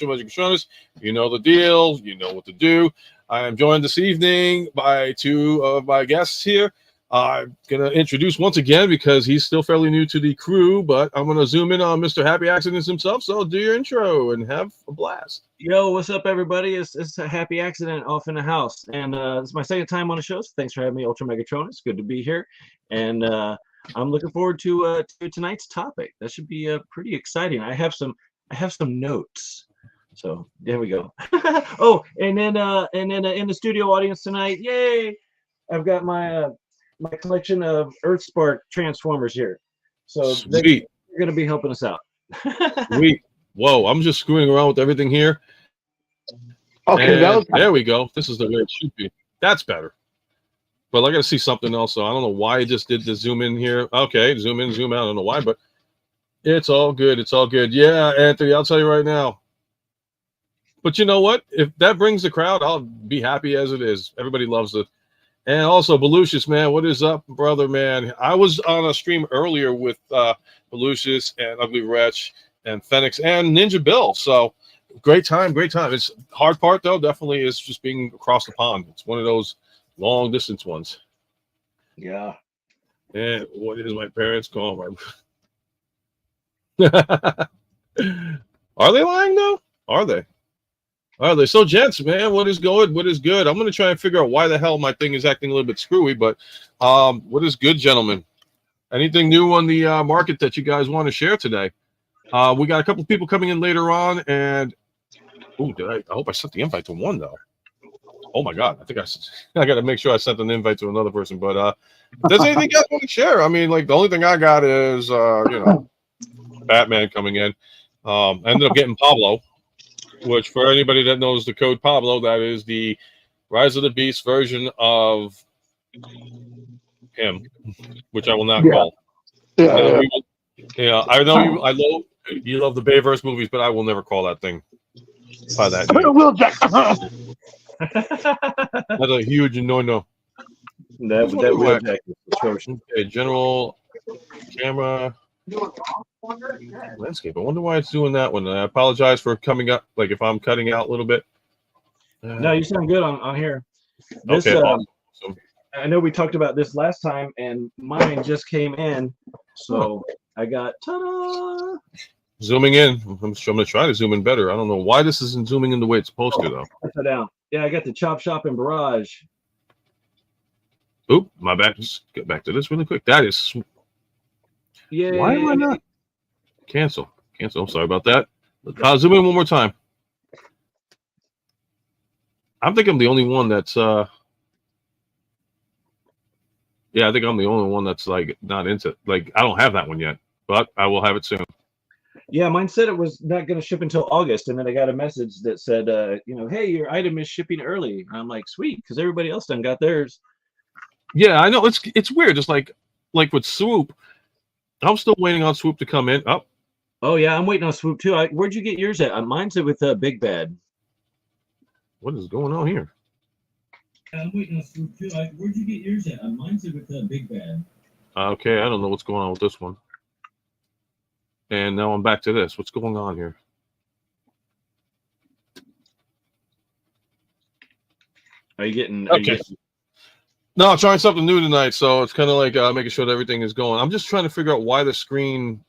Megatronus. You know the deal. You know what to do. I am joined this evening by two of my guests here. I'm going to introduce once again because he's still fairly new to the crew, but I'm going to zoom in on Mr. Happy Accidents himself. So do your intro and have a blast. Yo, what's up, everybody? It's a Happy Accident off in the house. And it's my second time on the show, so thanks for having me, Ultra Megatronus. Good to be here. And I'm looking forward to tonight's topic. That should be pretty exciting. I have some notes. So there we go. Oh, and then in the studio audience tonight, yay! I've got my collection of EarthSpark Transformers here. So they're going to be helping us out. Sweet. Whoa, I'm just screwing around with everything here. Okay, there we go. This is the way it should be. That's better. But I got to see something else. So I don't know why I just did the zoom in here. Okay, zoom in, zoom out. I don't know why, but it's all good. It's all good. Yeah, Anthony, I'll tell you right now. But you know what? If that brings the crowd, I'll be happy as it is. Everybody loves it. And also, Belucius, man, what is up, brother, man? I was on a stream earlier with Belucius and Ugly Wretch and Phoenix and Ninja Bill. So great time, great time. It's hard part, though, definitely is just being across the pond. It's one of those long-distance ones. Yeah. And what is my parents calling? Are they lying, though? Are they? All right, so gents, man, what is good? What is good? I'm going to try and figure out why the hell my thing is acting a little bit screwy, but what is good, gentlemen? Anything new on the market that you guys want to share today? We got a couple of people coming in later on, and I hope I sent the invite to one, though. Oh, my God. I think I got to make sure I sent an invite to another person, but does anything you guys want to share? I mean, like, the only thing I got is, Batman coming in. Ended up getting Pablo. Which, for anybody that knows the code Pablo, that is the Rise of the Beast version of him, which I will not call. Yeah, I know you love the Bayverse movies, but I will never call that thing by that name. That's a huge no-no. That Wheeljack is atrocious. Okay, general camera. Landscape. I wonder why it's doing that one. I apologize for coming up. Like if I'm cutting out a little bit. No, you sound good on here. This, okay. Awesome. I know we talked about this last time, and mine just came in, so I got ta-da! Zooming in. I'm going to try to zoom in better. I don't know why this isn't zooming in the way it's supposed to, though. Upside down. Yeah, I got the Chop Shop and Barrage. Oop, my bad. Just get back to this really quick. That is. Yeah. Why am I not? Cancel. I'm sorry about that. Zoom in one more time. I think I'm the only one that's yeah, I think I'm the only one that's like not into like I don't have that one yet, but I will have it soon. Yeah, mine said it was not going to ship until August, and then I got a message that said, hey, your item is shipping early. And I'm like, sweet, because everybody else done got theirs. Yeah, I know it's weird. Just like with Swoop. I'm still waiting on Swoop to come in. Oh yeah, I'm waiting on Swoop too. Where'd you get yours at? Mine's with Big Bad. What is going on here? I'm waiting on Swoop too. Where'd you get yours at? Mine's with Big Bad. Okay, I don't know what's going on with this one. And now I'm back to this. What's going on here? Are you getting? No, I'm trying something new tonight, so it's kind of like making sure that everything is going. I'm just trying to figure out why the screen,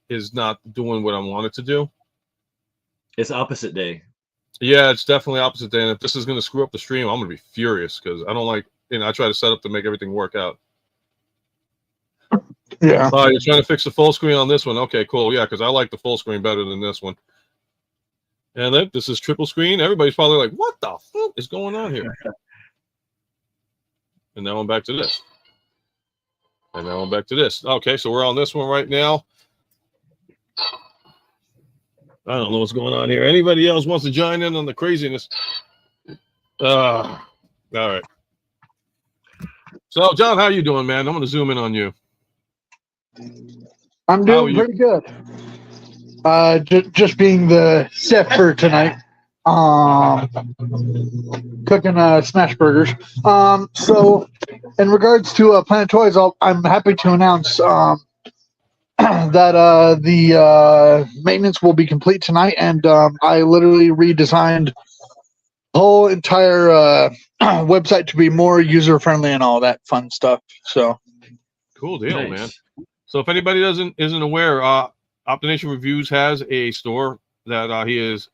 is not doing what I want it to do. It's opposite day. Yeah, it's definitely opposite day. And if this is going to screw up the stream, I'm going to be furious because I don't like, I try to set up to make everything work out. Yeah. You're trying to fix the full screen on this one. Okay, cool. Yeah, because I like the full screen better than this one. And then this is triple screen. Everybody's probably like, what the fuck is going on here? And now I'm back to this. And now I'm back to this. Okay, so we're on this one right now. I don't know what's going on here. Anybody else wants to join in on the craziness? All right. So, John, how you doing, man? I'm going to zoom in on you. I'm doing pretty good. Just being the chef for tonight. Cooking smash burgers. So in regards to Planet Toys, I'm happy to announce that the maintenance will be complete tonight, and I literally redesigned the whole entire website to be more user friendly and all that fun stuff. So Cool deal, Nice. man. So if anybody isn't aware, Optination Reviews has a store that he is,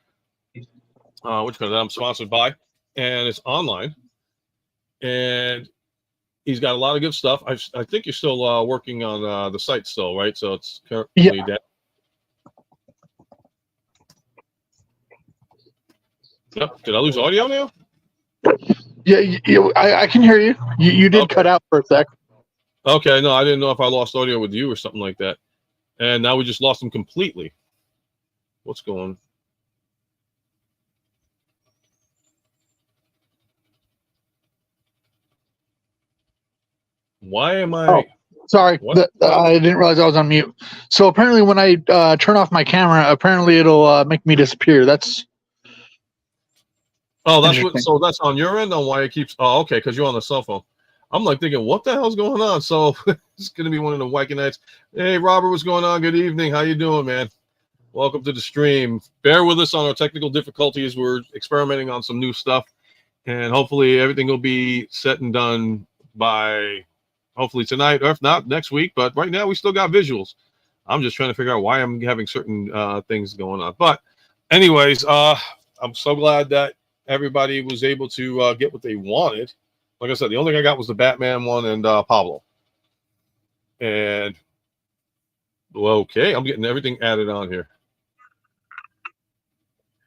which I'm sponsored by, and it's online, and he's got a lot of good stuff. I think you're still working on the site still, right? So it's currently down. Yep. Did I lose audio now? yeah, I can hear you. You did Okay. cut out for a sec. Okay, no, I didn't know if I lost audio with you or something like that. And now we just lost him completely. What's going on? Why am I? Oh. Sorry, What? I didn't realize I was on mute. So apparently, when I turn off my camera, apparently it'll make me disappear. That's Oh, that's what. interesting. So that's on your end on why it keeps. Oh, okay, because you're on the cell phone. I'm like thinking, what the hell's going on? So it's gonna be one of the wacky nights. Hey, Robert, what's going on? Good evening. How you doing, man? Welcome to the stream. Bear with us on our technical difficulties. We're experimenting on some new stuff, and hopefully everything will be set and done by hopefully tonight, or if not next week. But right now we still got visuals. I'm just trying to figure out why I'm having certain things going on. But anyways, I'm so glad that everybody was able to get what they wanted. Like I said, the only thing I got was the Batman one and Pablo. And well, okay, I'm getting everything added on here.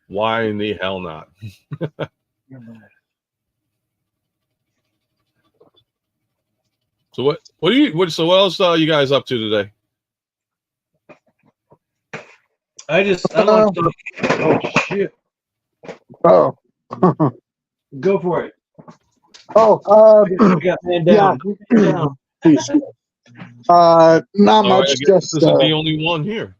Why in the hell not? So what so what else you guys up to today? I don't want to talk. Oh shit! Oh, Go for it. oh, You got man down. Man down. please. Not All right, much. I guess Just this is the only one here.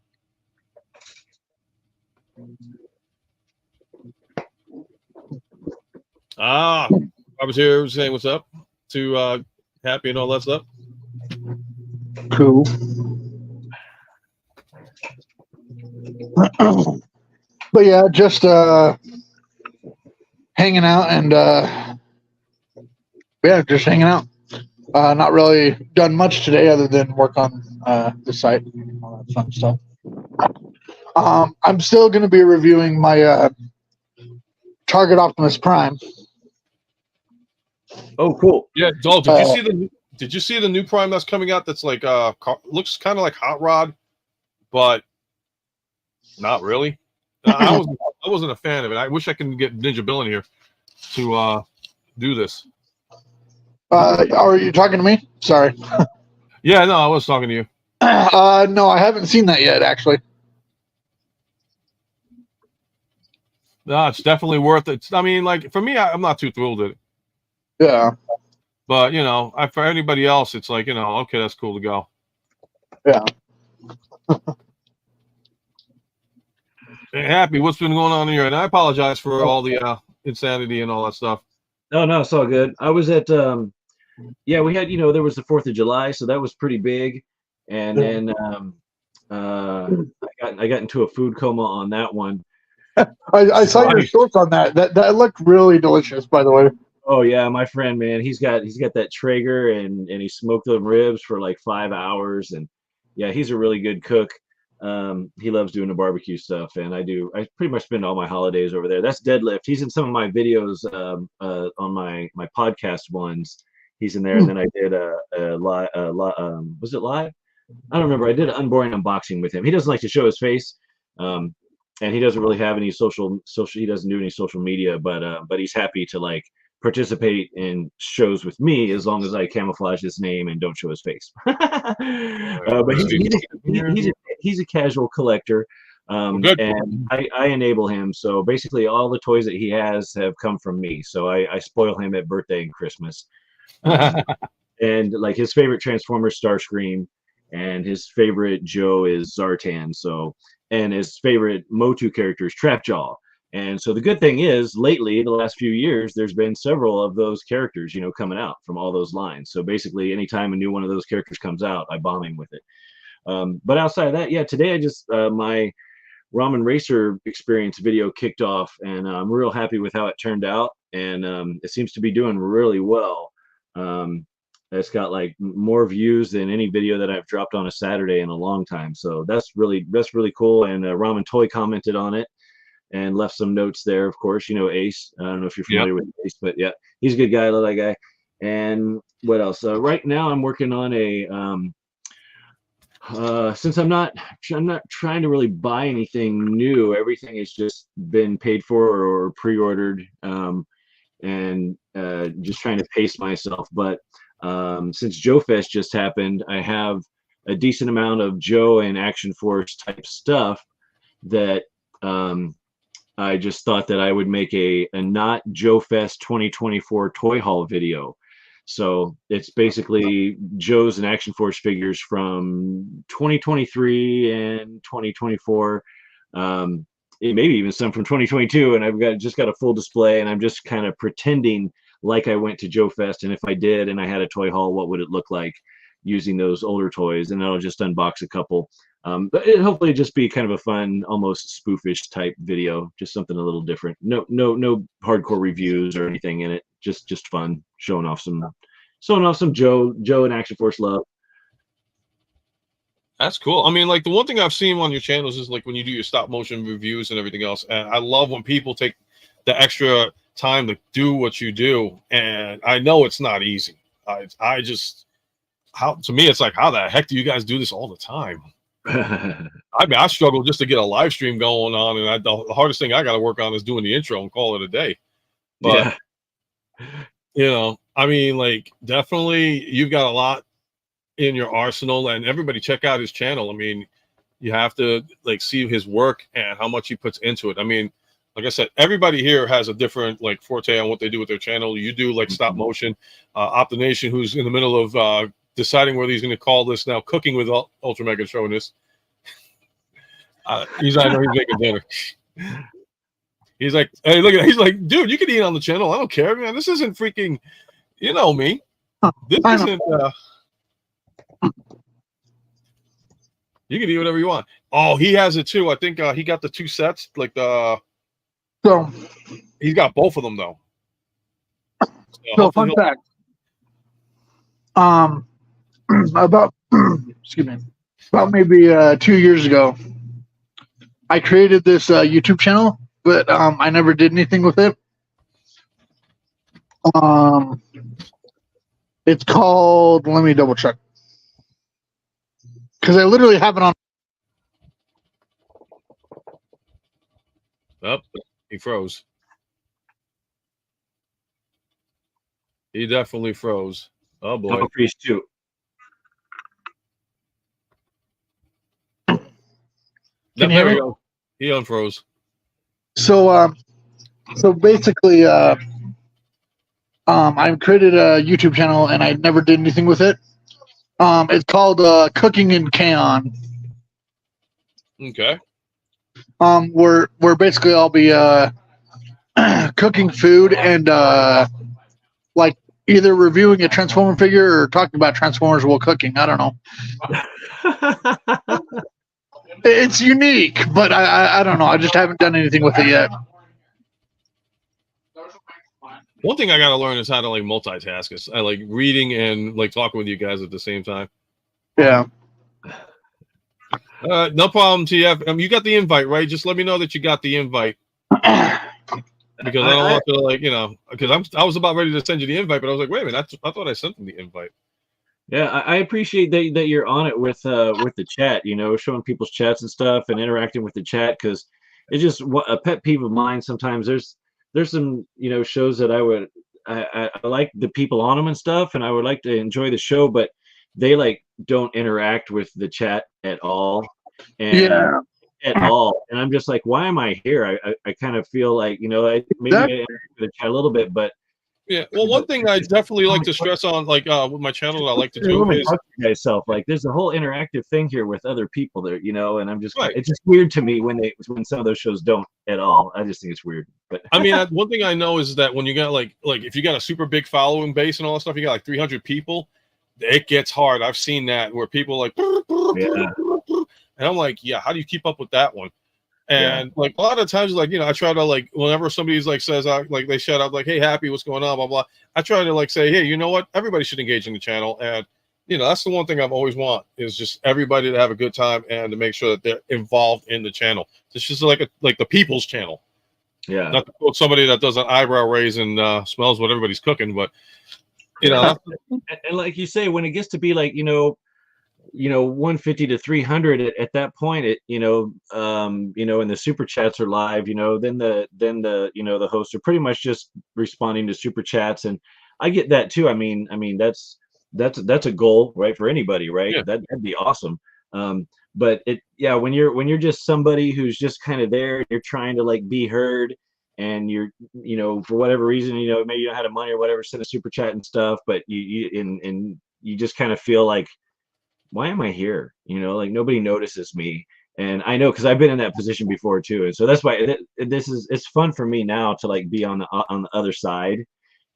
I was here saying what's up to Happy and all that stuff. cool. But yeah, just hanging out and yeah, just hanging out. Not really done much today other than work on the site and all that fun stuff. I'm still going to be reviewing my Target Optimus Prime. Oh, cool. Yeah, Dol, did you see the new Prime that's coming out? That's like looks kind of like Hot Rod, but not really. I wasn't a fan of it. I wish I could get Ninja Bill in here to do this. Are you talking to me? Sorry. Yeah, no, I was talking to you. No, I haven't seen that yet, actually. No, it's definitely worth it. I mean, like for me, I'm not too thrilled with it. Yeah. But you know, for anybody else, it's like, you know, okay, that's cool to go. Yeah. Hey, Happy, what's been going on here? And I apologize for all the insanity and all that stuff. No, it's all good. I was at yeah, we had, there was the 4th of July, so that was pretty big. And then I got into a food coma on that one. I saw your shorts on that. That looked really delicious, by the way. Oh yeah, my friend, man, he's got that Traeger and he smoked the ribs for like 5 hours, and yeah, he's a really good cook. He loves doing the barbecue stuff, and I pretty much spend all my holidays over there. That's Deadlift. He's in some of my videos on my podcast ones. He's in there, and then I did was it live? I don't remember. I did an unboring unboxing with him. He doesn't like to show his face, and he doesn't really have any social. He doesn't do any social media, but he's happy to like participate in shows with me as long as I camouflage his name and don't show his face. But he's a casual collector, and I enable him. So basically, all the toys that he has have come from me. So I spoil him at birthday and Christmas. And like his favorite Transformer Starscream, and his favorite Joe is Zartan. So, and his favorite Motu character is Trapjaw. And so the good thing is, lately, the last few years, there's been several of those characters, coming out from all those lines. So basically, anytime a new one of those characters comes out, I bomb him with it. But outside of that, yeah, today I just my ramen racer experience video kicked off, and I'm real happy with how it turned out, and it seems to be doing really well. It's got like more views than any video that I've dropped on a Saturday in a long time, so that's really cool. And Ramen Toy commented on it and left some notes there. Of course, you know Ace. I don't know if you're familiar with Ace, but yeah, he's a good guy. I love that guy. And what else? Right now, I'm working on a since I'm not trying to really buy anything new. Everything has just been paid for or pre-ordered, and just trying to pace myself. But since Joe Fest just happened, I have a decent amount of Joe and Action Force type stuff that I just thought that I would make a not Joe Fest 2024 toy haul video. So it's basically Joe's and Action Force figures from 2023 and 2024, maybe even some from 2022. And I've just got a full display, and I'm just kind of pretending like I went to Joe Fest. And if I did and I had a toy haul, what would it look like using those older toys? And I'll just unbox a couple. But it hopefully just be kind of a fun, almost spoofish type video, just something a little different. No hardcore reviews or anything in it. Just fun, showing off some Joe and Action Force love. That's cool. I mean, like the one thing I've seen on your channels is like when you do your stop motion reviews and everything else. And I love when people take the extra time to do what you do. And I know it's not easy. I just, to me, it's like, how the heck do you guys do this all the time? I mean, I struggle just to get a live stream going on, and the hardest thing I got to work on is doing the intro and call it a day. But you know, I mean, like definitely you've got a lot in your arsenal, and everybody check out his channel. I mean, you have to like see his work and how much he puts into it. I mean, like I said, everybody here has a different like forte on what they do with their channel. You do like stop motion. Optination, who's in the middle of deciding whether he's going to call this now cooking with Ultra Megatronus. I know he's making dinner. He's like, hey, look at that. He's like, dude, you can eat on the channel. I don't care, man. This isn't freaking, you know me. This isn't. You can eat whatever you want. Oh, he has it too. I think he got the two sets. Like So he's got both of them though. So fun fact. About excuse me, about maybe 2 years ago, I created this YouTube channel, but I never did anything with it. It's called, let me double check, because I literally have it on. Oh, he froze. He definitely froze. Oh boy. I'm freeze too. Can you hear me? He unfroze. So basically, I created a YouTube channel and I never did anything with it. It's called Cooking in Can. Okay. Where basically I'll be cooking food and like either reviewing a Transformer figure or talking about Transformers while cooking. I don't know. It's unique, but I don't know. I just haven't done anything with it yet. One thing I gotta learn is how to like multitask. I like reading and like talking with you guys at the same time. Yeah. No problem, TF. You got the invite, right? Just let me know that you got the invite. Because I don't want to, like, you know, because I was about ready to send you the invite, but I was like, wait a minute, I thought I sent them the invite. Yeah, I appreciate that you're on it with the chat, you know, showing people's chats and stuff and interacting with the chat, because it's just a pet peeve of mine. Sometimes there's some, you know, shows that I like the people on them and stuff, and I would like to enjoy the show, but they like don't interact with the chat at all. And yeah. At all. And I'm just like, why am I here? I kind of feel like, you know, maybe I interact with the chat a little bit, but yeah. Well, one thing I definitely like to stress on, like with my channel, I like to do is myself. Like, there's a whole interactive thing here with other people there, you know, and I'm just right. It's just weird to me when some of those shows don't at all. I just think it's weird. But I mean, one thing I know is that when you got like if you got a super big following base and all that stuff, you got like 300 people. it gets hard. I've seen that where people like, Yeah. and I'm like, yeah, how do you keep up with that one? Yeah. And like a lot of times, like, I try to, like, whenever somebody's like says, like, they shout out like, hey, Happy, what's going on, blah blah. I try to like say, hey, you know what? Everybody should engage in the channel, and that's the one thing I've always want is just everybody to have a good time and to make sure that they're involved in the channel. It's just like the people's channel. Yeah. Not to quote somebody that does an eyebrow raise and smells what everybody's cooking, but and like you say, when it gets to be like 150 to 300 at that point, and the super chats are live, then the hosts are pretty much just responding to super chats, and I get that too. I mean that's a goal, right, for anybody, right? Yeah. That'd be awesome. But when you're just somebody who's just kind of there, you're trying to like be heard, and you're for whatever reason, maybe you don't have the money or whatever, send a super chat and stuff, but you just kind of feel like, why am I here? Like nobody notices me. And I know, because I've been in that position before too. And so that's why it's fun for me now to like be on the other side,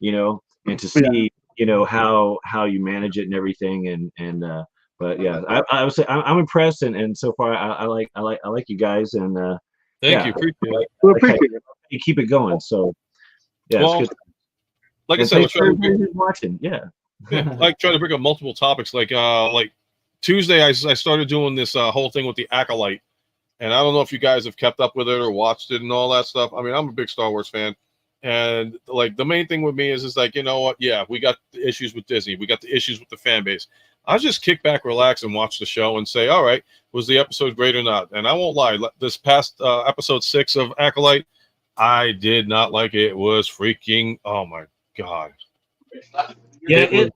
and to see, how you manage it and everything. But yeah, I would say I'm impressed. And so far I like you guys. And thank you. Appreciate it. We appreciate it. You keep it going. So yeah, Well, it's good. like I And said, thanks for everybody who's watching. Yeah. like try to bring up multiple topics. Like Tuesday, I started doing this whole thing with the Acolyte, and I don't know if you guys have kept up with it or watched it and all that stuff. I mean, I'm a big Star Wars fan, and like the main thing with me is like, you know what? Yeah, we got the issues with Disney, we got the issues with the fan base. I just kick back, relax, and watch the show and say, all right, was the episode great or not? And I won't lie, this past episode 6 of Acolyte, I did not like it. It was freaking, oh my god. Yeah,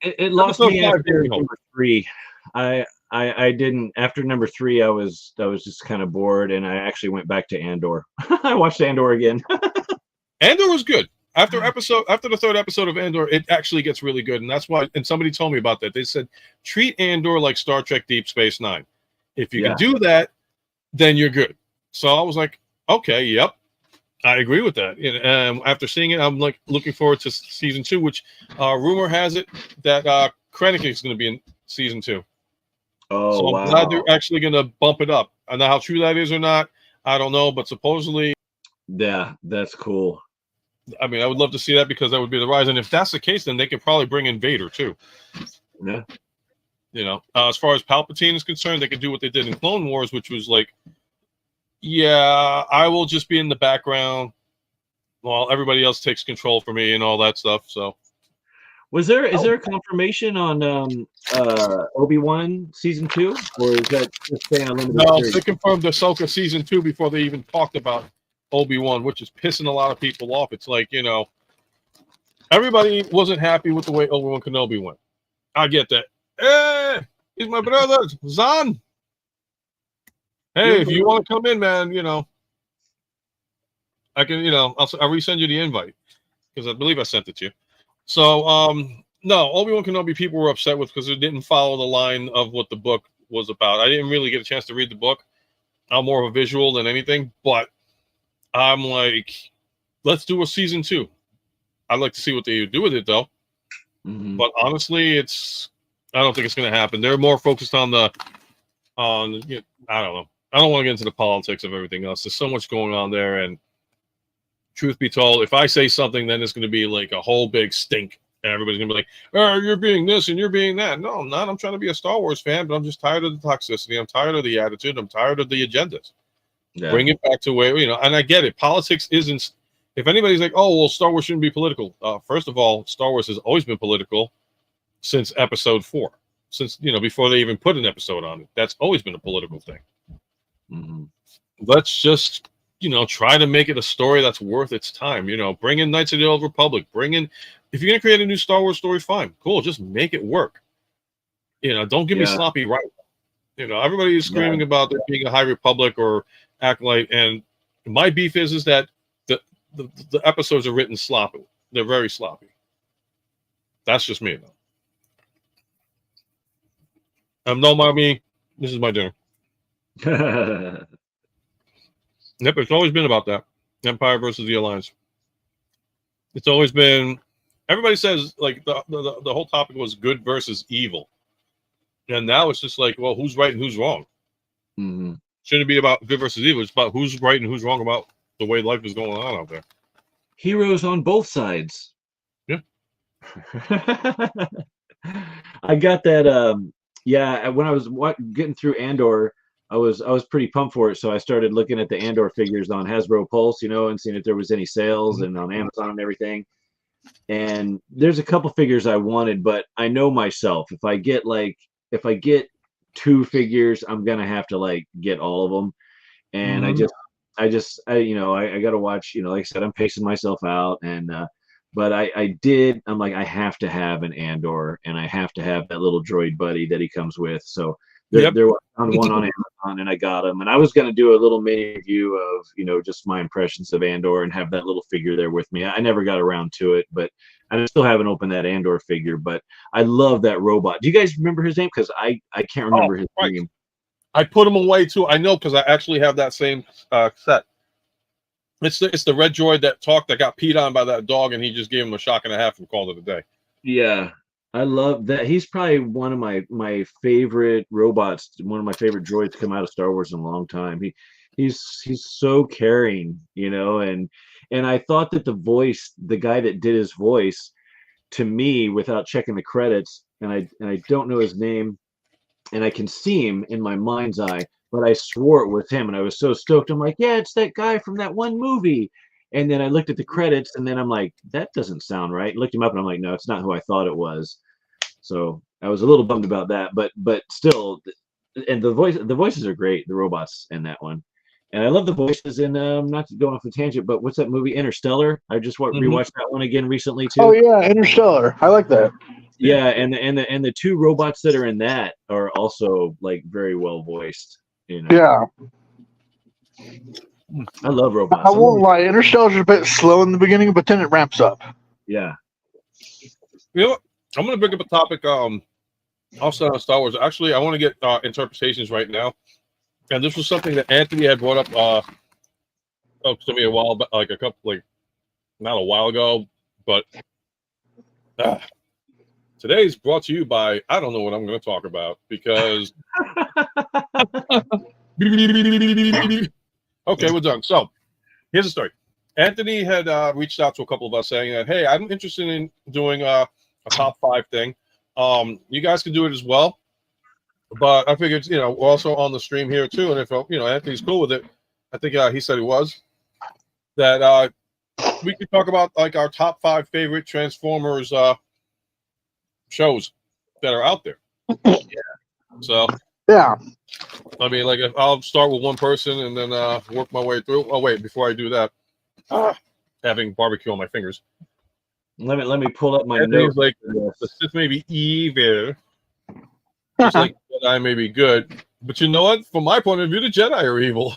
it lost me after number number 3. I didn't, after number 3. I was just kind of bored, and I actually went back to Andor. I watched Andor again. Andor was good. After the third episode of Andor, it actually gets really good, and that's why. And somebody told me about that. They said treat Andor like Star Trek Deep Space Nine. If you can do that, then you're good. So I was like, okay, yep, I agree with that. And after seeing it, I'm like looking forward to season 2, which rumor has it that Krennic is going to be in season 2. Oh, so I'm glad they're actually going to bump it up. I know how true that is or not, I don't know, but supposedly, yeah, that's cool. I mean, I would love to see that because that would be the rise. And if that's the case, then they could probably bring in Vader too. Yeah. As far as Palpatine is concerned, they could do what they did in Clone Wars, which was like, yeah, I will just be in the background while everybody else takes control for me and all that stuff. So, is there a confirmation on Obi-Wan season 2, or is that just staying a limited series? They confirmed Ahsoka season 2 before they even talked about Obi-Wan, which is pissing a lot of people off. It's like, everybody wasn't happy with the way Obi-Wan Kenobi went. I get that. Hey, he's my brother, Zan. Hey, if you want to come in, man, I can, I'll resend you the invite because I believe I sent it to you. So, no, Obi-Wan Kenobi people were upset with because it didn't follow the line of what the book was about. I didn't really get a chance to read the book. I'm more of a visual than anything, but I'm like, let's do a season 2. I'd like to see what they do with it, though. Mm-hmm. But honestly, I don't think it's going to happen. They're more focused on I don't know. I don't want to get into the politics of everything else. There's so much going on there, and truth be told, if I say something, then it's going to be like a whole big stink, and everybody's going to be like, "Oh, you're being this and you're being that." No, I'm not. I'm trying to be a Star Wars fan, but I'm just tired of the toxicity. I'm tired of the attitude. I'm tired of the agendas. Yeah. Bring it back to where and I get it. Politics isn't. If anybody's like, "Oh, well, Star Wars shouldn't be political," first of all, Star Wars has always been political since Episode 4. Since before they even put an episode on it, that's always been a political thing. Mm-hmm. Let's just try to make it a story that's worth its time. Bring in Knights of the Old Republic. If you're gonna create a new Star Wars story, fine, cool. Just make it work. Don't give me sloppy right. Everybody is screaming about there being a High Republic or Acolyte, and my beef is that the episodes are written sloppy. They're very sloppy. That's just me, though. No, mommy, this is my dinner. Yep, it's always been about that. Empire versus the Alliance. It's always been everybody says like the whole topic was good versus evil, and now it's just like, well, who's right and who's wrong? Mm-hmm. Shouldn't be about good versus evil. It's about who's right and who's wrong about the way life is going on out there. Heroes on both sides. Yeah. I got that. Yeah, when I was getting through Andor, I was pretty pumped for it. So I started looking at the Andor figures on Hasbro Pulse, and seeing if there was any sales and on Amazon and everything. And there's a couple figures I wanted, but I know myself. If I get 2 figures, I'm gonna have to like get all of them. And I got to watch. Like I said, I'm pacing myself out, and but I'm like, I have to have an Andor, and I have to have that little droid buddy that he comes with. So there was one on Amazon, and I got him. And I was going to do a little mini review of, just my impressions of Andor and have that little figure there with me. I never got around to it, but I still haven't opened that Andor figure. But I love that robot. Do you guys remember his name? Because I can't remember his name. I put him away too. I know because I actually have that same set. It's the red droid that got peed on by that dog, and he just gave him a shock and a half and called it a day. Yeah, I love that. He's probably one of my favorite robots, one of my favorite droids to come out of Star Wars in a long time. He's so caring, and I thought that the guy that did his voice, to me, without checking the credits, and I don't know his name, and I can see him in my mind's eye, but I swore it was him, and I was so stoked. I'm like, yeah, it's that guy from that one movie. And then I looked at the credits, and then I'm like, that doesn't sound right. Looked him up, and I'm like, no, it's not who I thought it was. So I was a little bummed about that, but still, and the voices are great, the robots in that one. And I love the voices in not to go off a tangent, but what's that movie, Interstellar? I just rewatched that one again recently too. Oh yeah, Interstellar. I like that. Yeah, and the 2 robots that are in that are also like very well voiced. Yeah. I love robots. I won't lie, Interstellar's a bit slow in the beginning, but then it ramps up. Yeah. You know what? I'm going to bring up a topic also on Star Wars. Actually, I want to get interpretations right now. And this was something that Anthony had brought up to me a while back, not a while ago, but today's brought to you by, I don't know what I'm going to talk about because... Okay, we're done. So here's the story. Anthony had reached out to a couple of us saying that, hey, I'm interested in doing a top 5 thing. You guys can do it as well. But I figured, we're also on the stream here too. And if, Anthony's cool with it, I think he said he was, that we could talk about like our top 5 favorite Transformers shows that are out there. Yeah. So, yeah. I mean, like, if I'll start with one person and then work my way through. Oh, wait, before I do that, having barbecue on my fingers. Let me pull up my notes. notes. Like, the Sith may be evil, just like the Jedi may be good. But you know what? From my point of view, the Jedi are evil.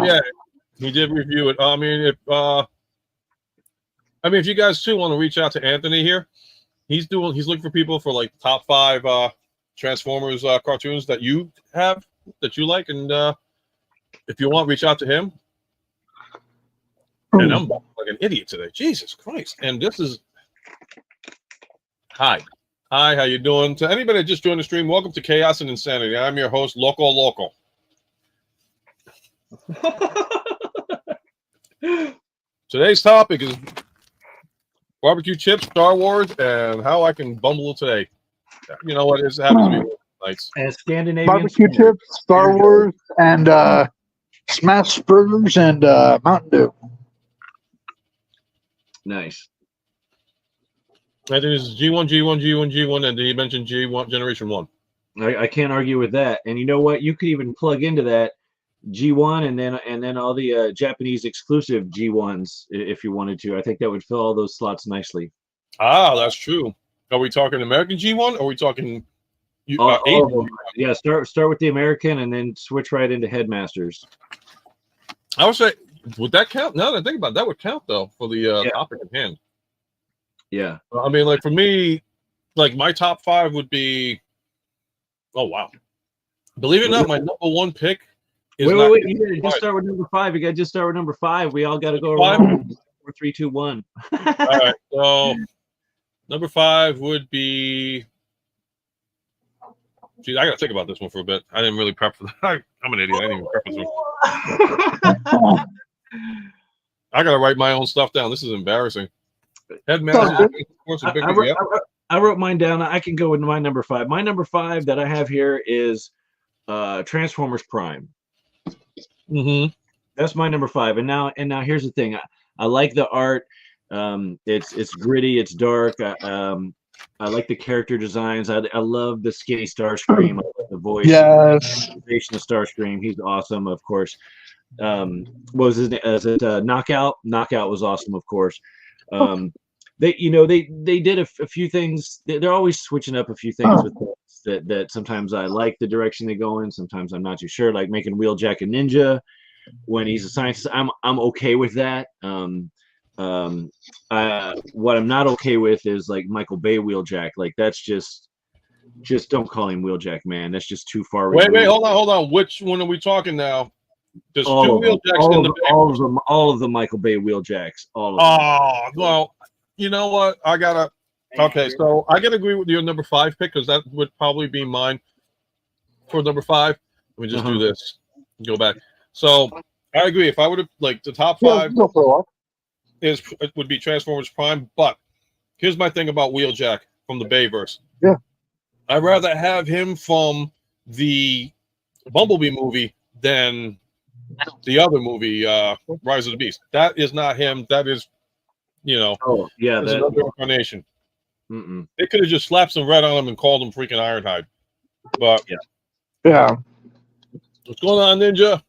Yeah, he did review it. I mean, if you guys too want to reach out to Anthony here, he's looking for people for like top 5 Transformers cartoons that you have that you like, and if you want, reach out to him. And I'm like an idiot today. Jesus Christ! And this is hi, how you doing? To anybody that just joined the stream, welcome to Chaos and Insanity. I'm your host, Loco. Today's topic is barbecue chips, Star Wars, and how I can bumble today. You know what? It happens to be nice. And Scandinavian barbecue chips, Star Wars, and smash burgers and Mountain Dew. Nice. I think this is G1, and did he mention G1 Generation 1? I can't argue with that. And you know what? You could even plug into that G1 and then all the Japanese exclusive G1s if you wanted to. I think that would fill all those slots nicely. Ah, that's true. Are we talking American G1 or are we talking Asian? Yeah, start with the American and then switch right into Headmasters. I would say, would that count? Now that I think about it, that would count though for the topic at hand. Yeah. I mean, like for me, like my top 5 would be, oh wow. Believe it or not, my number 1 pick is Wait, not. wait, wait! You gotta just start with number 5. You gotta just start with number 5. We all gotta go Five? around. 4, 3, 2, 1. All right. So number 5 would be. Geez, I gotta think about this one for a bit. I didn't really prep for that. I'm an idiot. I didn't even prep this one. I gotta write my own stuff down. This is embarrassing. Headmaster. I wrote mine down. I can go with my number 5. My number 5 that I have here is Transformers Prime. Mm-hmm. That's my number 5. And now here's the thing. I like the art. It's gritty. It's dark. I like the character designs. I love the skinny Starscream. I love the voice. Yes. The of Starscream. He's awesome, of course. What was his name? Is it Knockout? Knockout was awesome, of course. They did a few things. They're always switching up a few things with that sometimes I like the direction they go in. Sometimes I'm not too sure. Like making Wheeljack a ninja when he's a scientist. I'm okay with that. What I'm not okay with is like Michael Bay Wheeljack. Like that's just don't call him Wheeljack, man. That's just too far. Wait, hold on. Which one are we talking now? There's all two of them, Wheeljacks in the Bay. all of the Michael Bay Wheeljacks. All of them. Oh, well, you know what? Okay, so I gotta agree with your number 5 pick because that would probably be mine for number 5. Let me just do this. Go back. So I agree. If I would have like the top 5 it would be Transformers Prime, but here's my thing about Wheeljack from the Bayverse. Yeah. I'd rather have him from the Bumblebee movie than the other movie, Rise of the Beast. That is not him. That is, that's another incarnation. They could have just slapped some red on him and called him freaking Ironhide. But yeah. What's going on, Ninja?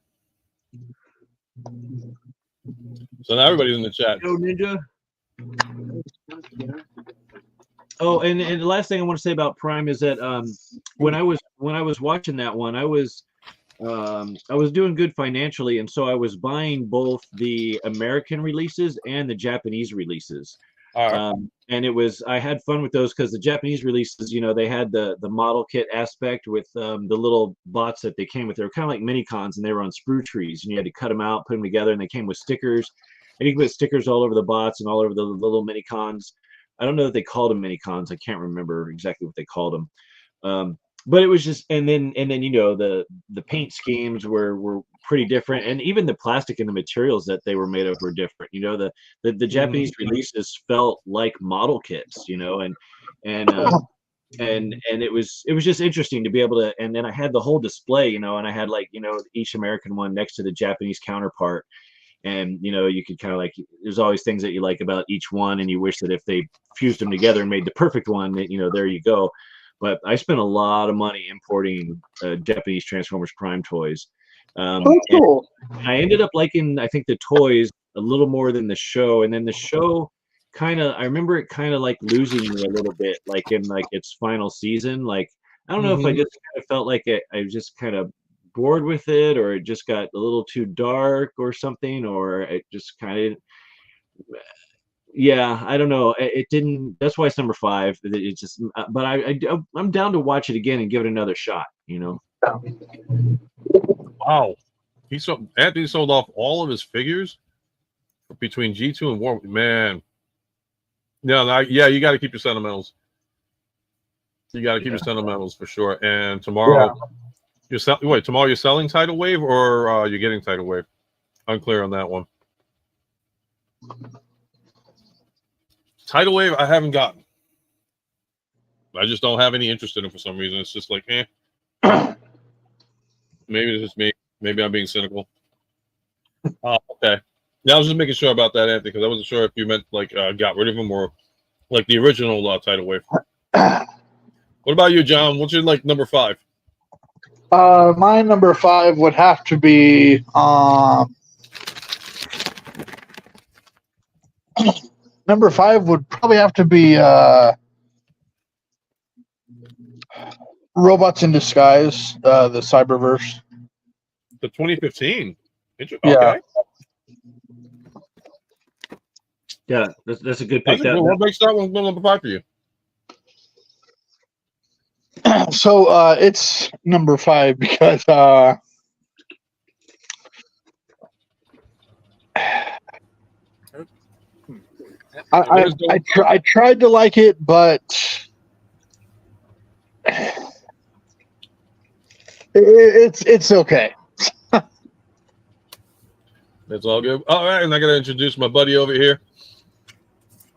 So now everybody's in the chat. Yo, Ninja. Oh, and the last thing I want to say about Prime is that when I was watching that one, I was doing good financially, and so I was buying both the American releases and the Japanese releases. And I had fun with those because the Japanese releases, they had the model kit aspect with the little bots that they came with. They were kind of like mini cons, and they were on sprue trees, and you had to cut them out, put them together, and they came with stickers. And you could put stickers all over the bots and all over the little mini cons. I don't know if they called them mini cons. I can't remember exactly what they called them. But it was just, and then the paint schemes were pretty different, and even the plastic and the materials that they were made of were different. The Japanese releases felt like model kits, and it was just interesting to be able to. And then I had the whole display, and I had each American one next to the Japanese counterpart. And you could kind of there's always things that you like about each one, and you wish that if they fused them together and made the perfect one, that there you go. But I spent a lot of money importing Japanese Transformers Prime toys. Cool. And I ended up liking, I think, the toys a little more than the show. And then the show I remember it kind of losing me a little bit, in its final season. I don't know if I just kind of felt like I was just kind of bored with it, or it just got a little too dark or something, or it just kind of, I don't know. It didn't. That's why it's number 5. It's just, but I'm down to watch it again and give it another shot. Wow, Anthony sold off all of his figures between G2 and War. Man, you got to keep your sentimentals. You got to keep your sentimentals for sure. And tomorrow, tomorrow you're selling Tidal Wave, or you're getting Tidal Wave? Unclear on that one. Tidal Wave, I haven't gotten. I just don't have any interest in it for some reason. It's just like, Maybe it's just me. Maybe I'm being cynical. Okay. Yeah, I was just making sure about that, Anthony, because I wasn't sure if you meant got rid of him or like the original Tidal Wave. What about you, John? What's your number 5? My number 5 would have to be number 5 would probably have to be Robots in Disguise, the Cyberverse. The 2015. Okay. Yeah, that's a good pick. What makes that one number 5 for you? So it's number 5 because I tried to like it, but it's okay. It's all good. All right, and I got to introduce my buddy over here.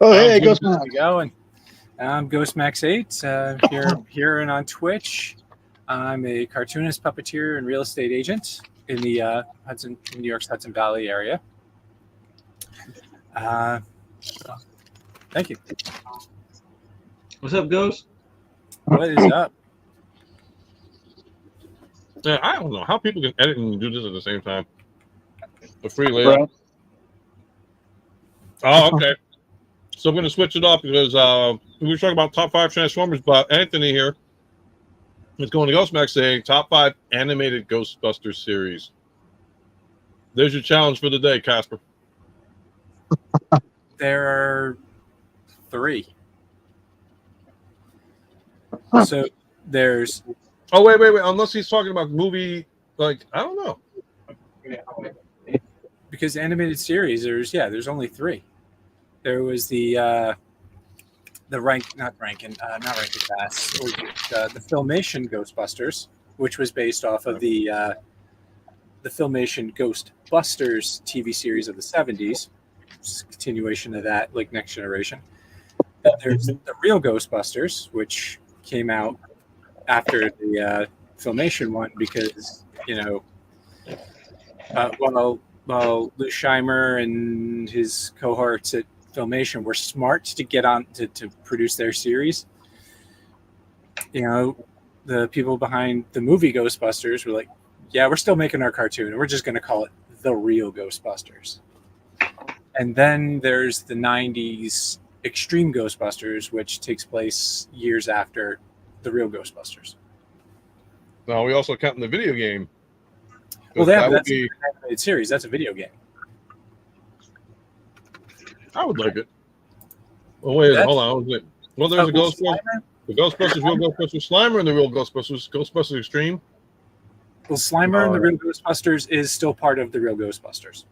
Oh, hey, Ghost How's it going? I'm GhostMax8 here and on Twitch. I'm a cartoonist, puppeteer, and real estate agent in the in New York's Hudson Valley area. Thank you. What's up, Ghost? What is up? Yeah, I don't know how people can edit and do this at the same time. For free later. Right. Oh, okay. So I'm going to switch it up because we were talking about top 5 Transformers, but Anthony here is going to Ghostmax saying top 5 animated Ghostbusters series. There's your challenge for the day, Casper. There are 3. So there's. Oh, wait. Unless he's talking about movie, like, I don't know. Because animated series, there's only 3. There was the Rankin Bass, the Filmation Ghostbusters, which was based off of the Filmation Ghostbusters TV series of the 70s. It's a continuation of that, like Next Generation. Then there's the real Ghostbusters, which came out after the Filmation one because, while Lou Scheimer and his cohorts at Filmation were smart to get on to produce their series, the people behind the movie Ghostbusters were like, yeah, we're still making our cartoon and we're just going to call it The Real Ghostbusters. And then there's the 90s Extreme Ghostbusters, which takes place years after The Real Ghostbusters. Now, we also count in the video game. Well, that's an animated series. That's a video game. I would like it. Well, wait, hold on. Well, there's a Ghostbusters. The Ghostbusters, Real Ghostbusters Slimer, and the Real Ghostbusters Extreme. Well, Slimer and the Real Ghostbusters is still part of the Real Ghostbusters.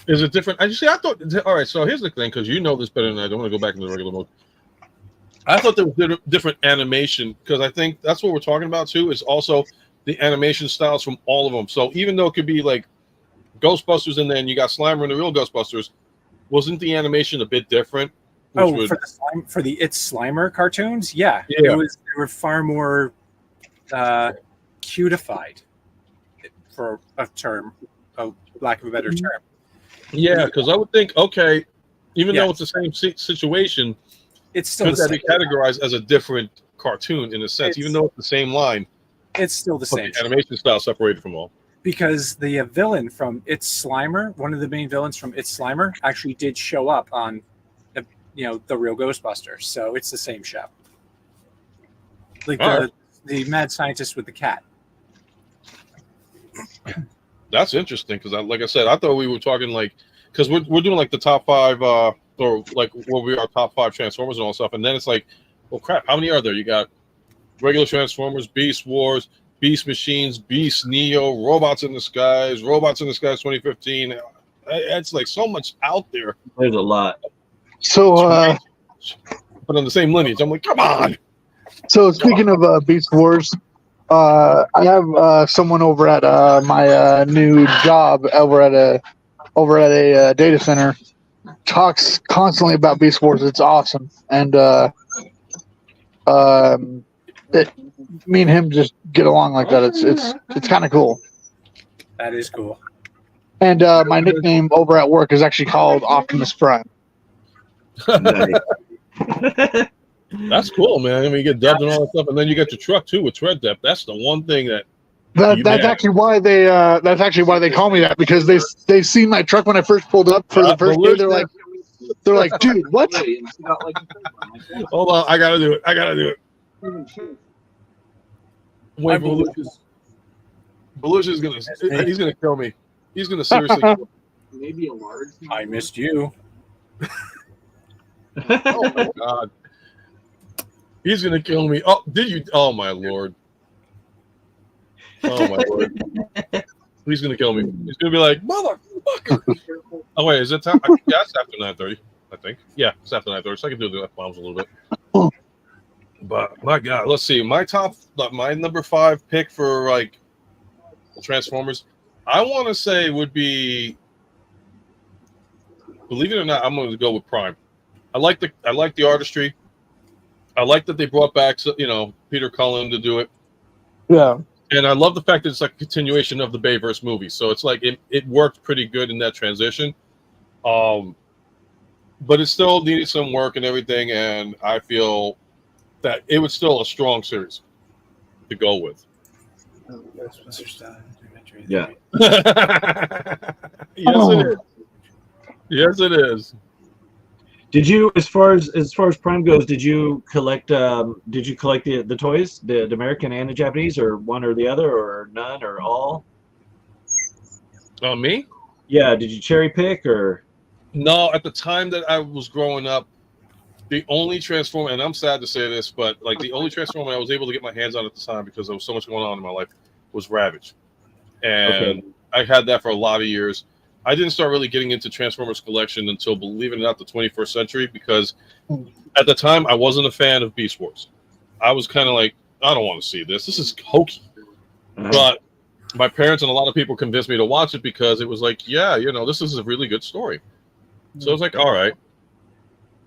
Is it different? I thought. All right, so here's the thing, because you know this better than I don't want to go back into the regular mode. I thought there was different animation, because I think that's what we're talking about too. Is also the animation styles from all of them. So even though it could be like Ghostbusters, and then you got Slimer and the Real Ghostbusters, wasn't the animation a bit different? For the It's Slimer cartoons, yeah. They were far more cutified, for a lack of a better term. Yeah, because I would think, okay, even though it's the same situation, it's still could that be categorized as a different cartoon in a sense, even though it's the same line? It's still the same. The animation style separated from all. Because the villain from It's Slimer, one of the main villains from It's Slimer, actually did show up on, the Real Ghostbusters. So it's the same show. Like the mad scientist with the cat. That's interesting because, like I said, I thought we were talking because we're doing like the top 5 or like what we are top 5 Transformers and all stuff, and then it's like, well, crap, how many are there? You got regular Transformers, Beast Wars, Beast Machines, Beast Neo, Robots in the Skies 2015. It's like so much out there. There's a lot. So, but on the same lineage, I'm like, come on. So speaking of Beast Wars, I have someone over at my new job over at a data center talks constantly about Beast Wars. It's awesome, and me and him just get along like that. It's kind of cool. That is cool. And my nickname over at work is actually called Optimus Prime. That's cool, man. I mean, you get dubbed and all that stuff, and then you get your truck too with tread depth. That's the one thing that's actually why they call me that, because they seen my truck when I first pulled up for the first day. They're like, dude, what? Hold on, I gotta do it. Wait, Belushi's gonna kill me. He's gonna seriously kill me. Maybe a large. I missed you. Oh my god. He's gonna kill me. Oh, did you? Oh my lord. Oh my lord. He's gonna kill me. He's gonna be like, motherfucker. Oh wait, is it time? Yeah, it's after 9:30. I think. Yeah, it's after 9:30, so I can do the F-bombs a little bit. But my God, let's see. My number 5 pick for like Transformers, I want to say would be. Believe it or not, I'm going to go with Prime. I like the artistry. I like that they brought back, Peter Cullen to do it. Yeah. And I love the fact that it's like a continuation of the Bayverse movie. So it's like it worked pretty good in that transition. But it still needed some work and everything. And I feel that it was still a strong series to go with. Yeah. Yes, it is. Yes, it is. Did you, as far as Prime goes, did you collect the toys, the American and the Japanese, or one or the other, or none, or all? Me? Yeah. Did you cherry pick or? No, at the time that I was growing up, the only Transformer, and I'm sad to say this, but like the only Transformer I was able to get my hands on at the time because there was so much going on in my life was Ravage. And I had that for a lot of years. I didn't start really getting into Transformers collection until, believe it or not, the 21st century, because at the time I wasn't a fan of Beast Wars. I was kind of like, I don't want to see this. This is hokey. But my parents and a lot of people convinced me to watch it because it was like, yeah, this is a really good story. So I was like, all right.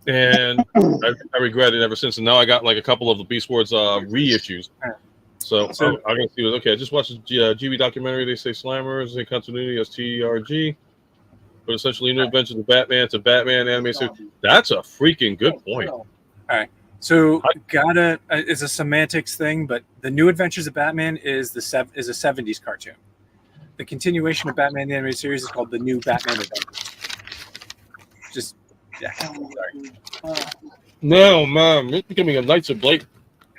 And I regret it ever since. And now I got like a couple of the Beast Wars reissues. So I'm going to see what, okay, I just watched the GB documentary. They say Slammers, they continuity as TRG. But essentially, New Adventures of Batman to Batman animated. That's a freaking good point. All right. So it's a semantics thing, but the New Adventures of Batman is a 70s cartoon. The continuation of Batman the animated series is called the New Batman Adventures. Sorry. No, man, it's becoming a Knights of Blake.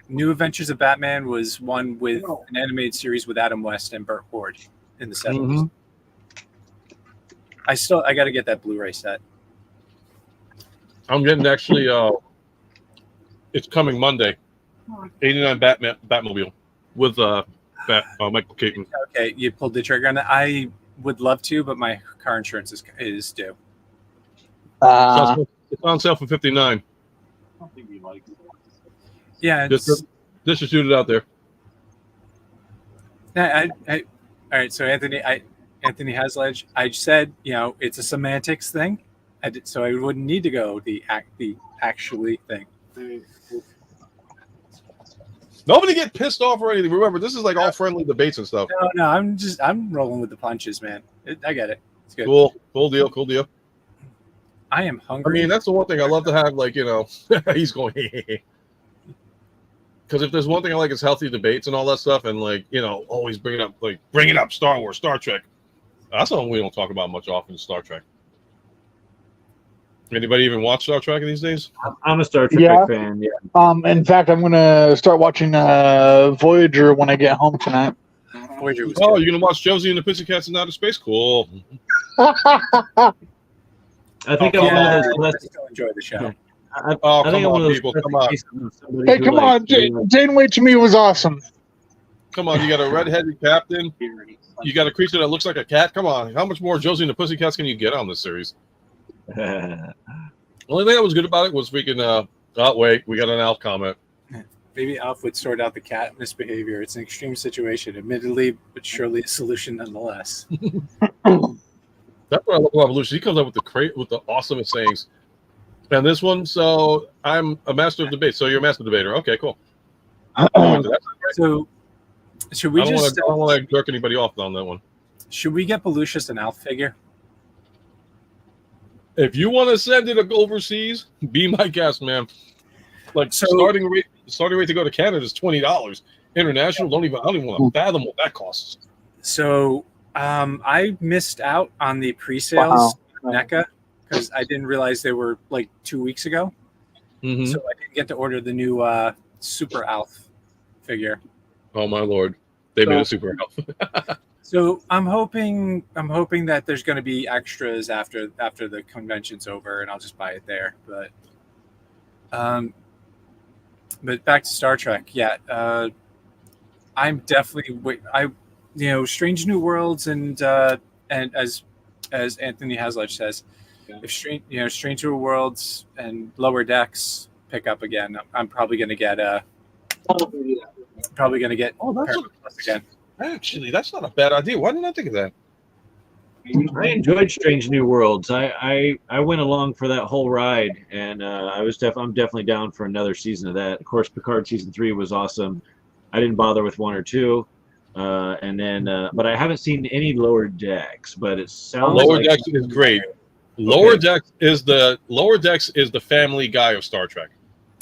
New Adventures of Batman was one with an animated series with Adam West and Burt Ward in the 70s. Mm-hmm. I got to get that Blu-ray set. I'm getting actually. It's coming Monday. 89 Batmobile with Michael Keaton. Okay, you pulled the trigger on that. I would love to, but my car insurance is due. It's on sale for $59. Yeah, just to shoot it out there. All right. So Anthony Hasledge, I said, it's a semantics thing, so I wouldn't need to go the actually thing. Nobody get pissed off or anything. Remember, this is like all friendly debates and stuff. No, I'm rolling with the punches, man. I get it. It's good. Cool deal. I am hungry. I mean, that's the one thing I love to have. Like, he's going. Because if there's one thing I like, it's healthy debates and all that stuff, and like always bringing up Star Wars, Star Trek. That's something we don't talk about much often. Star Trek. Anybody even watch Star Trek these days? I'm a Star Trek fan. Yeah. In fact, I'm gonna start watching Voyager when I get home tonight. Voyager was good. You're gonna watch Josie and the Pussycats in Outer Space? Cool. I think I'm one of those. Still enjoy the show. Come on, people! Come on! Hey, come on! Janeway to me was awesome. Come on! You got a red-headed captain. You got a creature that looks like a cat. Come on! How much more Josie and the Pussycats can you get on this series? The only thing that was good about it was freaking. Oh wait, we got an Alf comment. Maybe Alf would sort out the cat misbehavior. It's an extreme situation, admittedly, but surely a solution nonetheless. That's what I love about Lucius. He comes up with the awesomest sayings. And this one, so I'm a master of debate. So you're a master debater. Okay, cool. So should we I don't want to jerk anybody off on that one. Should we get Belucius an Alf figure? If you want to send it overseas, be my guest, man. Like starting rate to go to Canada is $20. International, I don't even want to fathom what that costs. So I missed out on the pre-sales NECA because I didn't realize they were like 2 weeks ago. Mm-hmm. So I didn't get to order the new Super Alf figure. Oh my lord, they made a Super Alf. So I'm hoping that there's going to be extras after the convention's over, and I'll just buy it there. But back to Star Trek, I'm definitely Strange New Worlds and as as Anthony Hasledge says, if Stranger Worlds and Lower Decks pick up again, I'm probably going to get Oh, that's Paramount Plus again. actually, that's not a bad idea. Why didn't I think of that? I enjoyed Strange New Worlds. I went along for that whole ride, and I'm definitely down for another season of that. Of course, Picard season 3 was awesome. I didn't bother with 1 or 2, and then but I haven't seen any Lower Decks. But it sounds Lower like Decks is great. Lower Decks is the Family Guy of Star Trek.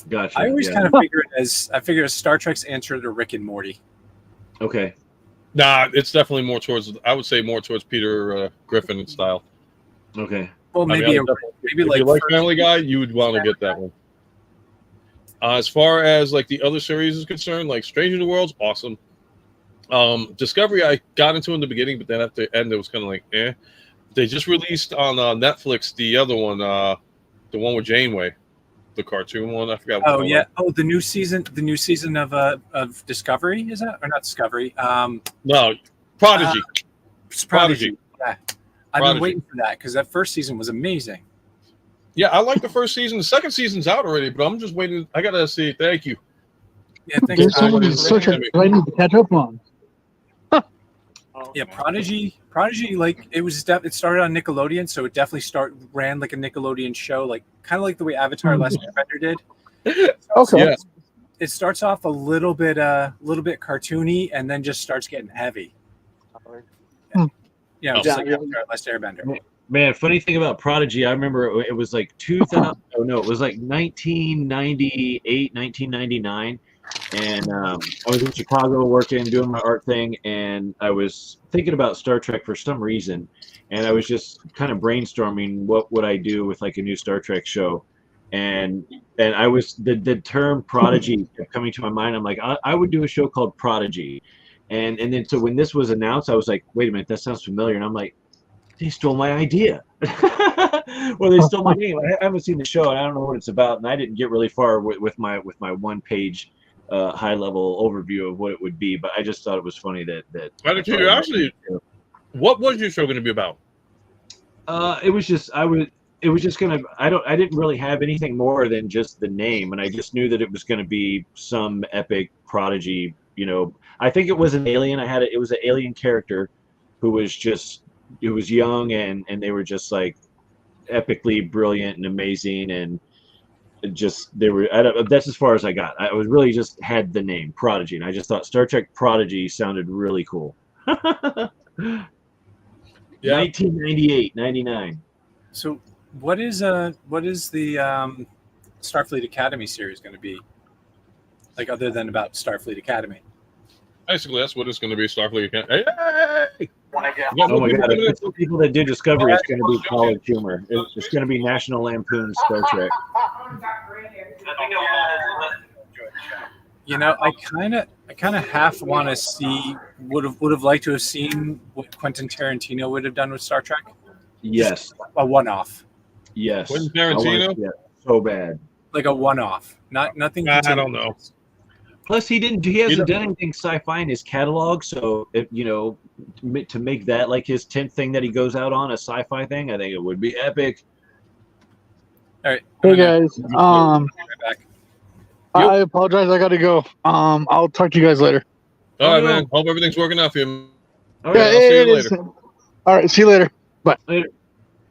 Gotcha. I always kind of figure it as Star Trek's answer to Rick and Morty. Okay. Nah, it's definitely more towards. I would say more towards Peter Griffin style. Okay. Well, maybe if you like Family Guy, you would want to get that one. As far as like the other series is concerned, like Stranger Worlds, awesome. Discovery, I got into in the beginning, but then at the end, it was kind of like, eh. They just released on Netflix the other one, the one with Janeway, the cartoon one. I forgot. Oh yeah. Oh, the new season of Discovery, is that, or not Discovery? No, Prodigy. Prodigy. Yeah. I've Prodigy. been waiting for that because that first season was amazing. Yeah, I like the first season. The second season's out already, but I'm just waiting. I gotta see. Thank you. Yeah, thanks. There's so many Star Trek I need to catch up on. Yeah, Prodigy, like it started on Nickelodeon, so it definitely ran like a Nickelodeon show, like kind of like the way Avatar: Last Airbender did. Okay. Yeah. It starts off a little bit cartoony, and then just starts getting heavy. Yeah, just like Avatar: Last Airbender. Man, funny thing about Prodigy, I remember it was like 2000. Oh no, it was like 1998, 1999. And I was in Chicago working, doing my art thing, and I was thinking about Star Trek for some reason, and I was just kind of brainstorming what would I do with like a new Star Trek show, and I was the term Prodigy kept coming to my mind. I'm like, I would do a show called Prodigy, and then so when this was announced, I was like, wait a minute, that sounds familiar, and I'm like, they stole my idea. Well, they stole my name. I haven't seen the show, and I don't know what it's about, and I didn't get really far with my one-page high-level overview of what it would be, but I just thought it was funny that. Out of curiosity, what was your show going to be about? It was just gonna. I didn't really have anything more than just the name, and I just knew that it was going to be some epic prodigy. I think it was an alien. It was an alien character who was just. It was young, and they were just like epically brilliant and amazing, and that's as far as I got. I was really just had the name Prodigy, and I just thought Star Trek Prodigy sounded really cool. Yeah. 1998, 99. So what is the Starfleet Academy series going to be like, other than about Starfleet Academy? Basically, that's what it's going to be. Starfleet Academy. Hey! Oh my god! If the people that did Discovery, it's going to be college humor. It's going to be National Lampoon's Star Trek. I kind of half want to see. Would have liked to have seen what Quentin Tarantino would have done with Star Trek. Yes. A one-off. Yes. Quentin Tarantino. Yeah. So bad. Like a one-off. Nothing. I don't know. Plus, he hasn't done anything sci-fi in his catalog, so to make that like his 10th thing that he goes out on, a sci-fi thing, I think it would be epic. All right. Hey guys, Right back. I apologize. I got to go. I'll talk to you guys later. All right, man. Hope everything's working out for you. All Yeah, right. I'll see you it is. later. All right, see you later. Bye. Later.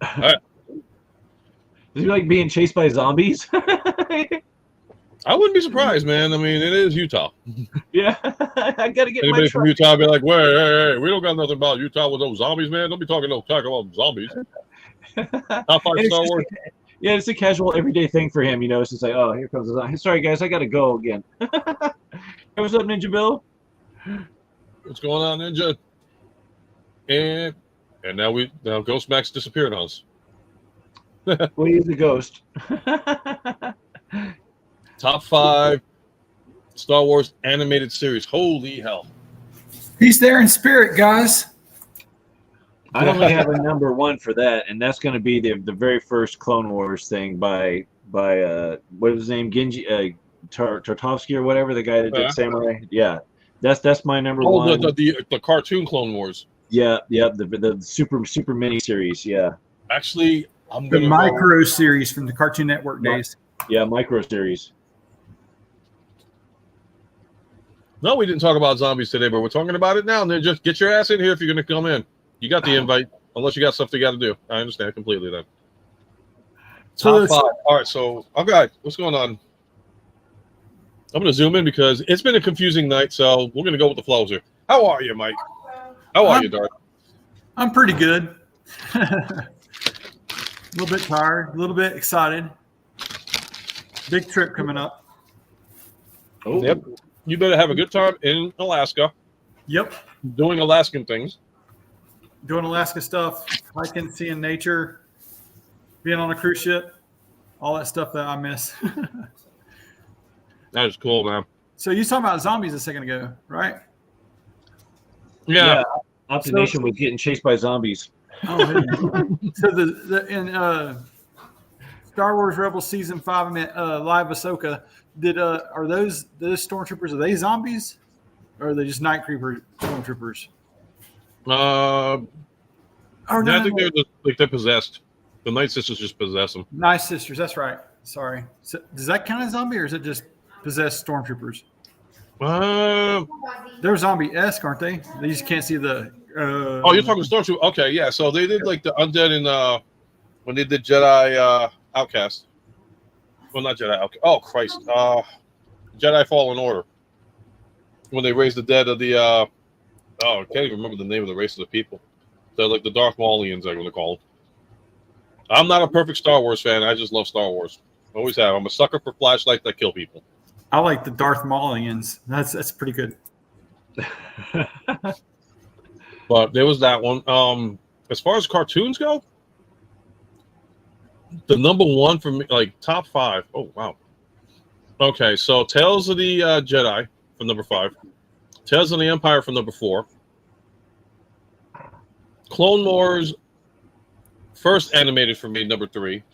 All right. Is he like being chased by zombies? I wouldn't be surprised, man. I mean, it is Utah. Yeah, I gotta get Anybody my from truck. Utah be like, hey, we don't got nothing about Utah with those zombies, man. Don't be talking about zombies. Top 5 And Star it's Wars. Yeah, it's a casual, everyday thing for him. It's just like, oh, here comes the zombie. Sorry, guys, I gotta go again. Hey, what's up, Ninja Bill? What's going on, Ninja? And now Ghost Max disappeared on us. Well, he's a ghost. Top 5 Star Wars animated series. Holy hell. He's there in spirit, guys. I only have a number 1 for that, and that's going to be the very first Clone Wars thing by what is his name, Genji Tartakovsky or whatever, the guy that did Samurai. Yeah, that's my number 1. The cartoon Clone Wars. Yeah, the super mini series. Yeah, Actually, I'm The gonna go. micro series from the Cartoon Network days. yeah, micro series. No, we didn't talk about zombies today, but we're talking about it now. And then just get your ass in here if you're gonna come in. You got the invite, unless you got stuff you got to do. I understand completely then. So Top 5. All right, so okay, what's going on? I'm gonna zoom in because it's been a confusing night, so we're gonna go with the flows here. How are you, Mike? How are you, Dart? I'm pretty good. A little bit tired, a little bit excited. Big trip coming up. Oh, Yep. You better have a good time in Alaska, Yep. doing Alaskan things. Doing Alaska stuff, hiking, seeing nature, being on a cruise ship, all that stuff that I miss. That is cool, man. So you talking about zombies a second ago, right? Yeah. Optination was getting chased by zombies. Oh, man. So in Star Wars Rebels season 5, live Ahsoka, are those stormtroopers? Are they zombies, or are they just night creeper stormtroopers? I No, think they're possessed. The Night Sisters just possess them. Night Sisters. That's right. Sorry. So, does that count as zombie, or is it just possessed stormtroopers? They're zombie-esque, aren't they? They just can't see the. Oh, you're talking Stormtrooper. Okay, yeah. So they did like the undead in when they did Jedi Outcast. Well, not Jedi Outcast. Oh Christ. Jedi Fallen Order. When they raised the dead of the I can't even remember the name of the race of the people. They're like the Darth Maulians, I'm gonna call them. I'm not a perfect Star Wars fan. I just love Star Wars. Always have. I'm a sucker for flashlights that kill people. I like the Darth Maulians. That's pretty good. But there was that one. As far as cartoons go, the number one for me, like top 5. Oh wow. Okay, so Tales of the Jedi for number 5, Tales of the Empire for number 4, Clone Wars first animated for me number 3,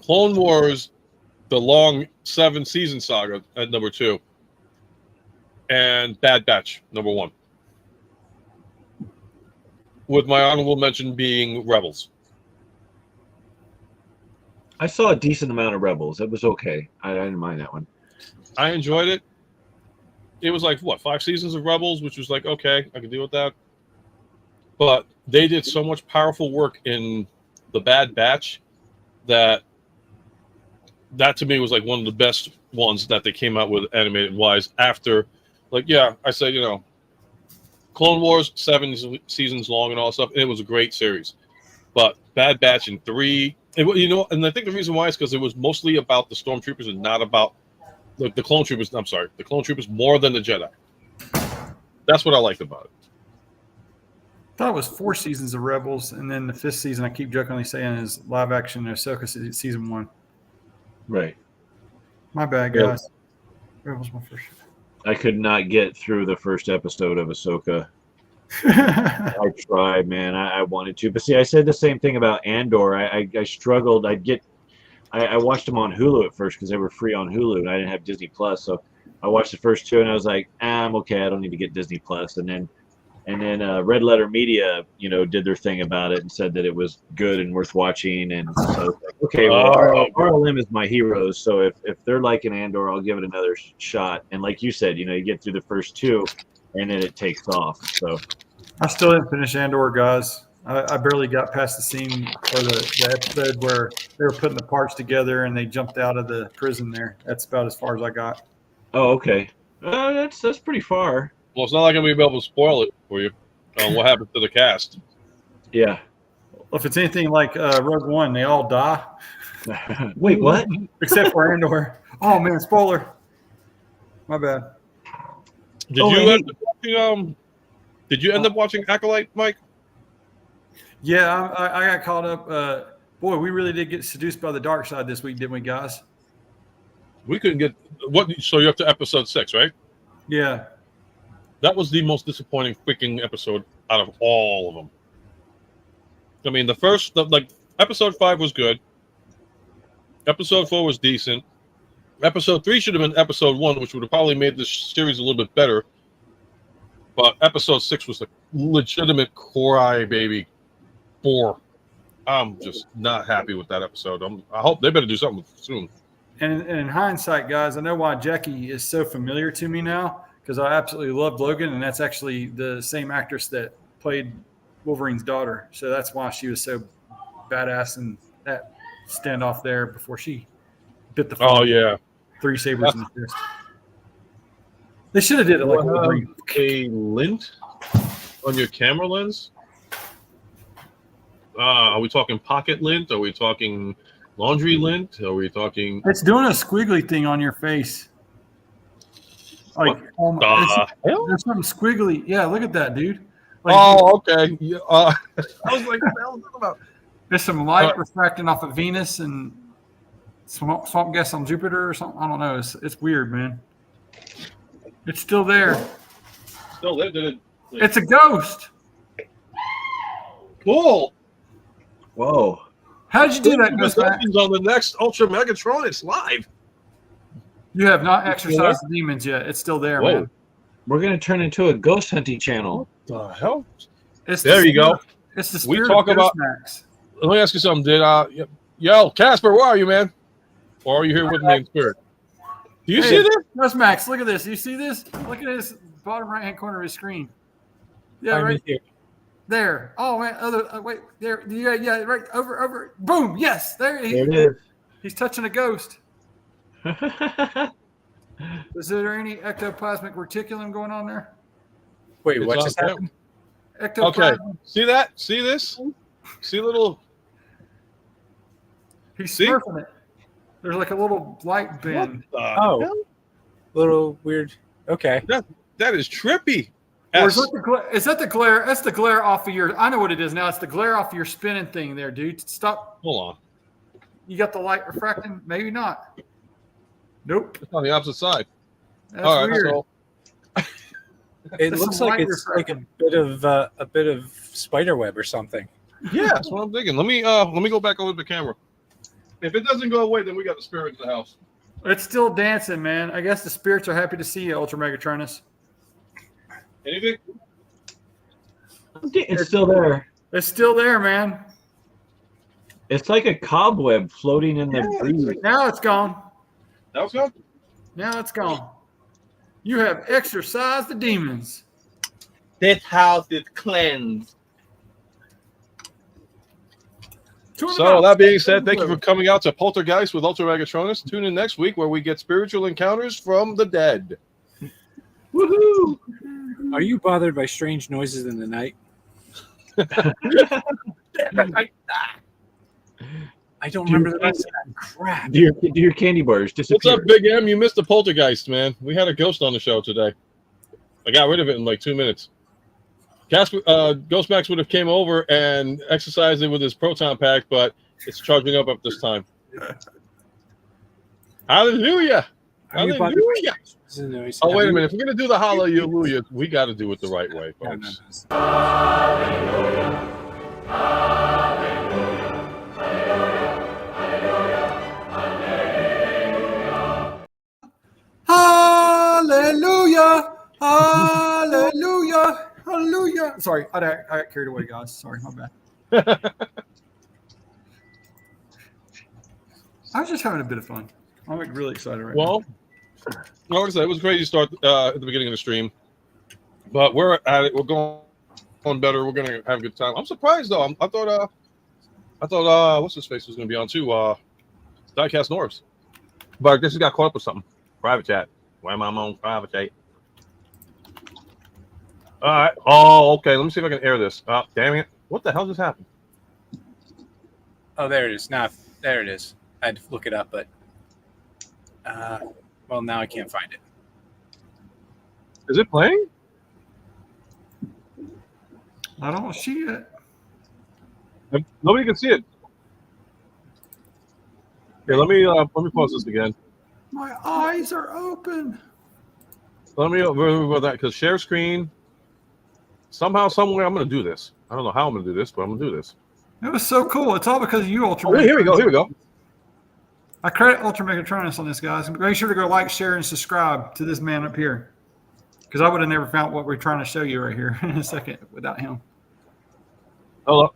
Clone Wars the long 7-season saga at number 2, and Bad Batch number 1. With my honorable mention being Rebels. I saw a decent amount of Rebels. It was okay. I didn't mind that one. I enjoyed it. It was like, 5 seasons of Rebels, which was like, okay, I can deal with that. But they did so much powerful work in the Bad Batch that to me was like one of the best ones that they came out with animated wise after, like, yeah, I said, Clone Wars 7 seasons long and all that stuff. And it was a great series, but Bad Batch in 3, and I think the reason why is because it was mostly about the Stormtroopers and not about the Clone Troopers. I'm sorry, the Clone Troopers more than the Jedi. That's what I liked about it. I thought it was 4 seasons of Rebels, and then the 5th season, I keep jokingly saying, is live action Ahsoka season 1. Right. My bad, guys. Rebels my first. I could not get through the first episode of Ahsoka. I tried, man. I wanted to, but see, I said the same thing about Andor. I struggled. I watched them on Hulu at first because they were free on Hulu, and I didn't have Disney Plus. So I watched the first 2, and I was like, I'm okay. I don't need to get Disney Plus. And then Red Letter Media, did their thing about it and said that it was good and worth watching. And so, okay, well, RLM is my heroes. So if they're like an Andor, I'll give it another shot. And like you said, you get through the first 2, and then it takes off. So I still didn't finish Andor, guys. I barely got past the scene or the episode where they were putting the parts together and they jumped out of the prison there. That's about as far as I got. Oh, okay. That's pretty far. Well, it's not like I'm going to be able to spoil it for you. What happened to the cast? Yeah. Well, if it's anything like Rogue One, they all die. Wait, what? Except for Andor. Oh, man, spoiler. My bad. Did you end up watching Acolyte, Mike? Yeah, I got caught up. Boy, we really did get seduced by the dark side this week, didn't we, guys? We couldn't get so you're up to episode 6, right? Yeah. That was the most disappointing freaking episode out of all of them. I mean, episode 5 was good. Episode 4 was decent. Episode 3 should have been episode 1, which would have probably made this series a little bit better. But episode 6 was legitimate Cry Baby 4. I'm just not happy with that episode. I hope they better do something soon. And in hindsight, guys, I know why Jackie is so familiar to me now because I absolutely loved Logan, and that's actually the same actress that played Wolverine's daughter. So that's why she was so badass in that standoff there before she bit the Oh yeah, 3 sabers in the fist. They should have did it like Wolverine. A lint on your camera lens. Are we talking pocket lint? Are we talking laundry lint? Are we talking? It's doing a squiggly thing on your face. Like, there's something squiggly. Yeah, look at that, dude. Like, okay. Yeah, I was like, what the hell is that about? There's some light refracting off of Venus and swamp gas on Jupiter or something. I don't know. It's weird, man. It's still there. Still there. It's a ghost. Cool. Whoa. How did you do that, Ghostbusters on the next Ultra Megatronus live. You have not exercised the demons yet. It's still there, man. We're going to turn into a ghost hunting channel. What the hell? There you go. It's the We spirit talk of about. Max. Let me ask you something. Yo, Casper, where are you, man? Or are you here with me in spirit? Do you see this? That's Max. Look at this. You see this? Look at this bottom right-hand corner of his screen. Yeah, right here. There. Oh man. Wait. There. Yeah. Right. Over. Boom. Yes. There it is. He's touching a ghost. Is there any ectoplasmic reticulum going on there? Wait, It's what on just camera. happened? Okay. See that? See this? See little. He's See? smurfing it. There's like a little light bin. Little weird. Okay. That is trippy. Or is that the glare? That's the glare off of your. I know what it is now. It's the glare off of your spinning thing there, dude. Stop. Hold on. You got the light refracting? Maybe not. Nope. It's on the opposite side. That's All right. weird. So It There's looks some like light it's like refracting. a bit of spider web or something. yeah, that's what I'm thinking. Let me go back over the camera. If it doesn't go away, then we got the spirit in the house. It's still dancing, man. I guess the spirits are happy to see you, Ultra Megatronus. Anything? It's still there. It's still there, man. It's like a cobweb floating in the breeze. Now it's gone. That was good. Now it's gone. You have exorcised the demons. This house is cleansed. So that being said, thank you for coming out to Poltergeist with Ultra Megatronus. Tune in next week where we get spiritual encounters from the dead. Woohoo! Are you bothered by strange noises in the night? I don't remember the rest of that crap. Do your candy bars disappear? What's up, Big M? You missed the Poltergeist, man. We had a ghost on the show today. I got rid of it in like 2 minutes. Ghost Max would have came over and exercised it with his proton pack, but it's charging up this time. Hallelujah! Hallelujah! Oh, wait a minute. If we're going to do the hallelujah, we got to do it the right way, folks. Hallelujah! Hallelujah! Hallelujah! Sorry, I got carried away, guys. Sorry, my bad. I was just having a bit of fun. I'm like really excited right now. Well, like I said, it was a crazy start at the beginning of the stream, but we're at it. We're going better. We're going to have a good time. I'm surprised though. I thought what's his face was going to be on too. Diecast Norbs, but I guess he got caught up with something. Private chat. Why am I on private chat? All right. Oh, okay. Let me see if I can air this. Damn it! What the hell just happened? Oh, there it is. Now, there it is. I had to look it up, but well, now I can't find it. Is it playing? I don't see it. Nobody can see it. Here, let me pause this again. My eyes are open. Let me over that because share screen. Somehow, somewhere, I'm going to do this. I don't know how I'm going to do this, but I'm going to do this. It was so cool. It's all because of you, Ultra. Oh, here we go. Here we go. I credit Ultra Megatronus on this, guys. Make sure to go like, share, and subscribe to this man up here. because I would have never found what we're trying to show you right here in a second without him. Hello.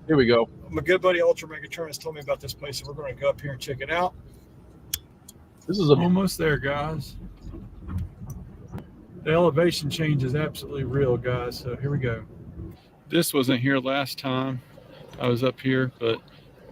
Here we go. My good buddy Ultra Megatronus told me about this place, so we're going to go up here and check it out. This is a Almost there, guys. The elevation change is absolutely real, guys. So here we go. This wasn't here last time. I was up here, but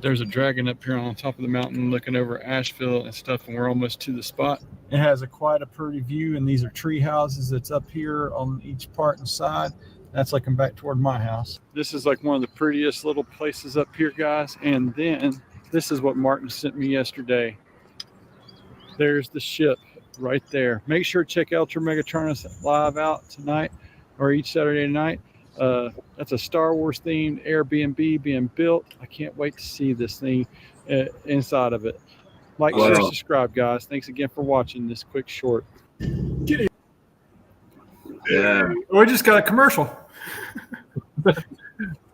there's a dragon up here on top of the mountain looking over Asheville and stuff, and we're almost to the spot. It has quite a pretty view, and these are tree houses that's up here on each part and side. That's looking back toward my house. This is like one of the prettiest little places up here, guys. And then this is what Martin sent me yesterday. There's the ship right there. Make sure to check Ultra Megatronus live out tonight or each Saturday night. That's a Star Wars themed Airbnb being built. I can't wait to see this thing inside of it. Like, share, subscribe, guys. Thanks again for watching this quick short. Get it. Yeah. We just got a commercial.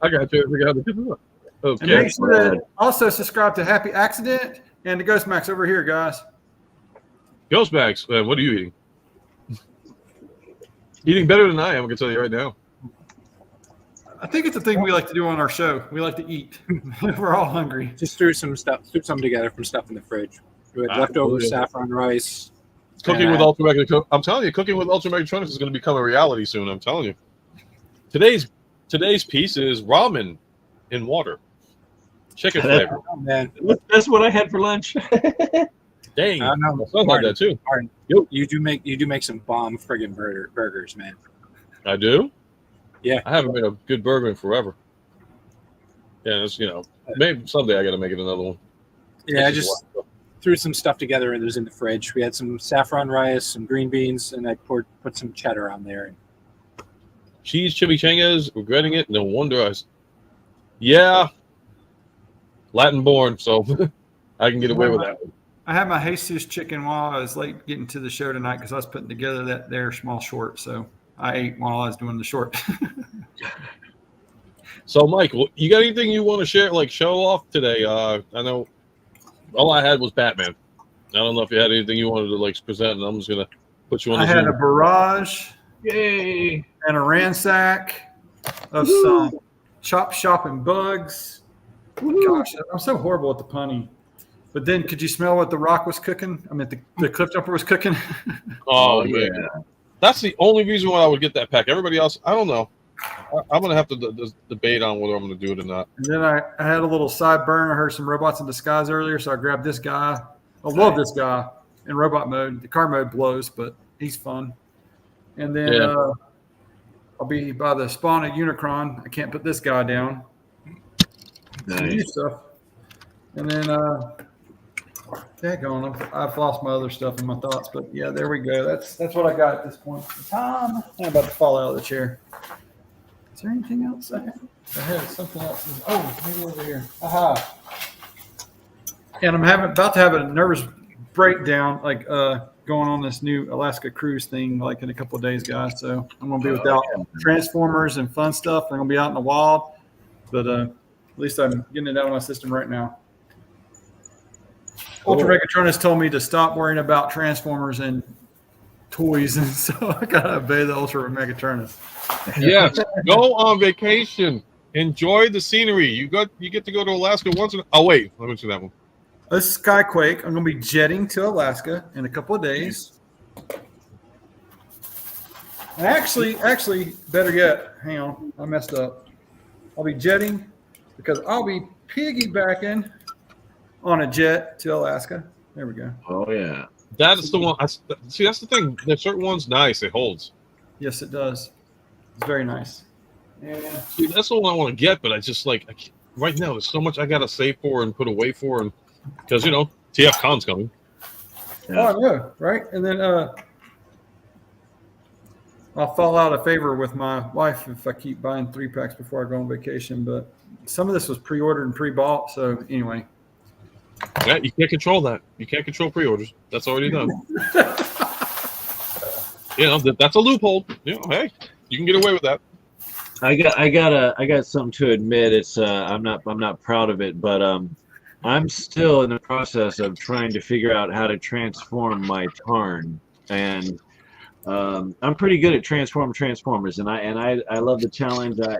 I got you. We got the And okay. make sure to also subscribe to Happy Accident and the Ghost Max over here, guys. Ghost bags. What are you eating? Eating better than I am. I can tell you right now. I think it's a thing we like to do on our show. We like to eat. We're all hungry. Just threw some together from stuff in the fridge. We had leftover saffron rice. Cooking with Ultra Megatronus. I'm telling you, cooking with Ultra Megatronus is going to become a reality soon. I'm telling you. Today's piece is ramen in water, chicken flavor. Oh, man, That's what I had for lunch. Dang, I know. I like that too. Martin, Yep. you do make some bomb friggin' burgers, man. I do. Yeah, I haven't made a good burger in forever. Yeah, it's maybe someday I got to make it another one. Yeah, I just threw some stuff together and it was in the fridge. We had some saffron rice, some green beans, and I put some cheddar on there. Cheese chimichangas, regretting it. No wonder yeah, Latin born, so I can get away with that. I had my Jesus chicken while I was late getting to the show tonight because I was putting together that there small short. So I ate while I was doing the short. So, Mike, you got anything you want to share, like show off today? I know all I had was Batman. I don't know if you had anything you wanted to like present, and I'm just gonna put you on. I had a barrage, Yay! and a ransack of some chop shop and bugs. Gosh, I'm so horrible at the punning. But then, could you smell what the Rock was cooking? I mean, the Cliff Jumper was cooking. Oh yeah, that's the only reason why I would get that pack. Everybody else, I don't know. I'm gonna have to debate on whether I'm gonna do it or not. And then I had a little sideburn. I heard some Robots in Disguise earlier, so I grabbed this guy. I love this guy in robot mode. The car mode blows, but he's fun. And then I'll be by the spawn at Unicron. I can't put this guy down. Some new stuff. And then daggone, I've lost my other stuff in my thoughts, but yeah, there we go. That's what I got at this point. Tom, I'm about to fall out of the chair. Is there anything else I had? I had something else. Oh, maybe over here. Aha. And I'm about to have a nervous breakdown, like going on this new Alaska cruise thing, like in a couple of days, guys. So I'm going to be without Transformers and fun stuff. I'm going to be out in the wild, but at least I'm getting it out of my system right now. Ultra Megatronus told me to stop worrying about Transformers and toys, and so I got to obey the Ultra Megatronus. Yes, go on vacation. Enjoy the scenery. You get to go to Alaska once. Oh wait, let me see that one. This is Skyquake. I'm going to be jetting to Alaska in a couple of days. And actually, better yet, hang on, I messed up. I'll be jetting because I'll be piggybacking on a jet to Alaska. There we go. Oh yeah. That's the one. See, that's the thing. There's certain ones nice. It holds. Yes, it does. It's very nice. And See, that's the one I want to get, but I just right now there's so much I gotta save for and put away for, and because TF Con's coming. oh, I know, right? And then I'll fall out of favor with my wife if I keep buying 3-packs before I go on vacation. But some of this was pre-ordered and pre-bought, so anyway. Yeah, you can't control that. You can't control pre-orders. That's already done. That's a loophole. Hey, you can get away with that. I got something to admit. It's I'm not proud of it, but I'm still in the process of trying to figure out how to transform my Tarn, and I'm pretty good at Transformers, and I love the challenge. I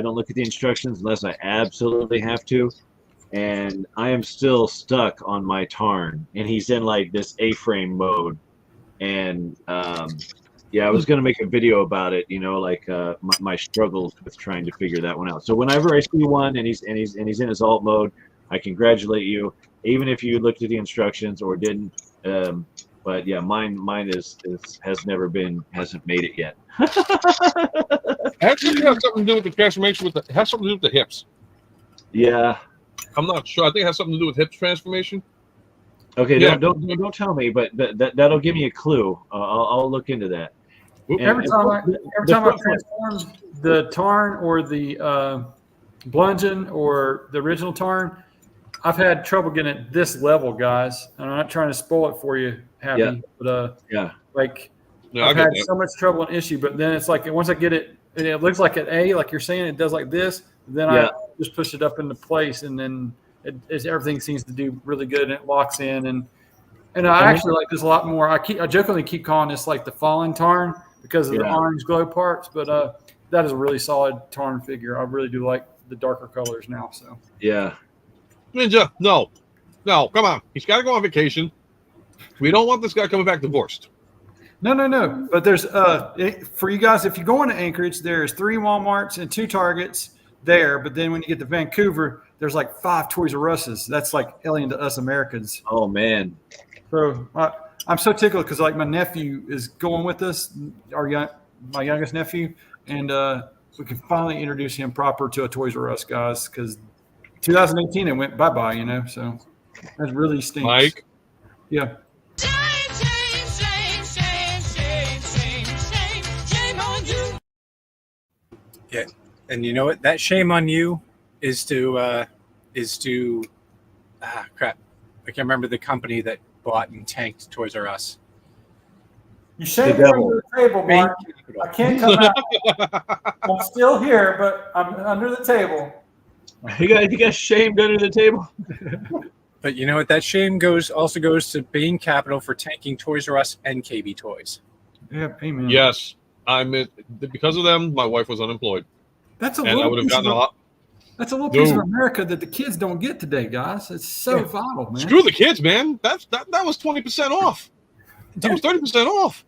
don't look at the instructions unless I absolutely have to, and I am still stuck on my Tarn, and he's in like this A-frame mode, and yeah, I was gonna make a video about it, my struggles with trying to figure that one out. So whenever I see one and he's in his alt mode, I congratulate you, even if you looked at the instructions or didn't. But yeah, mine hasn't made it yet. Actually, it has something to do with the transformation. It has something to do with the hips. Yeah. I'm not sure. I think it has something to do with hips transformation. Okay. Yeah. Don't tell me, but that'll give me a clue. I'll look into that. Every time I transform the Tarn or the Bludgeon or the original Tarn, I've had trouble getting it this level, guys. And I'm not trying to spoil it for you, Happy. Yeah. But like Yeah, I've had so much trouble and issue. But then it's like once I get it, and it looks like an A, like you're saying, it does like this. Then I just push it up into place, and then everything seems to do really good, and it locks in. And I actually like this a lot more. I jokingly keep calling this like the Fallen Tarn because of the orange glow parts, but that is a really solid Tarn figure. I really do like the darker colors now. So yeah. Ninja, no, come on. He's got to go on vacation. We don't want this guy coming back divorced. No. But there's for you guys, if you go into Anchorage, there's 3 Walmarts and 2 Targets there. But then when you get to Vancouver, there's like 5 Toys R Us's. That's like alien to us Americans. Oh man. So I'm so tickled because like my nephew is going with us, my youngest nephew, and we can finally introduce him proper to a Toys R Us, guys, because 2018 it went bye-bye, so that really stinks. Mike? Yeah. Shame on you. Yeah, and you know what? That shame on you is to crap. I can't remember the company that bought and tanked Toys R Us. You shame me under the table, Mark. I can't come out. I'm still here, but I'm under the table. You got shamed under the table. But you know what? That shame also goes to Bain Capital for tanking Toys R Us and KB Toys. Yeah, amen. Yes, because of them. My wife was unemployed, That's a and I little would have piece gotten of a lot. That's a little piece of America that the kids don't get today, guys. It's so vital, man. Screw the kids, man. That was 20% off. That was 30% off.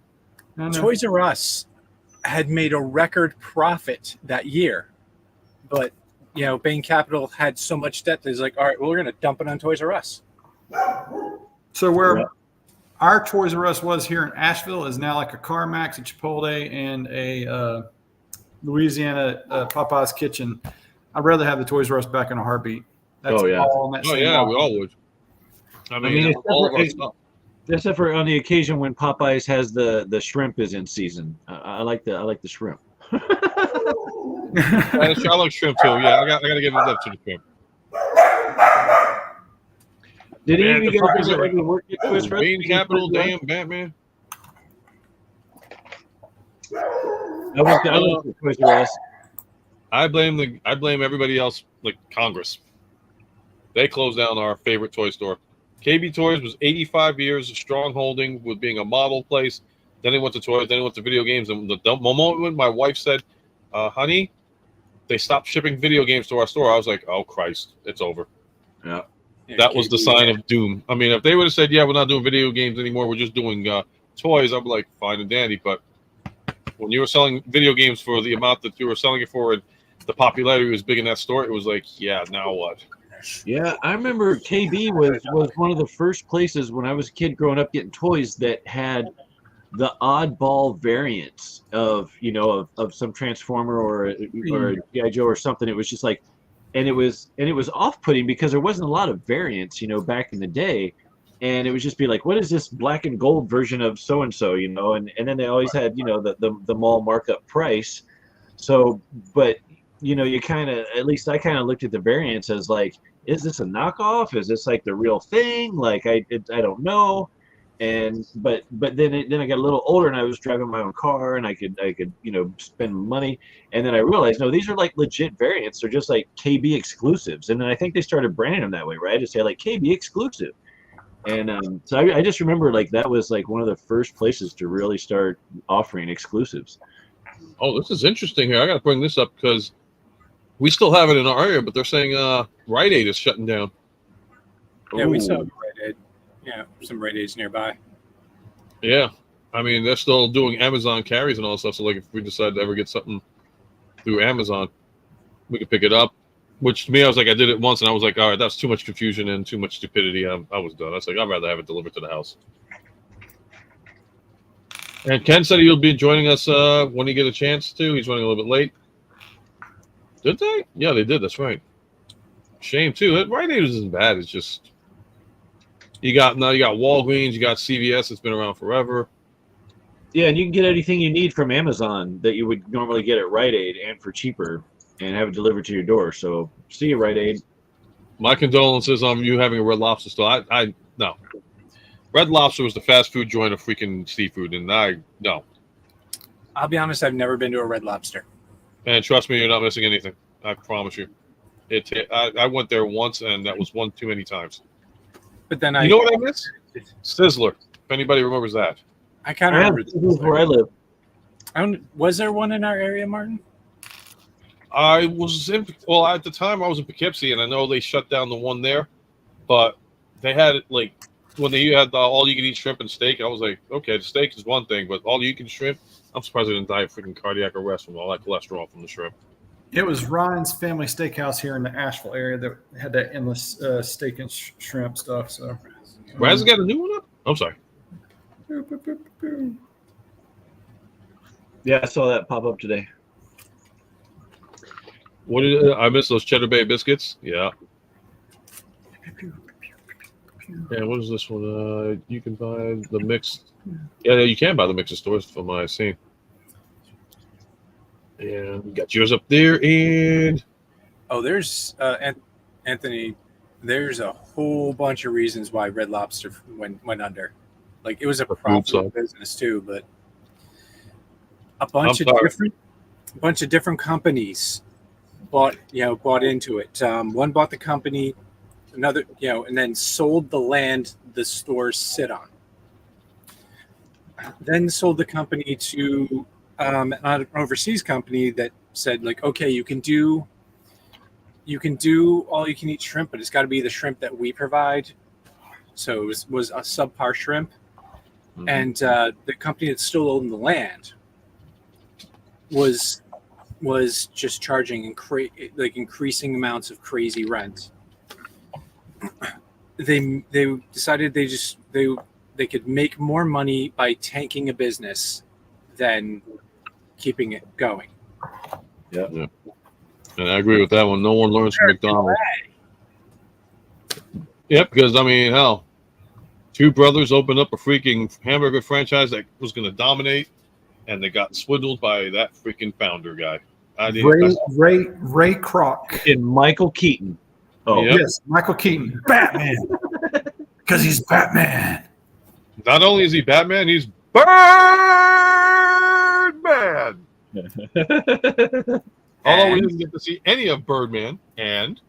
Toys R Us had made a record profit that year, but Bain Capital had so much debt that it's like, all right, well, we're going to dump it on Toys R Us. So where our Toys R Us was here in Asheville is now like a CarMax, a Chipotle, and a Louisiana Popeye's Kitchen. I'd rather have the Toys R Us back in a heartbeat. That's all in that same we line. all would. I mean all of our stuff. Except for on the occasion when Popeyes has the shrimp is in season. I like the shrimp. I like shrimp too. Yeah, I got to give it up to the shrimp. Did any of you guys fuckers ever work at Toys R Us? Bain Capital, damn Batman. I went to Toys R Us. I blame everybody else, like Congress. They closed down our favorite toy store. KB Toys was 85 years of strong holding with being a model place. Then they went to toys. Then they went to video games. And the moment when my wife said, "Honey, they stopped shipping video games to our store," I was like, "Oh Christ, it's over." Yeah. That was the sign of doom. I mean, if they would have said, "Yeah, we're not doing video games anymore. We're just doing toys," I'm like, fine and dandy. But when you were selling video games for the amount that you were selling it for, and the popularity was big in that store, it was like, yeah, now what? Yeah, I remember KB was one of the first places when I was a kid growing up getting toys that had the oddball variants of some Transformer or a G.I. Joe or something. It was just like, and it was off-putting because there wasn't a lot of variants, back in the day, and it would just be like, what is this black and gold version of so and so, and then they always had the mall markup price. So, but you kind of, at least I kind of looked at the variants as like, is this a knockoff? Is this like the real thing? Like I don't know. And but then I got a little older and I was driving my own car and I could spend money, and then I realized no, these are like legit variants. They're just like KB exclusives, and then I think they started branding them that way, right? To say like KB exclusive, And so I just remember like that was like one of the first places to really start offering exclusives. Oh, this is interesting here. I got to bring this up because we still have it in our area, but they're saying Rite Aid is shutting down. Yeah, we saw Ooh. Rite Aid. Yeah, some Rite Aids nearby. Yeah. I mean, they're still doing Amazon carries and all that stuff. So, like, if we decide to ever get something through Amazon, we could pick it up. Which to me, I was like, I did it once, and I was like, all right, that's too much confusion and too much stupidity. I was done. I was like, I'd rather have it delivered to the house. And Ken said he'll be joining us when he get a chance to. He's running a little bit late. Did they? Yeah, they did. That's right. Shame too. Rite Aid isn't bad. It's just you got Walgreens, you got CVS. It's been around forever. Yeah, and you can get anything you need from Amazon that you would normally get at Rite Aid and for cheaper, and have it delivered to your door. So see you, Rite Aid. My condolences on you having a Red Lobster store. I no. Red Lobster was the fast food joint of freaking seafood, and no. I'll be honest, I've never been to a Red Lobster. And trust me, you're not missing anything. I promise you. I went there once, and that was one too many times. But then You know what I miss? Sizzler. If anybody remembers that. I kind of remember This is where I live. Was there one in our area, Martin? I was at the time I was in Poughkeepsie, and I know they shut down the one there, but they had it like when they had the all you can eat shrimp and steak. I was like, okay, the steak is one thing, but all you can shrimp. I'm surprised I didn't die of freaking cardiac arrest from all that cholesterol from the shrimp. It was Ryan's Family Steakhouse here in the Asheville area that had that endless steak and shrimp stuff. So, Raz got a new one up. I'm sorry. Yeah, I saw that pop up today. What did I miss? Those Cheddar Bay biscuits? Yeah. Yeah. What is this one? You can buy the mixed. Yeah, you can buy the mix of stores from what I've seen. And we got yours up there, and Oh, there's Anthony. There's a whole bunch of reasons why Red Lobster went under. Like it was a profitable business too, but a bunch of different companies bought into it. One bought the company, another and then sold the land the stores sit on. Then sold the company to an overseas company that said like, okay, you can do all you can eat shrimp, but it's got to be the shrimp that we provide. So it was a subpar shrimp, and the company that still owned the land was just charging increasing amounts of crazy rent. They decided they could make more money by tanking a business than keeping it going. Yeah. I agree with that one. No one learns from McDonald's. Yep, because I mean, hell, two brothers opened up a freaking hamburger franchise that was going to dominate, and they got swindled by that freaking founder guy. Ray Kroc And Michael Keaton. Oh, Yep. Yes, Michael Keaton, Batman, because he's Batman. Not only is he Batman, he's Birdman. Although we didn't get to see any of Birdman and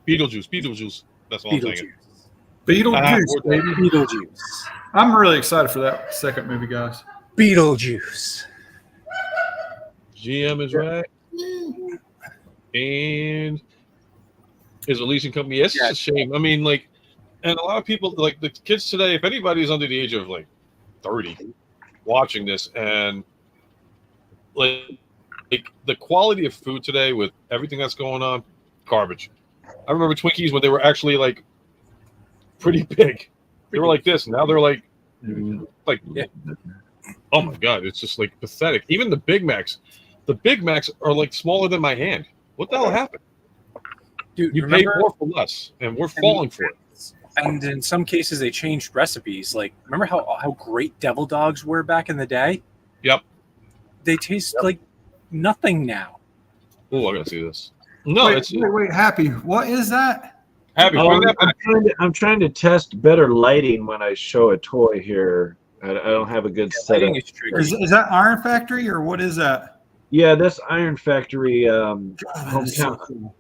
Beetlejuice. That's all I'm saying. Beetlejuice, baby. Beetlejuice. I'm really excited for that second movie, guys. Beetlejuice. GM is right. And his a leasing company. Yes, it's a shame. I mean, like, and a lot of people, like the kids today, if anybody's under the age of like 30 watching this, and like the quality of food today with everything that's going on, garbage. I remember Twinkies when they were actually like pretty big. They were like this. Now they're like oh my God, it's just like pathetic. Even the Big Macs. The Big Macs are like smaller than my hand. What the hell happened? Dude, you pay more for less, and we're falling for it. And in some cases, they changed recipes. Like, remember how great Devil Dogs were back in the day? Yep. They taste like nothing now. Oh, I gotta see this. No, wait, Happy. What is that? Happy. I'm trying to test better lighting when I show a toy here. I don't have a good setup. Is that Iron Factory or what is that? Yeah, that's Iron Factory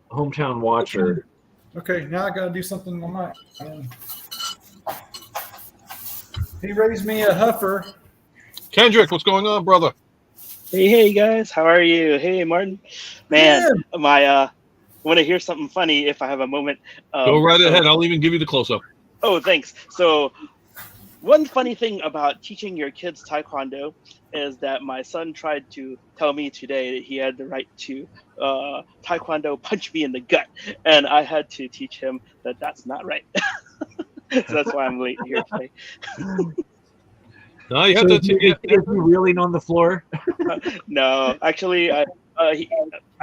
hometown watcher. Okay, now I got to do something on my. He raised me a heifer. Kendrick, what's going on, brother? Hey guys, how are you? Hey Martin, man, I want to hear something funny if I have a moment. Go right ahead. I'll even give you the close-up. Oh, thanks. So one funny thing about teaching your kids Taekwondo is that my son tried to tell me today that he had the right to Taekwondo punch me in the gut, and I had to teach him that that's not right. So that's why I'm late here today. No, you have So to. is he reeling on the floor? No, actually,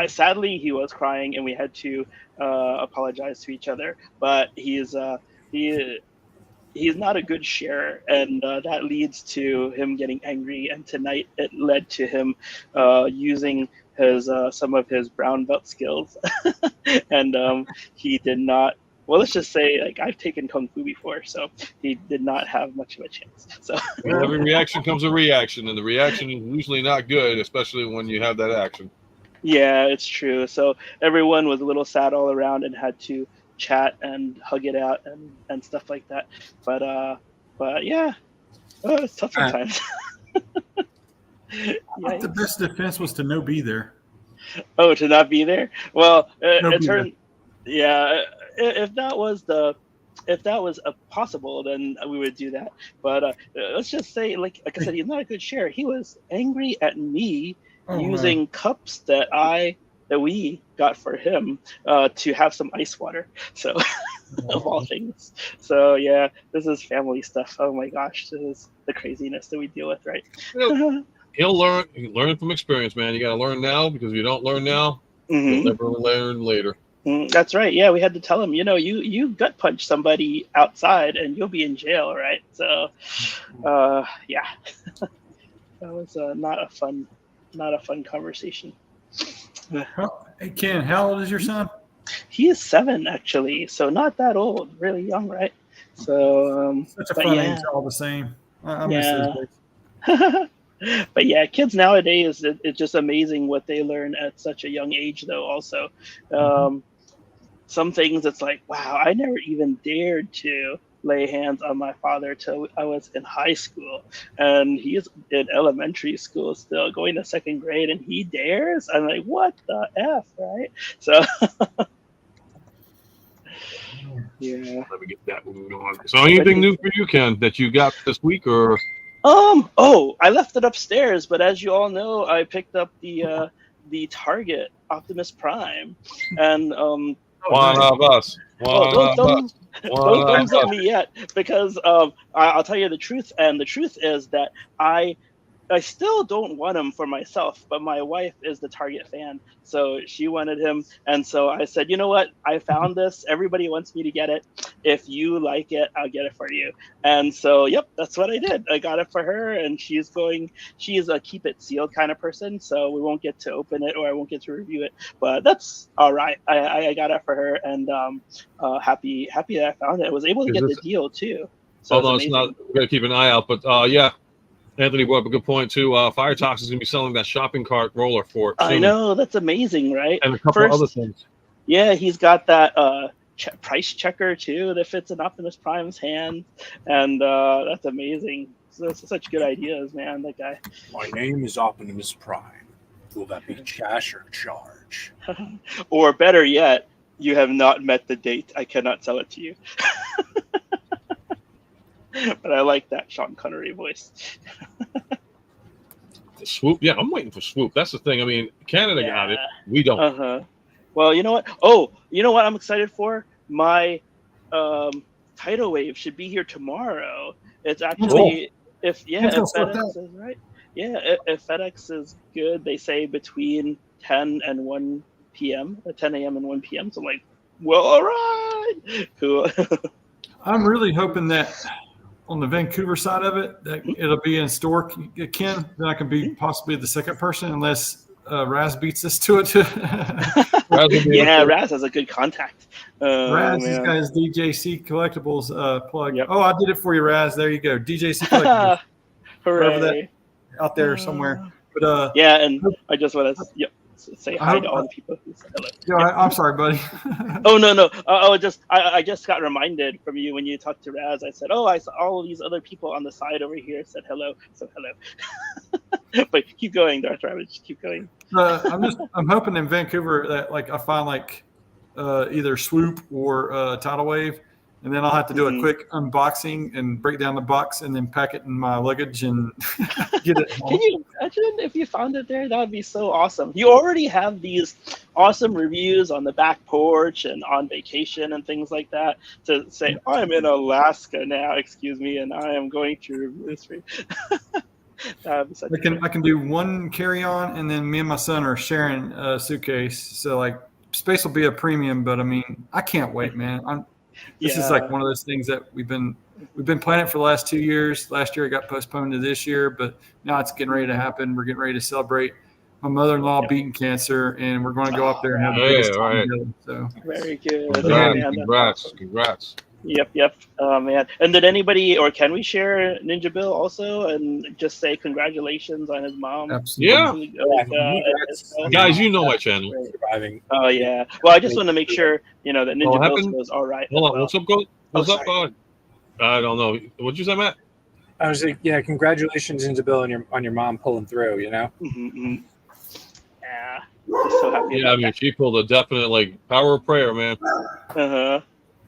sadly he was crying, and we had to apologize to each other. But he's not a good sharer, and that leads to him getting angry. And tonight it led to him using his some of his brown belt skills, and he did not. Well, let's just say, like, I've taken Kung Fu before, so he did not have much of a chance. So With every reaction comes a reaction, and the reaction is usually not good, especially when you have that action. yeah, it's true. So everyone was a little sad all around and had to chat and hug it out and stuff like that. But yeah, it's tough sometimes. The best defense was to no be there. Oh, to not be there? Well, No it be turned. Yeah, if that was possible, then we would do that. But let's just say, like I said, he's not a good sharer. He was angry at me using cups that we got for him to have some ice water. So, of all things. So yeah, this is family stuff. Oh my gosh, this is the craziness that we deal with, right? He'll learn from experience, man. You got to learn now, because if you don't learn now, you'll never learn later. That's right. Yeah, we had to tell him, you gut punch somebody outside and you'll be in jail, right? So, yeah, that was not a fun conversation. Hey Ken, how old is your son? He is 7, actually, so not that old, really young, right? So, Such a fun age, all the same. I miss those days. But yeah, kids nowadays, it's just amazing what they learn at such a young age, though. Also, some things it's like, wow, I never even dared to lay hands on my father till I was in high school, and he's in elementary school still, going to 2nd grade, and he dares. I'm like, what the F, right? So yeah. Let me get that one going. So anything new for you, Ken, that you got this week, or? Oh, I left it upstairs, but as you all know, I picked up the Target Optimus Prime, and One of us. Don't thumbs up me yet, because I'll tell you the truth, and the truth is that I still don't want him for myself, but my wife is the Target fan, so she wanted him, and so I said, you know what? I found this. Everybody wants me to get it. If you like it, I'll get it for you. And so, yep, that's what I did. I got it for her, and she is a keep it sealed kind of person, so we won't get to open it, or I won't get to review it. But that's all right. I got it for her, and happy that I found it. I was able to get the deal too. So although it's not, we got to keep an eye out. But yeah. Anthony brought up a good point too. Fire Talks is going to be selling that shopping cart roller for it soon. I know, that's amazing, right? And a couple other things. Yeah, he's got that price checker too that fits in Optimus Prime's hand, and that's amazing. So that's such good ideas, man. That guy. My name is Optimus Prime. Will that be cash or charge? Or better yet, you have not met the date. I cannot sell it to you. But I like that Sean Connery voice. Swoop, yeah, I'm waiting for Swoop. That's the thing. I mean, Canada got it. We don't. Well, you know what? Oh, you know what I'm excited for? My tidal wave should be here tomorrow. It's actually if FedEx is right. Yeah, if FedEx is good, they say between 10 and 1 p.m. 10 a.m. and 1 p.m. So I'm like, well, all right, cool. I'm really hoping that on the Vancouver side of it, that it'll be in store, Ken. Then I can be possibly the second person, unless Raz beats us to it. Yeah, Raz has a good contact. Raz has got his DJC Collectibles plug. Yep. Oh, I did it for you, Raz. There you go. DJC Collectibles. Hooray. That, out there somewhere. But yeah, and I just want to say hi to all the people who said hello. Yeah, I'm sorry, buddy. Oh no. I just got reminded from you when you talked to Raz. I said, oh, I saw all of these other people on the side over here said hello. So hello. But keep going, Darth Ravage. Keep going. I'm hoping in Vancouver that like I find like either Swoop or Tidal Wave, and then I'll have to do a quick unboxing and break down the box and then pack it in my luggage and get it home. Can you imagine if you found it there? That would be so awesome. You already have these awesome reviews on the back porch and on vacation and things like that to say, I'm in Alaska now, excuse me, and I am going to review this for you. I can do one carry-on, and then me and my son are sharing a suitcase. So like space will be a premium, but I mean, I can't wait, man. This is like one of those things that we've been planning for the last 2 years. Last year it got postponed to this year, but now it's getting ready to happen. We're getting ready to celebrate my mother-in-law beating cancer, and we're going to go up there and have the biggest time together. So very good. Congrats. Yep. Oh man. And did anybody, or can we share Ninja Bill also and just say congratulations on his mom? Absolutely. Yeah. Guys, you know my channel. Surviving. Oh yeah. Well, I just want to make sure that Ninja Bill goes all right. Hold on. What's up, Gold? What's up? I don't know. What'd you say, Matt? I was like, yeah, congratulations, Ninja Bill, on your mom pulling through. Yeah. I'm so happy. Yeah, I mean, she pulled a definite power of prayer, man.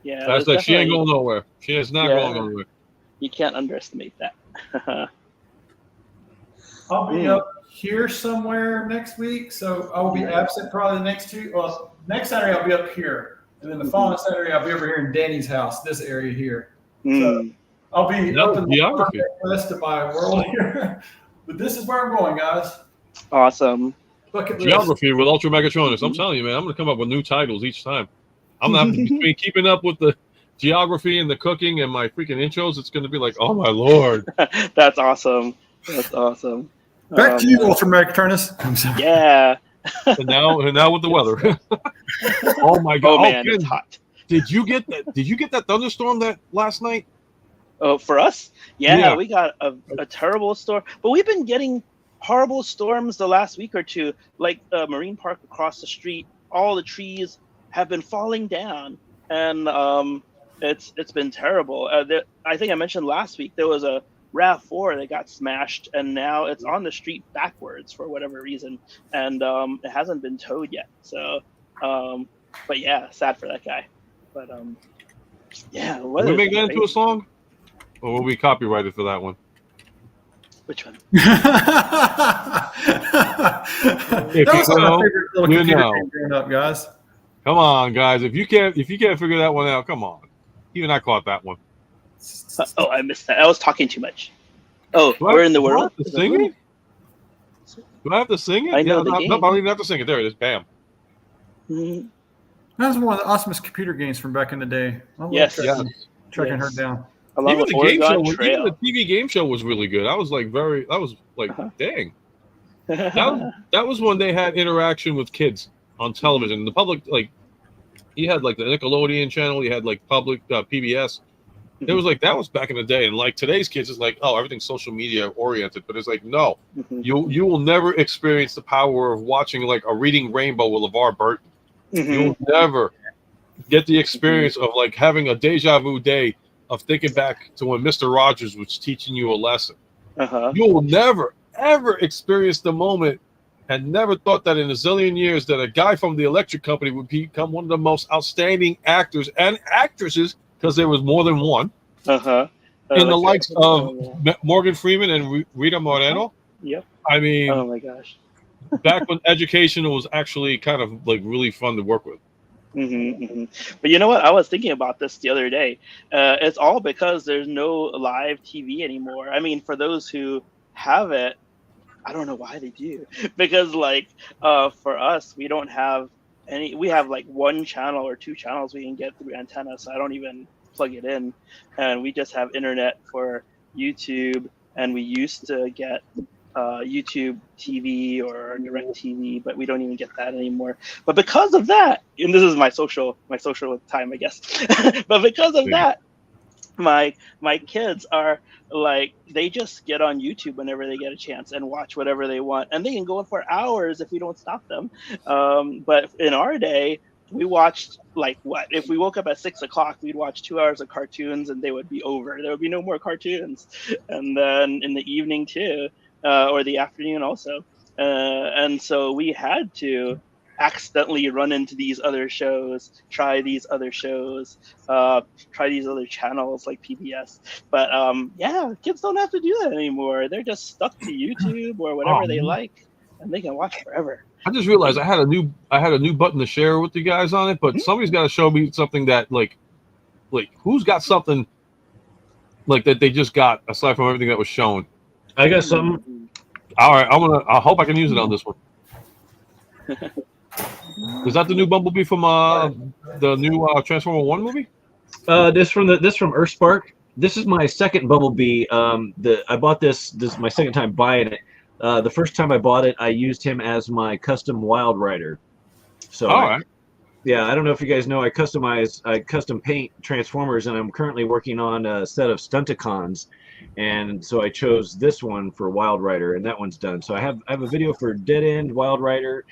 Yeah, that's like she ain't going nowhere. She is not going nowhere. You can't underestimate that. I'll be up here somewhere next week, so I will be absent probably the next 2. Well, next Saturday I'll be up here, and then the following Saturday I'll be over here in Danny's house, this area here. So I'll be up in the rest of my world here. But this is where I'm going, guys. Awesome. Geography with Ultra Megatronus. I'm telling you, man, I'm going to come up with new titles each time. I'm not between keeping up with the geography and the cooking and my freaking intros. It's going to be like, oh my Lord. That's awesome. That's awesome. Back to you, Ultra Megatronus. Yeah. and now with the weather. Oh my God! Oh man, it's hot. Did you get that? Did you get that thunderstorm that last night? Oh, for us? Yeah. We got a terrible storm, but we've been getting horrible storms the last week or two. Like Marine Park across the street, all the trees have been falling down, and it's been terrible. I think I mentioned last week there was a RAV4 that got smashed, and now it's on the street backwards for whatever reason, and it hasn't been towed yet. So, but yeah, sad for that guy. But yeah, will we make that into a song, or will we copyrighted for that one? Which one? If that was you my favorite little computer game growing up, guys. Come on, guys! If you can't figure that one out, come on. Even I caught that one. Oh, I missed that. I was talking too much. Oh, where in the world? Do I have to sing it? I know the game. No, I don't even have to sing it. There it is. Bam. Mm-hmm. That was one of the awesomest computer games from back in the day. Tracking her down. Even the game show, even the TV game show was really good. I was like, dang. That was when they had interaction with kids on television. The public, you had the Nickelodeon channel, you had public PBS. It was that was back in the day, and today's kids is everything's social media oriented, but it's no, you will never experience the power of watching a Reading Rainbow with LeVar Burton. You'll never get the experience of having a deja vu day of thinking back to when Mr. Rogers was teaching you a lesson. You will never ever experience the moment, and never thought that in a zillion years that a guy from the electric company would become one of the most outstanding actors and actresses, because there was more than one, in the likes of Morgan Freeman and Rita Moreno. Yep. I mean, oh my gosh. Back when education was actually kind of really fun to work with. But you know what? I was thinking about this the other day. It's all because there's no live TV anymore. I mean, for those who have it, I don't know why they do. Because for us, we don't have any. We have one channel or two channels we can get through antenna, so I don't even plug it in, and we just have internet for YouTube, and we used to get YouTube TV or Direct TV, but we don't even get that anymore. But because of that, and this is my social time, I guess. But because of that, my kids are like, they just get on YouTube whenever they get a chance and watch whatever they want, and they can go for hours if we don't stop them. But in our day, we watched, like, what if we woke up at 6 o'clock, we'd watch 2 hours of cartoons and they would be over. There would be no more cartoons. And then in the evening too, or the afternoon also, and so we had to accidentally run into these other shows, try these other shows, try these other channels like PBS. But yeah, kids don't have to do that anymore. They're just stuck to YouTube or whatever they like, and they can watch forever. I just realized I had a new button to share with you guys on it, but somebody's got to show me something that like who's got something like that they just got aside from everything that was shown. I got something. All right, I hope I can use it on this one. Is that the new Bumblebee from the new Transformer 1 movie? This from Earthspark. This is my second Bumblebee. I bought this is my second time buying it. The first time I bought it, I used him as my custom Wild Rider. So all right. Yeah, I don't know if you guys know, I custom paint Transformers, and I'm currently working on a set of Stunticons, and so I chose this one for Wild Rider, and that one's done. So I have a video for Dead End, Wild Rider,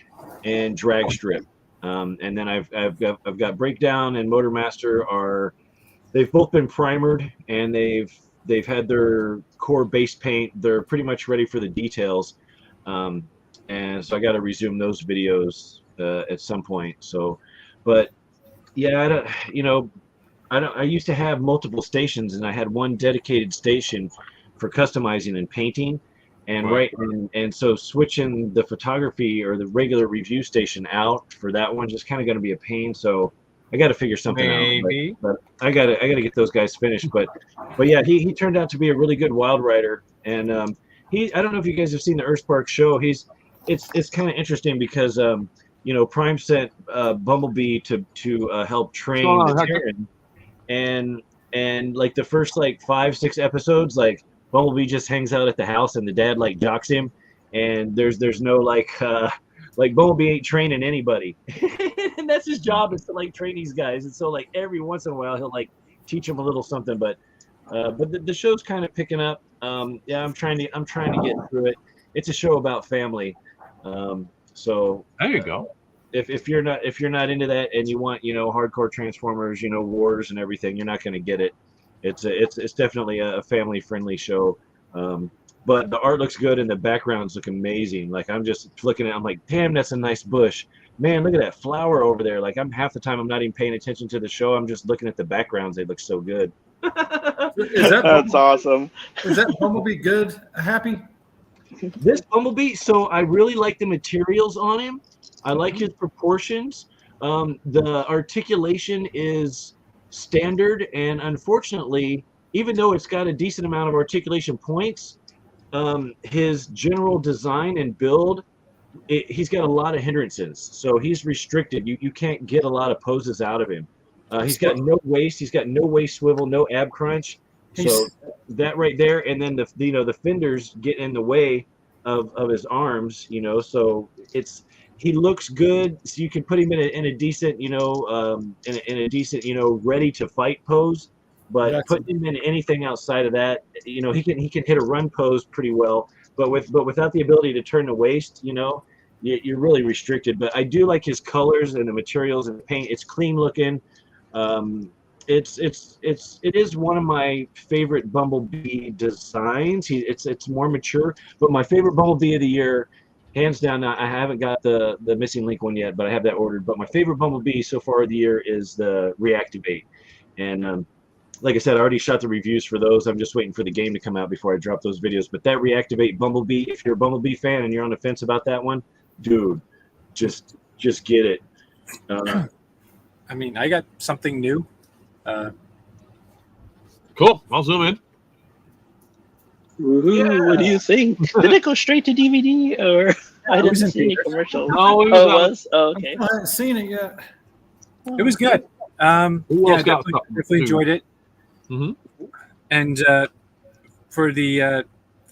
and Drag Strip, and then I've got Breakdown and Motor Master they've both been primered, and they've had their core base paint. They're pretty much ready for the details, and so I got to resume those videos at some point. So, but yeah, I used to have multiple stations, and I had one dedicated station for customizing and painting. And so switching the photography or the regular review station out for that one just kind of going to be a pain. So I got to figure something out. But I got to get those guys finished. But yeah, he turned out to be a really good Wild Rider. And I don't know if you guys have seen the Earthspark show. It's kind of interesting because Prime sent Bumblebee to help train the Terran, and like the first 5-6 episodes, like Bumblebee just hangs out at the house, and the dad jocks him, and there's no Bumblebee ain't training anybody, and that's his job, is to train these guys. And so every once in a while he'll teach them a little something, but the show's kind of picking up. Yeah, I'm trying to get through it. It's a show about family, so there you go. If you're not into that and you want hardcore Transformers, wars and everything, you're not going to get it. It's definitely a family friendly show, but the art looks good and the backgrounds look amazing. I'm just looking at it, I'm like, damn, that's a nice bush, man, look at that flower over there. I'm half the time I'm not even paying attention to the show, I'm just looking at the backgrounds. They look so good. That's awesome. Is that Bumblebee good? Happy? This Bumblebee, so I really like the materials on him. I like his proportions. The articulation is standard, and unfortunately, even though it's got a decent amount of articulation points, his general design and build, he's got a lot of hindrances. So he's restricted. You can't get a lot of poses out of him. He's got no waist. He's got no waist swivel, no ab crunch. So that right there, and then the fenders get in the way of his arms. So he looks good. So you can put him in a decent, in a decent, ready to fight pose. But putting him in anything outside of that, he can hit a run pose pretty well. But without the ability to turn the waist, you're really restricted. But I do like his colors and the materials and the paint. It's clean looking. It is one of my favorite Bumblebee designs. It's more mature, but my favorite Bumblebee of the year, hands down. Now, I haven't got the missing link one yet, but I have that ordered. But my favorite Bumblebee so far of the year is the Reactivate, and like I said, I already shot the reviews for those. I'm just waiting for the game to come out before I drop those videos. But that Reactivate Bumblebee, if you're a Bumblebee fan and you're on the fence about that one, dude, just get it. I got something new. Cool. I'll zoom in. Woohoo, Yeah. What do you think? Did it go straight to DVD, or I didn't see any commercials? No, it Oh, it was was? Oh, okay. I haven't seen it yet. It was good. Who else got Definitely something enjoyed it. Mhm. And for the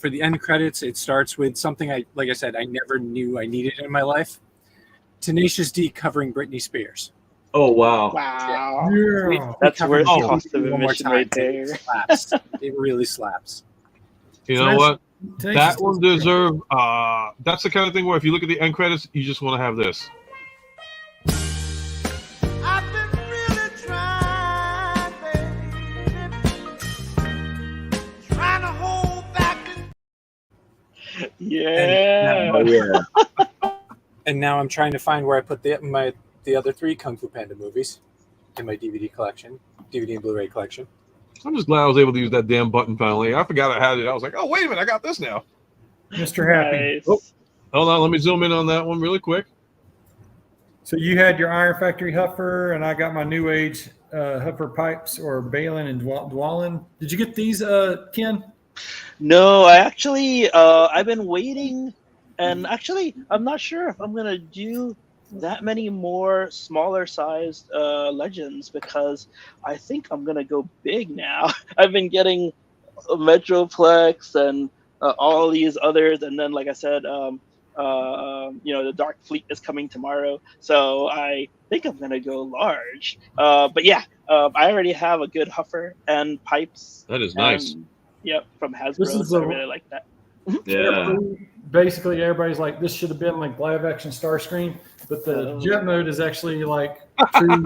end credits, it starts with something I never knew I needed in my life: Tenacious D covering Britney Spears. Oh wow. Wow. Yeah. That's Cover worth the cost of one more admission time. right there. It slaps. It really slaps. You So know that's- what? Tenacious That one D is- deserve. That's the kind of thing where if you look at the end credits, you just want to have this. I've been really trying, baby. Trying to hold back this. Yeah. Oh yeah. And now I'm trying to find where I put the other 3 Kung Fu Panda movies in my DVD collection, DVD and Blu-ray collection. I'm just glad I was able to use that damn button finally. I forgot I had it. I was like, oh wait a minute, I got this now. Mr. Happy. Nice. Oh. Hold on, let me zoom in on that one really quick. So you had your Iron Factory Huffer, and I got my New Age Huffer pipes or Balin and Dwalin. Did you get these, Ken? No, I actually, I've been waiting, and actually, I'm not sure if I'm gonna do that many more smaller sized legends because I think I'm gonna go big now. I've been getting Metroplex and all these others, and then like I said, the Dark Fleet is coming tomorrow, so I think I'm gonna go large. But yeah, I already have a good Huffer and pipes. That is nice. Yep, from Hasbro. This is So I a- really like that. Yeah. Basically, everybody's like, this should have been like live action Starscream, but the jet mode is actually like true.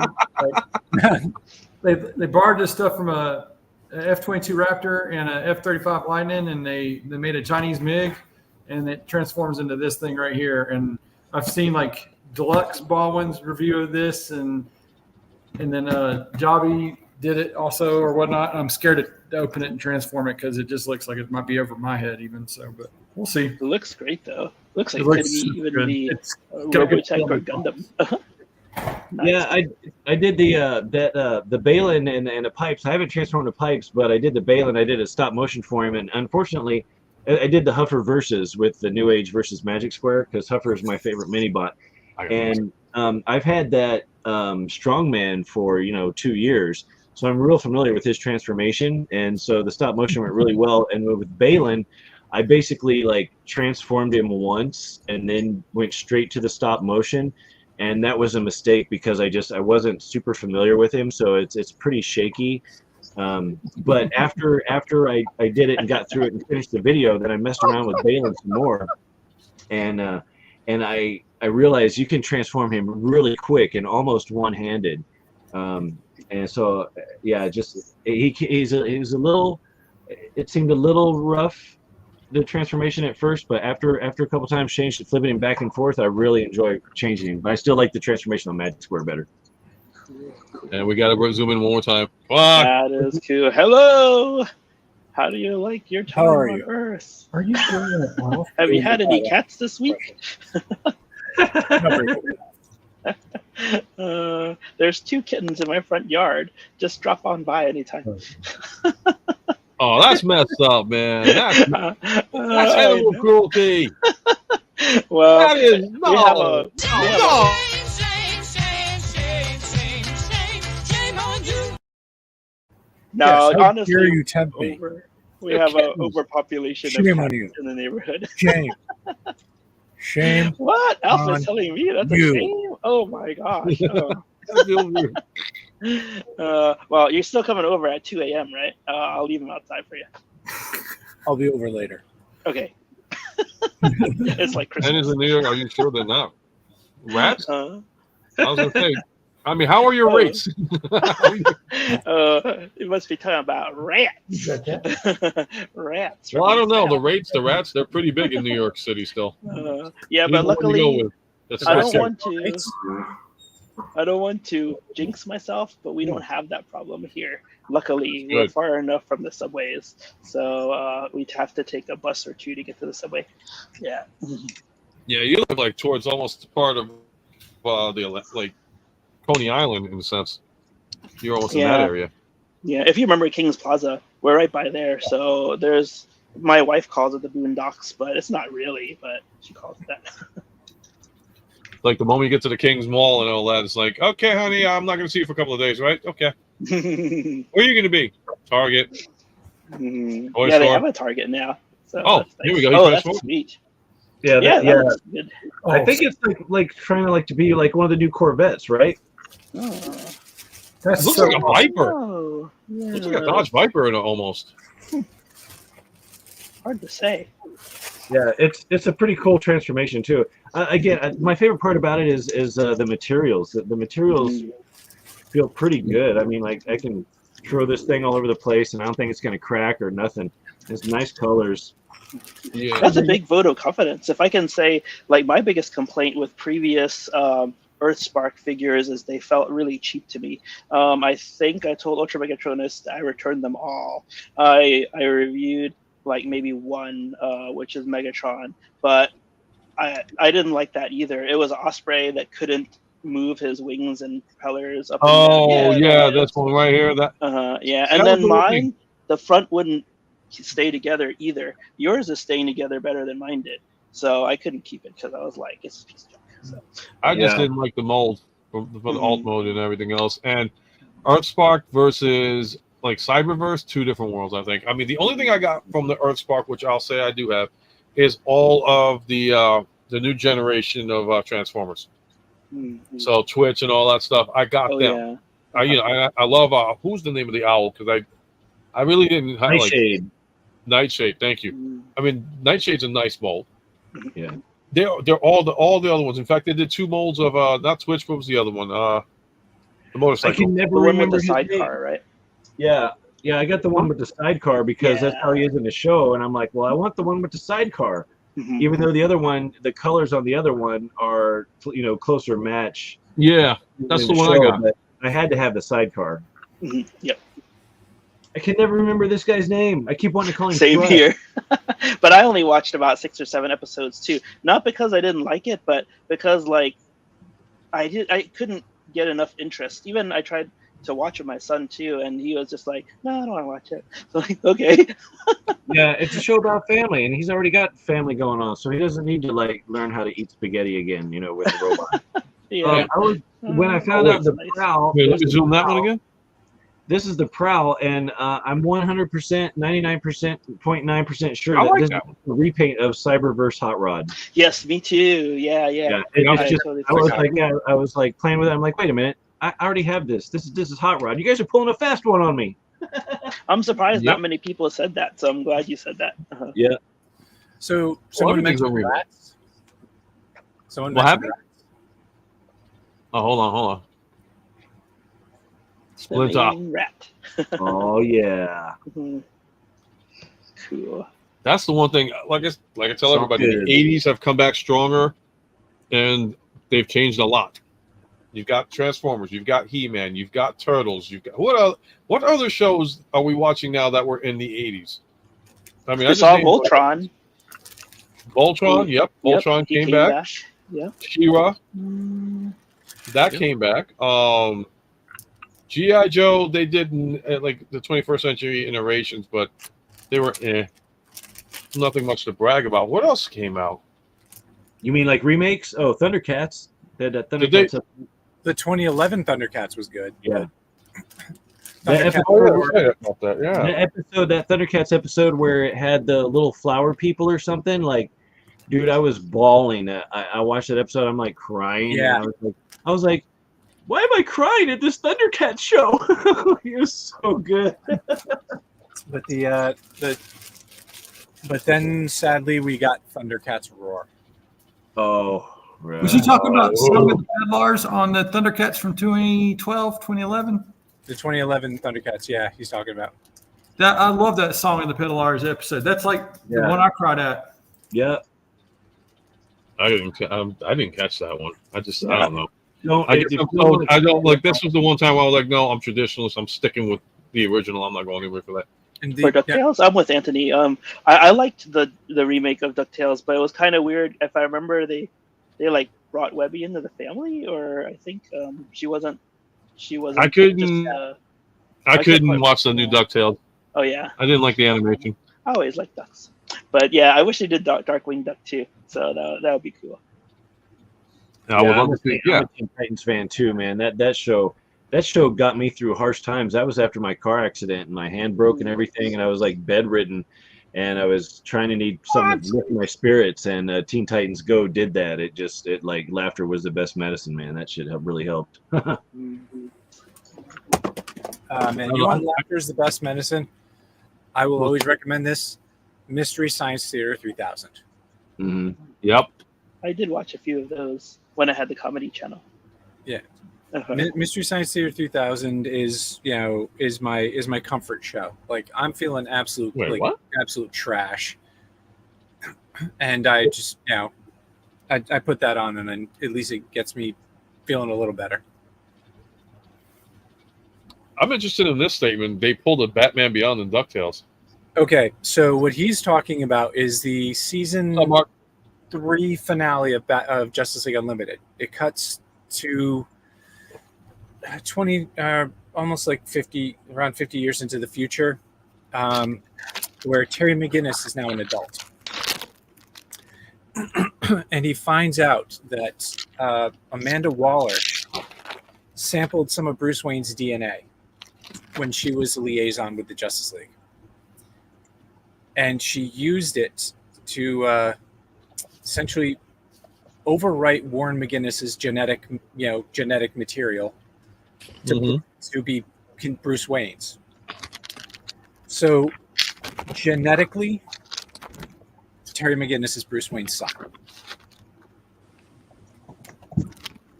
They borrowed this stuff from a F-22 Raptor and a F-35 Lightning, and they made a Chinese MiG, and it transforms into this thing right here. And I've seen like Deluxe Baldwin's review of this, and then Jobby did it also or whatnot. I'm scared to open it and transform it because it just looks like it might be over my head even. So, but we'll see. It looks great though. Looks like It it could looks be even good. be It's got a good Robotech or film. Gundam. Nice. Yeah, I did the Balin and the pipes. I haven't transformed the pipes, but I did the Balin. I did a stop motion for him, and unfortunately, I did the Huffer versus with the New Age versus Magic Square because Huffer is my favorite mini bot, and I've had that Strongman for 2 years, so I'm real familiar with his transformation, and so the stop motion went really well. And with Balin, I basically like transformed him once and then went straight to the stop motion. And that was a mistake because I wasn't super familiar with him, so it's pretty shaky. But after I did it and got through it and finished the video, then I messed around with Balin some more, and I realized you can transform him really quick and almost one-handed. And so yeah, just he's a little. It seemed a little rough, the transformation at first, but after a couple times changed, flipping him back and forth, I really enjoy changing him. But I still like the transformation on Magic Square better. And we got to zoom in one more time. Fuck. That is cool. Hello. How do you like your time How are on you? Earth? Are you doing it, Ralph? Have you had any cats this week? There's 2 kittens in my front yard. Just drop on by anytime. Oh, that's messed up, man. That's animal cruelty. Well, That is we have a no. Shame, shame, shame, shame, shame, shame on you. now, Yes, how honestly, dare you tempt me? we have an kittens. overpopulation Shame of on cats you. in the neighborhood. Shame. Shame. What? Alpha On telling me that's you. a shame? Oh my gosh. Well, you're still coming over at 2 a.m., right? I'll leave them outside for you. I'll be over later. Okay. It's like And Christmas. is in New York, are you sure they're not? Rats? I Uh, was going to say, I mean, how are your Oh. rates? it must be talking about rats. You got that? Rats. Well, I don't know. rats. The rats, they're pretty big in New York City still. Yeah, Either but one you go luckily, with. That's I my don't shit. want to. I don't want to jinx myself, but we don't have that problem here. Luckily, we're Good. far enough from the subways, so we'd have to take a bus or 2 to get to the subway. Yeah. Yeah, you live like towards almost part of the like Coney Island in a sense. You're almost in that Yeah. area. Yeah, if you remember King's Plaza, we're right by there. So there's, my wife calls it the Boondocks, but it's not really, but she calls it that. Like the moment you get to the King's Mall and all that, it's like, okay, honey, I'm not going to see you for a couple of days, right? Okay. Where are you going to be? Target. Toy Yeah, they store. have a Target now. So Oh, that's here we nice. go. He Oh, finished that's one. sweet. Yeah, Yeah, that, that looks good. I think it's like trying to be like one of the new Corvettes, right? Oh. It That's looks so like a awesome. Viper. Oh, yeah. Looks like a Dodge Viper in it almost. Hard to say. Yeah, it's a pretty cool transformation too. Again, my favorite part about it is the materials. The materials feel pretty good. I mean, like I can throw this thing all over the place, and I don't think it's going to crack or nothing. It's nice colors. Yeah. That's a big vote of confidence. If I can say, like, my biggest complaint with previous Earthspark figures is they felt really cheap to me. I think I told Ultra Megatronus I returned them all. I reviewed like maybe one, which is Megatron, but I didn't like that either. It was Osprey that couldn't move his wings and propellers up and down. Oh yeah, that that's is. one right here. That Yeah, That and was then the one thing. mine, the front wouldn't stay together either. Yours is staying together better than mine did, so I couldn't keep it because I was like, it's a piece of junk. So, I just Yeah. didn't like the mold for the Mhm. alt mode and everything else. And Earthspark versus like Cyberverse, two different worlds. I think. I mean, the only thing I got from the Earthspark, which I'll say I do have, is all of the new generation of Transformers. mhm. So Twitch and all that stuff, I got Oh them. yeah. I love who's the name of the owl, because I really didn't have like Nightshade. Nightshade. Thank you. Mhm. I mean, Nightshade's a nice mold. Yeah. They're all the other ones. In fact, they did two molds of not Twitch. What was the other one? The I motorcycle. can never The one with remember the his name. sidecar, right? Yeah. Yeah, I got the one with the sidecar because that's how he is in the show, and I'm like, well, I want the one with the sidecar, Mhm. even though the other one, the colors on the other one are closer match. Yeah, that's in the one I got. But I had to have the sidecar. Mhm. Yep. I can never remember this guy's name. I keep wanting to call him Same Trud. here. But I only watched about 6 or 7 episodes too. Not because I didn't like it, but because like I couldn't get enough interest. Even I tried to watch with my son too, and he was just like, "No, I don't want to watch it." So like, okay. Yeah, it's a show about family, and he's already got family going on, so he doesn't need to like learn how to eat spaghetti again, with the robot. Yeah. When I found out the Nice. Prowl, Wait, let this me is zoom the that one Prowl. again. This is the Prowl, and I'm 100%, 99%, 0.9% sure I that like this that is a repaint of Cyberverse Hot Rod. Yes, me too. Yeah. It's I just, totally I was forgot. like, I was like playing with it. I'm like, wait a minute, I already have this. This is Hot Rod. You guys are pulling a fast one on me. I'm surprised Yep. not many people said that, so I'm glad you said that. Uh-huh. Yeah. So someone everything's mentioned over. rats. Someone What mentioned happened? rats. Oh, hold on. The Splinter. main rat. Oh yeah. Mhm. Cool. That's the one thing. Like I tell So everybody, good. the '80s have come back stronger, and they've changed a lot. You've got Transformers, you've got He-Man, you've got Turtles, you've got what other shows are we watching now that were in the '80s? I mean, I We just saw named Voltron. Voltron. Yep, Voltron he came back. Yeah. She-Ra, Mm, that came back. G.I. Joe, they did like the 21st century iterations, but they were nothing much to brag about. What else came out? You mean like remakes? Oh, Thundercats. They had that Did they- Thundercats. The 2011 Thundercats was good. Yeah. That Thundercats episode, Oh yeah, right about that. Yeah. that Thundercats episode where it had the little flower people or something, like, dude, I was bawling. I watched that episode. I'm like crying. Yeah. And I was like, why am I crying at this Thundercats show? It was so good. But but then sadly we got Thundercats Roar. Oh, right. Was you talking about some of the Pedlars on the Thundercats from 2012, 2011? The 2011 Thundercats, yeah, he's talking about. That I love that song in the Pedlars episode. That's like the Yeah. one I cried at. Yeah. I didn't catch that one. I don't know. Don't, I if guess you I don't like. This was the one time I was like, no, I'm traditionalist. I'm sticking with the original. I'm not going anywhere for that. And For DuckTales, I'm with Anthony. I liked the remake of DuckTales, but it was kind of weird. If I remember, they like brought Webby into the family, or I think she wasn't. I couldn't. Just, I couldn't quite- watch the new DuckTales. oh yeah, I didn't like the animation. I always liked ducks. But yeah, I wish they did Darkwing Duck too. So that would be cool. I would love I'm to see. Yeah, a Teen Titans fan too, man. That show got me through harsh times. That was after my car accident and my hand broke and everything, and I was like bedridden. and I was trying to need something to lift my spirits, and Teen Titans Go did that. It like laughter was the best medicine, man. That shit really helped. Man, you want laughter is the best medicine? I will always recommend this Mystery Science Theater 3000. Mhm. Yep. I did watch a few of those when I had the Comedy Channel. Yeah. Uh-huh. Mystery Science Theater 3000 is my comfort show. Like I'm feeling absolute absolute trash, and I just I put that on, and then at least it gets me feeling a little better. I'm interested in this statement. They pulled a Batman Beyond and DuckTales. Okay, so what he's talking about is the season 3 finale of Justice League Unlimited. It cuts to 20, almost like 50, around 50 years into the future, where Terry McGinnis is now an adult. And he finds out that Amanda Waller sampled some of Bruce Wayne's DNA when she was a liaison with the Justice League. And she used it to essentially overwrite Warren McGinnis's genetic material to be Bruce Wayne's. So genetically, Terry McGinnis is Bruce Wayne's son.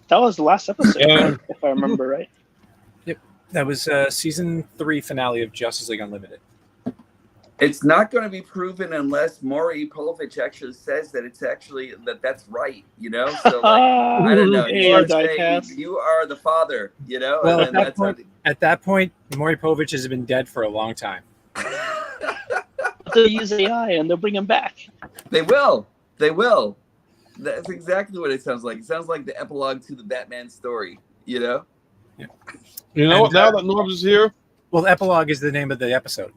That was the last episode, if I remember right. Yep, that was season 3 finale of Justice League Unlimited. It's not going to be proven unless Maury Povich actually says that it's actually that's right, you know. So like, I don't know. You are saying you are the father, you know. Well, and at that point, Maury Povich has been dead for a long time. They'll use AI and they'll bring him back. They will. They will. That's exactly what it sounds like. It sounds like the epilogue to the Batman story, you know. Yeah. You know what? Now that Norbs is here, well, epilogue is the name of the episode.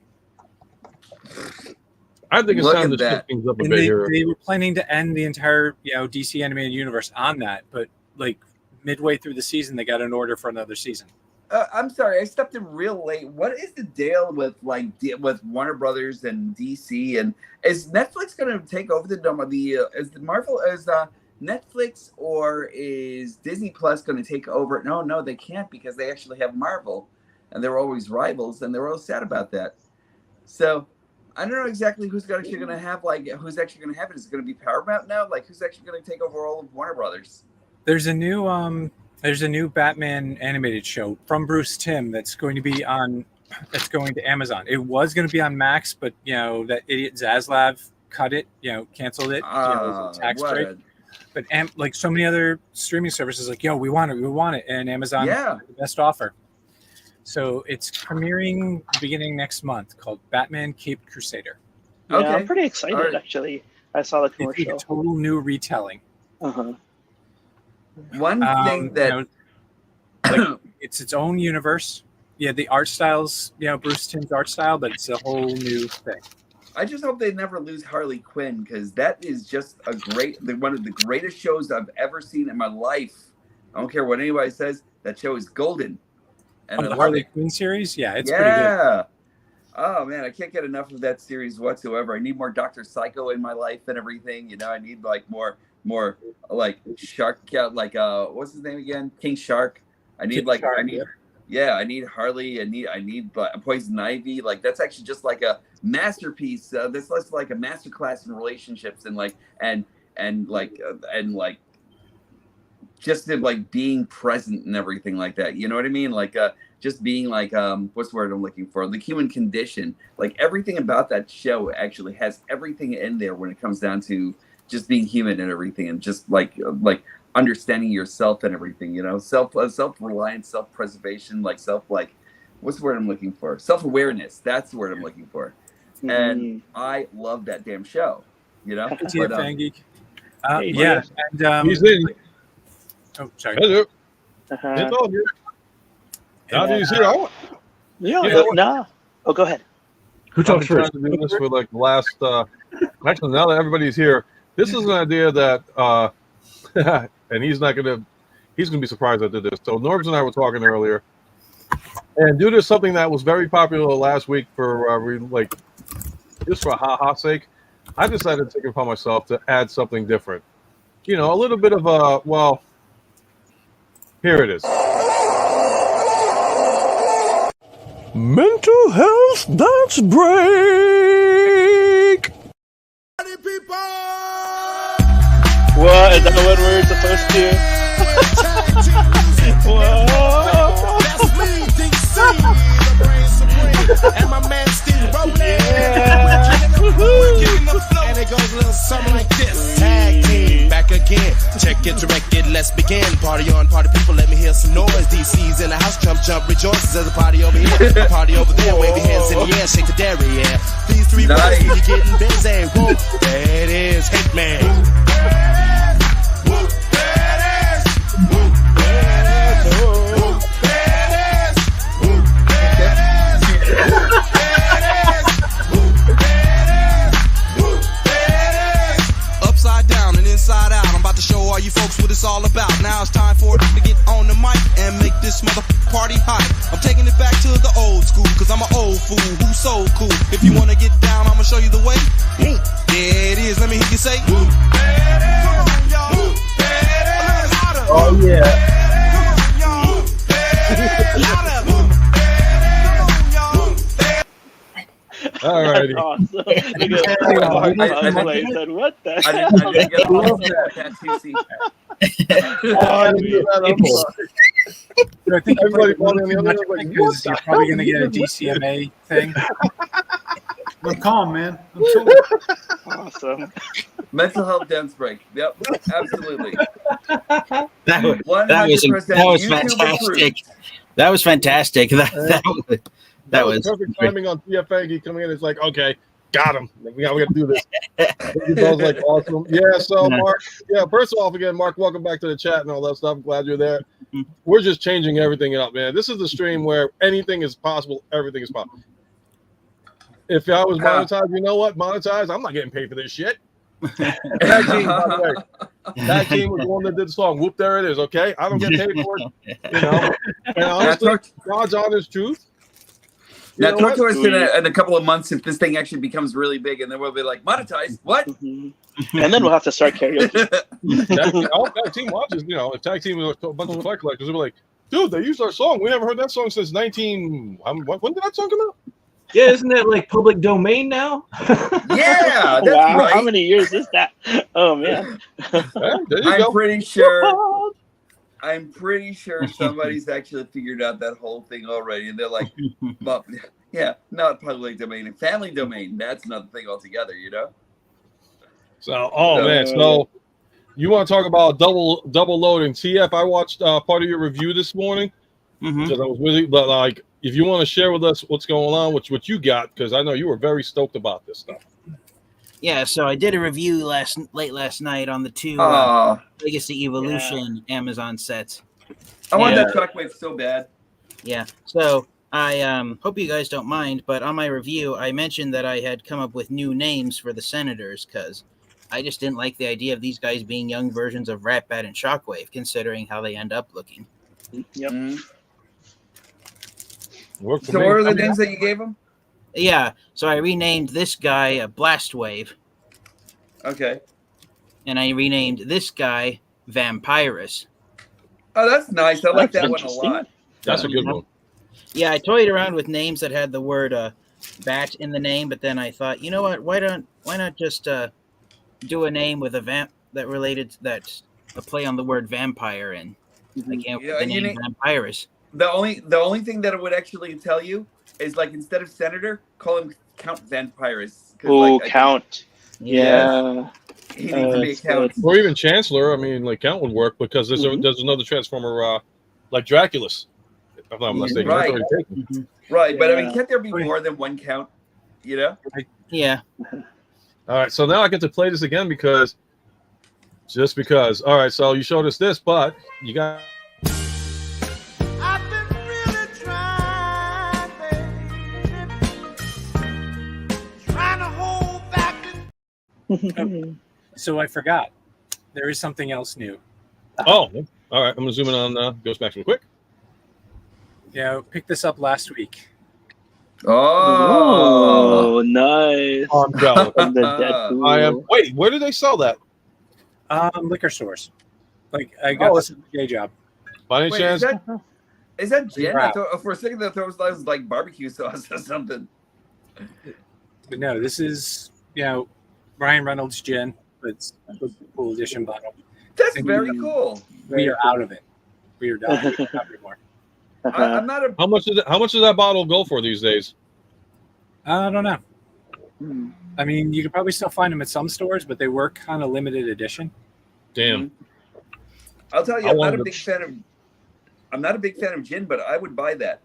I think it's time to shift things up a bit here. They were planning to end the entire, DC animated universe on that, but like midway through the season, they got an order for another season. I'm sorry, I stepped in real late. What is the deal with with Warner Brothers and DC? And is Netflix going to take over is Netflix or is Disney Plus going to take over? No, they can't because they actually have Marvel, and they're always rivals, and they're all sad about that. So I don't know exactly who's actually going to have who's actually going to have it. Is it going to be Paramount now? Like who's actually going to take over all of Warner Brothers? There's a new Batman animated show from Bruce Timm that's going to Amazon. It was going to be on Max, but that idiot Zaslav cut it, canceled it, tax break. But like so many other streaming services, like we want it, and Amazon the best offer. So it's premiering beginning next month, called Batman Caped Crusader. Yeah, okay. I'm pretty excited actually. I saw the commercial. It's a total new retelling. Uh-huh. One thing that it's its own universe. Yeah, the art styles, Bruce Timm's art style, but it's a whole new thing. I just hope they never lose Harley Quinn, because that is just one of the greatest shows I've ever seen in my life. I don't care what anybody says, that show is golden. And the Harley Quinn series, it's pretty good. Oh man, I can't get enough of that series whatsoever. I need more Dr. Psycho in my life and everything. I need more like Shark, what's his name again? King Shark. I need I need Harley. I need Poison Ivy. Like that's actually just like a masterpiece. That's less like a masterclass in relationships and just in being present and everything like that. You know what I mean? Just being what's the word I'm looking for? The human condition. Like everything about that show actually has everything in there when it comes down to just being human and everything, and just like understanding yourself and everything. Self-reliance, self-preservation, what's the word I'm looking for? Self-awareness. That's the word I'm looking for. Mm-hmm. And I love that damn show. Fan Geek. And he's in. Oh, sorry. Hello. Uh-huh. It's all here. He's here. No. Oh, go ahead. Who talks first? To do this for the last. Actually, now that everybody's here, this is an idea that, and he's gonna be surprised I did this. So Norbs and I were talking earlier, and due to something that was very popular last week for just for ha-ha sake, I decided to take it upon myself to add something different. You know, a little bit of a, well, here it is. Mental health dance break. What? Is that what we're supposed to? Whoa. And my man Steve rolling. Yeah. And it goes a little something like this. Tag team, back again. Check it, direct it, let's begin. Party on, party people, let me hear some noise. DC's in the house, jump, rejoices. There's a party over here, party over there. Wave your hands in the air, shake the dairy, yeah. These three boys, when you getting busy. Whoa, there it is, Hitman. Upside down and inside out, I'm about to show all you folks what it's all about. Now it's time for it to get on the mic and make this mother party hot. I'm taking it back to the old school, cause I'm an old fool who's so cool. If you wanna get down, I'ma show you the way. There it is, let me hear you say. Oh yeah. All righty. Awesome. Look at I said, what the I didn't get all that TC. I think Everybody on the other way, because you're probably going to get a DCMA thing. I'm calm, man. I'm chill. awesome. Mental health dance break. Yep, absolutely. That was 100% YouTube fantastic. approved. That was fantastic. That was perfect timing on TFA coming in. It's like, okay, got him. We got to do this. That was like awesome. Yeah. So Mark, first of all, again, Mark, welcome back to the chat and all that stuff. I'm glad you're there. We're just changing everything up, man. This is the stream where anything is possible. Everything is possible. If I was monetized, you know what? Monetized, I'm not getting paid for this shit. Tag team, by the way. Tag team was the one that did the song. Whoop, there it is. Okay, I don't get paid for it. You know, and honestly, God's honest truth. Now, talk to us in a couple of months if this thing actually becomes really big, and then we'll be like, monetized. What? And then we'll have to start karaoke. Tag team watches. You know, if tag team was a bunch of collectors, they'll be like, dude, they used our song. We never heard that song since 19. When did that song come out? Yeah, isn't that like public domain now? Yeah, that's wow, right. how many years is that? Oh man. There you go. I'm pretty sure somebody's actually figured out that whole thing already, and they're like, well, yeah, not public domain and family domain. That's another thing altogether, you know. So, man, so you want to talk about double loading? TF, I watched part of your review this morning because I was really like, if you want to share with us what's going on, what you got, because I know you were very stoked about this stuff. Yeah, so I did a review late last night on the two Legacy Evolution Amazon sets. I want that Shockwave so bad. Yeah, so I hope you guys don't mind, but on my review, I mentioned that I had come up with new names for the Senators because I just didn't like the idea of these guys being young versions of Ratbat and Shockwave, considering how they end up looking. Yep. Mm-hmm. So what are the names that you gave them? Yeah, so I renamed this guy Blastwave. Okay. And I renamed this guy Vampirus. Oh, that's nice. I like that one a lot. That's a good one. Yeah, I toyed around with names that had the word bat in the name, but then I thought, you know what? Why not just do a name with a play on the word vampire and I can't with the name Vampirus. The only thing that it would actually tell you is like instead of Senator, call him Count Vampirus. Oh, Count. Yeah. He needs to be a Count. Or even Chancellor. I mean, like Count would work because there's another Transformer like Draculus. If I'm not mistaken. Right. That's already taken. Right, but I mean, can't there be more than one Count? You know? Yeah. All right, so now I get to play this again because. All right, so you showed us this, but you got. So I forgot. There is something else new. Oh, all right. I'm going to zoom in on Ghost Maximum quick. Yeah, picked this up last week. Oh, nice. I'm jealous. From the Deadpool. I am. Wait, where do they sell that? Liquor stores. Like I got this at the day job. By any Wait, chance? is that gin? Wow. For a second, that was like barbecue sauce or something. But no, this is Ryan Reynolds gin. It's a cool edition bottle. That's And very cool. We are out of it. We are done. We don't have any more. I'm not a. How much does that bottle go for these days? I don't know. I mean, you could probably still find them at some stores, but they were kind of limited edition. Damn. I'll tell you, I I'm not wanted a big fan of. I'm not a big fan of gin, but I would buy that.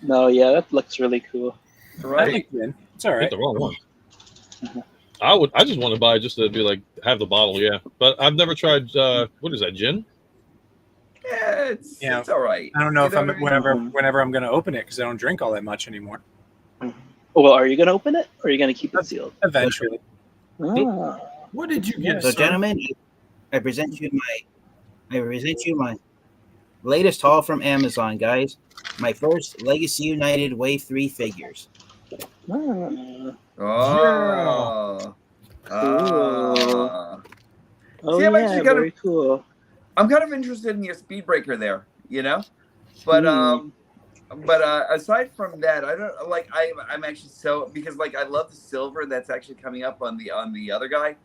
No, yeah, that looks really cool. I Right? like gin. It's all Hit right. the wrong one. I just want to buy it just to be like have the bottle, yeah. But I've never tried. What is that, gin? Yeah, it's all right. I don't know You if I'm what I mean? whenever I'm going to open it because I don't drink all that much ananymore. Well, are you going to open it or are you going to keep it sealed? Eventually. Ah. What did you get, So, sir? gentlemen, I present you my latest haul from Amazon, guys. My first Legacy United Wave 3 figures. Ah. Oh. Oh, See, I'm yeah, actually kind very of. cool. I'm kind of interested in your speed breaker there, but aside from that, I don't like. I'm actually so because like I love the silver that's actually coming up on the other guy,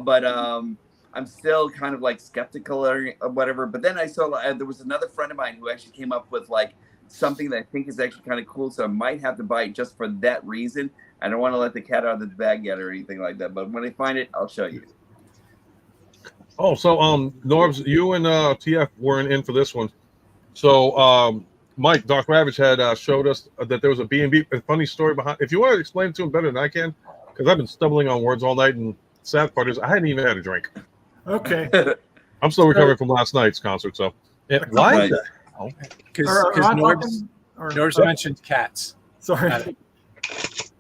but I'm still kind of like skeptical or whatever. But then I saw there was another friend of mine who actually came up with like something that I think is actually kind of cool, so I might have to buy it just for that reason. I don't want to let the cat out of the bag yet or anything like that, but when I find it, I'll show you. Oh, so Norbs, you and TF weren't in for this one. So Mike, Dark Ravage had showed us that there was a B&B, a funny story behind. If you want to explain it to him better than I can, because I've been stumbling on words all night, and sad part is I hadn't even had a drink. Okay. I'm still recovering from last night's concert, so why? Because Am I Norbs talking? Or- mentioned cats. Sorry.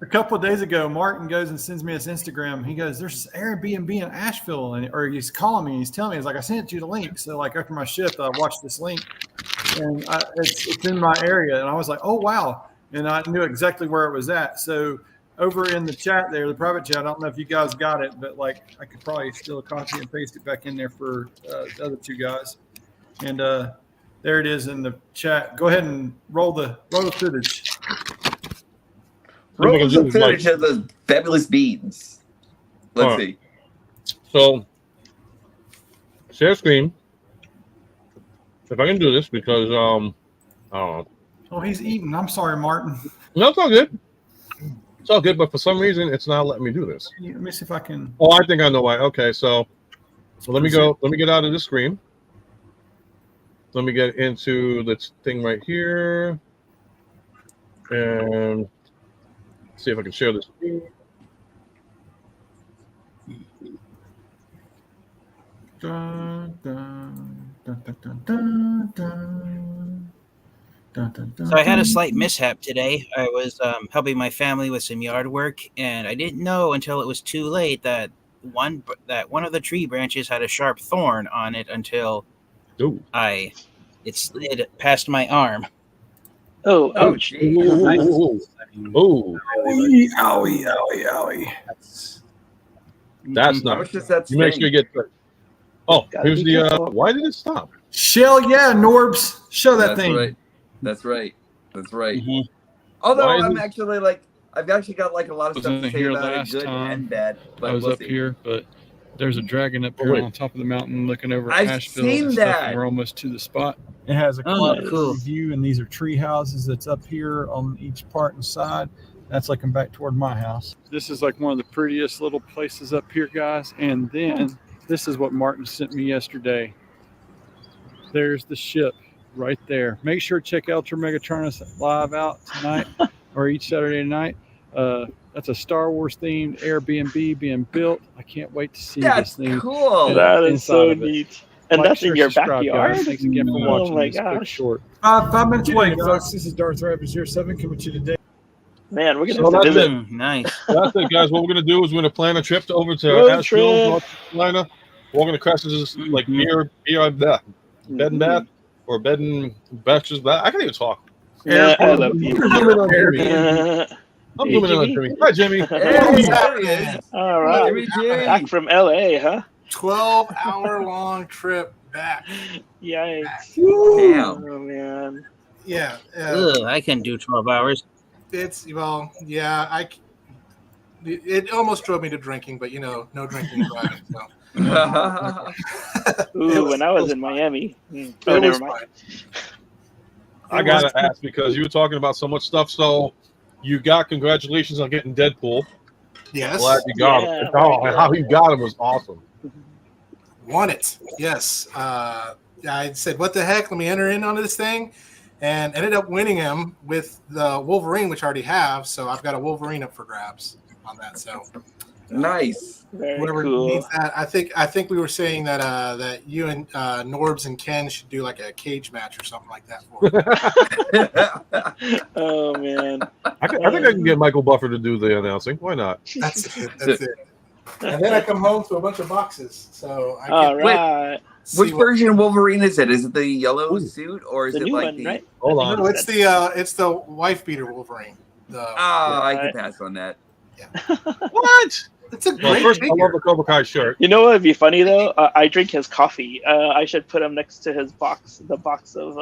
A couple of days ago, Martin goes and sends me his Instagram. He goes, "There's this Airbnb in Asheville," or he's calling me. He's telling me, "He's like, I sent you the link." So like after my shift, I watched this link, and it's in my area, and I was like, "Oh wow!" And I knew exactly where it was at. So over in the chat there, the private chat, I don't know if you guys got it, but like I could probably still copy and paste it back in there for the other two guys. And there it is in the chat. Go ahead and roll the footage. Roll the footage of those fabulous beans. Let's see. So, share screen. If I can do this, because I don't know. Oh, he's eating. I'm sorry, Martin. No, it's all good. It's all good, but for some reason, it's not letting me do this. Let me see if I can. Oh, I think I know why. Okay, so let me go. Let me get out of the screen. Let me get into this thing right here, and see if I can share this screen. Dun, dun, dun, dun, dun, dun, dun. Dun, dun, dun, So I had a dun. slight mishap today. I was helping my family with some yard work, and I didn't know until it was too late that one of the tree branches had a sharp thorn on it until it slid past my arm. Oh, Oh, ouch. gee. Oh, Owie, owie, owie, owie. that's How not. much does that You make sure you get. Oh, Gotta here's be the. careful. Why did it stop? Shell, yeah, Norbs. Show that That's thing. right. That's right. That's right. Mhm. Although Why is I'm it- actually like, I've actually got like a lot of stuff to Wasn't say here about it, last good time. and bad. But I was we'll up see. here, but there's a dragon up Oh, here wait. on top of the mountain looking over I've Asheville seen and stuff, that. and we're almost to the spot. It has a Oh, quad cool. view, and these are tree houses that's up here on each part and side. That's looking back toward my house. This is like one of the prettiest little places up here, guys. And then this is what Martin sent me yesterday. There's the ship right there. Make sure to check Ultra Megatronus live out tonight or each Saturday night. That's a Star Wars themed Airbnb being built. I can't wait to see That's this thing. cool. That is inside so of it. neat. And Like, that's in share, your subscribe, backyard? guys. Thanks again for Oh watching my this quick gosh. short. 5 minutes Good away, evening, folks. folks. This is Darth Ravage 07 coming to you today. Man, we're So going to that's visit. it. Nice. That's it, guys. What we're gonna do is we're gonna plan a trip over to Road Asheville, trip. North Carolina. Walking across this like bed and bath, or bed and batches. I can't even talk. Yeah, I love you. I'm zooming on Jimmy. I'm zooming in on Jimmy. Hi, Jimmy. Hey, there he is. All right. Jimmy G. Back from LA, huh? 12-hour-long trip back. Yikes. Damn. Oh, man. Yeah. Ugh, I can do 12 hours. It's, well, yeah, it almost drove me to drinking, but, no drinking and driving, so. Ooh, when I was in Miami. Oh, It never was mind. I gotta ask because you were talking about so much stuff. So you got congratulations on getting Deadpool. Yes. Glad you got him. Oh, how you got him was awesome. Won it. Yes. I said, what the heck? Let me enter in on this thing. And ended up winning him with the Wolverine, which I already have. So I've got a Wolverine up for grabs on that. So nice. Very whoever cool. needs that. I think we were saying that that you and Norbs and Ken should do like a cage match or something like that for him. Oh, man. I think I can get Michael Buffer to do the announcing. Why not? That's it. That's it. And then I come home to a bunch of boxes. So I All can right. Which version of Wolverine is it? Is it the yellow suit or is The it new like one, the? right? Hold on. No, it's the wife beater Wolverine. I can pass on that. What? It's a Well, great first, I figure. love the Cobra Kai shirt. You know what would be funny, though? I drink his coffee. I should put him next to his box, the box of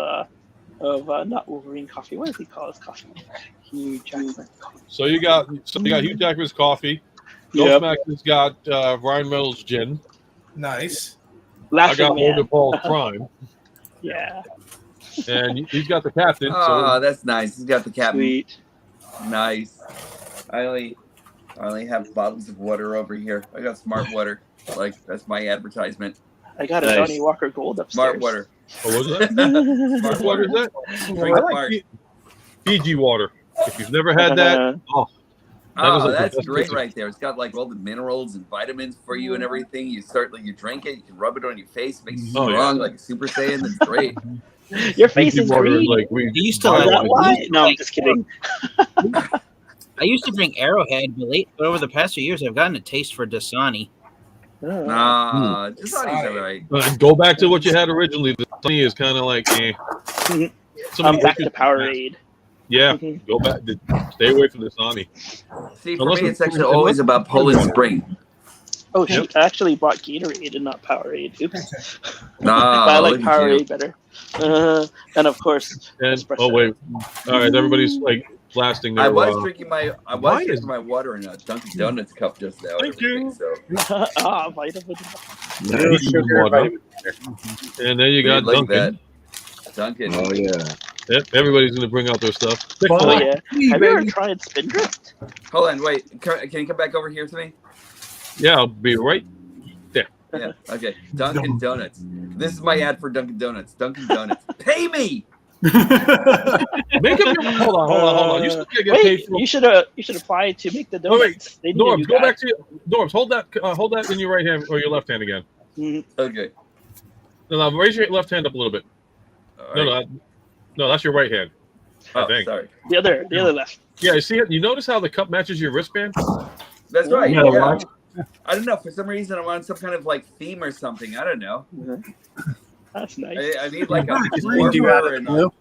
not Wolverine coffee. What does he call his coffee? Hugh Jackman. So you got Hugh Jackman's coffee. Yep. Ghostmaster's got Ryan Reynolds gin. Nice. I Laughing got Man. Logan Paul's Prime, Yeah. and he's got the captain. Oh, So that's nice. He's got the captain. Sweet. Nice. I only have bottles of water over here. I got Smart Water. Like that's my advertisement. I got a Nice. Johnny Walker Gold upstairs. Smart Water. what was that? Smart What is Water. that? Drink I like smart. Fiji water. If you've never had that, Oh, is that's that's great tasty. right there. It's got like all the minerals and vitamins for you and everything. You drink it, you can rub it on your face, it makes you Oh, yeah. strong like a Super Saiyan. That's great. Your face Fiji is water green. is like we. I used to Is like. that why? No, I'm just kidding. I used to drink Arrowhead, but over the past few years, I've gotten a taste for Dasani. Nah, just thought he's all right. Go back to what you had originally. The Sunny is kind of like, eh. I'm Somebody back issues- to Powerade. Yeah, Mhm. go back. Stay away from the Sunny. See, for Unless me, it's- it's actually always about Poland Spring. Oh, shoot. I actually bought Gatorade and not Powerade. Oops. Nah, But I like look at Powerade you. better. And of course, And espresso. oh wait, all right, everybody's like blasting their. I was drinking my why is- water in a Dunkin' Donuts cup just now. and Thank you. everything, So Vitamin. Nice. Sugar, water. vitamin. And then you got look Duncan. at that. Dunkin'. Oh yeah. Yep, everybody's gonna bring out their stuff. Oh, yeah. Hey, Have you ever baby. tried Spindrift? Hold on, wait. Can you come back over here to me? Yeah, I'll be right. Yeah. Okay. Dunkin' Donuts. This is my ad for Dunkin' Donuts. Dunkin' Donuts. Pay me. Make up your hold on. You still gotta get paid Wait, for. you should apply to make the Oh, wait. donuts. They need a new Norbs, go guy. back to your Norbs. Hold that in your right hand or your left hand again. Mhm. Okay. No, raise your left hand up a little bit. All No, right. no, that's your right hand. I Oh, think. sorry. The other left. Yeah, you see it. You notice how the cup matches your wristband? That's right. Yeah, Yeah. watch. I don't know. For some reason, I'm on some kind of like theme or something. I don't know. That's nice. I need like a Just read you out morpher of and blue.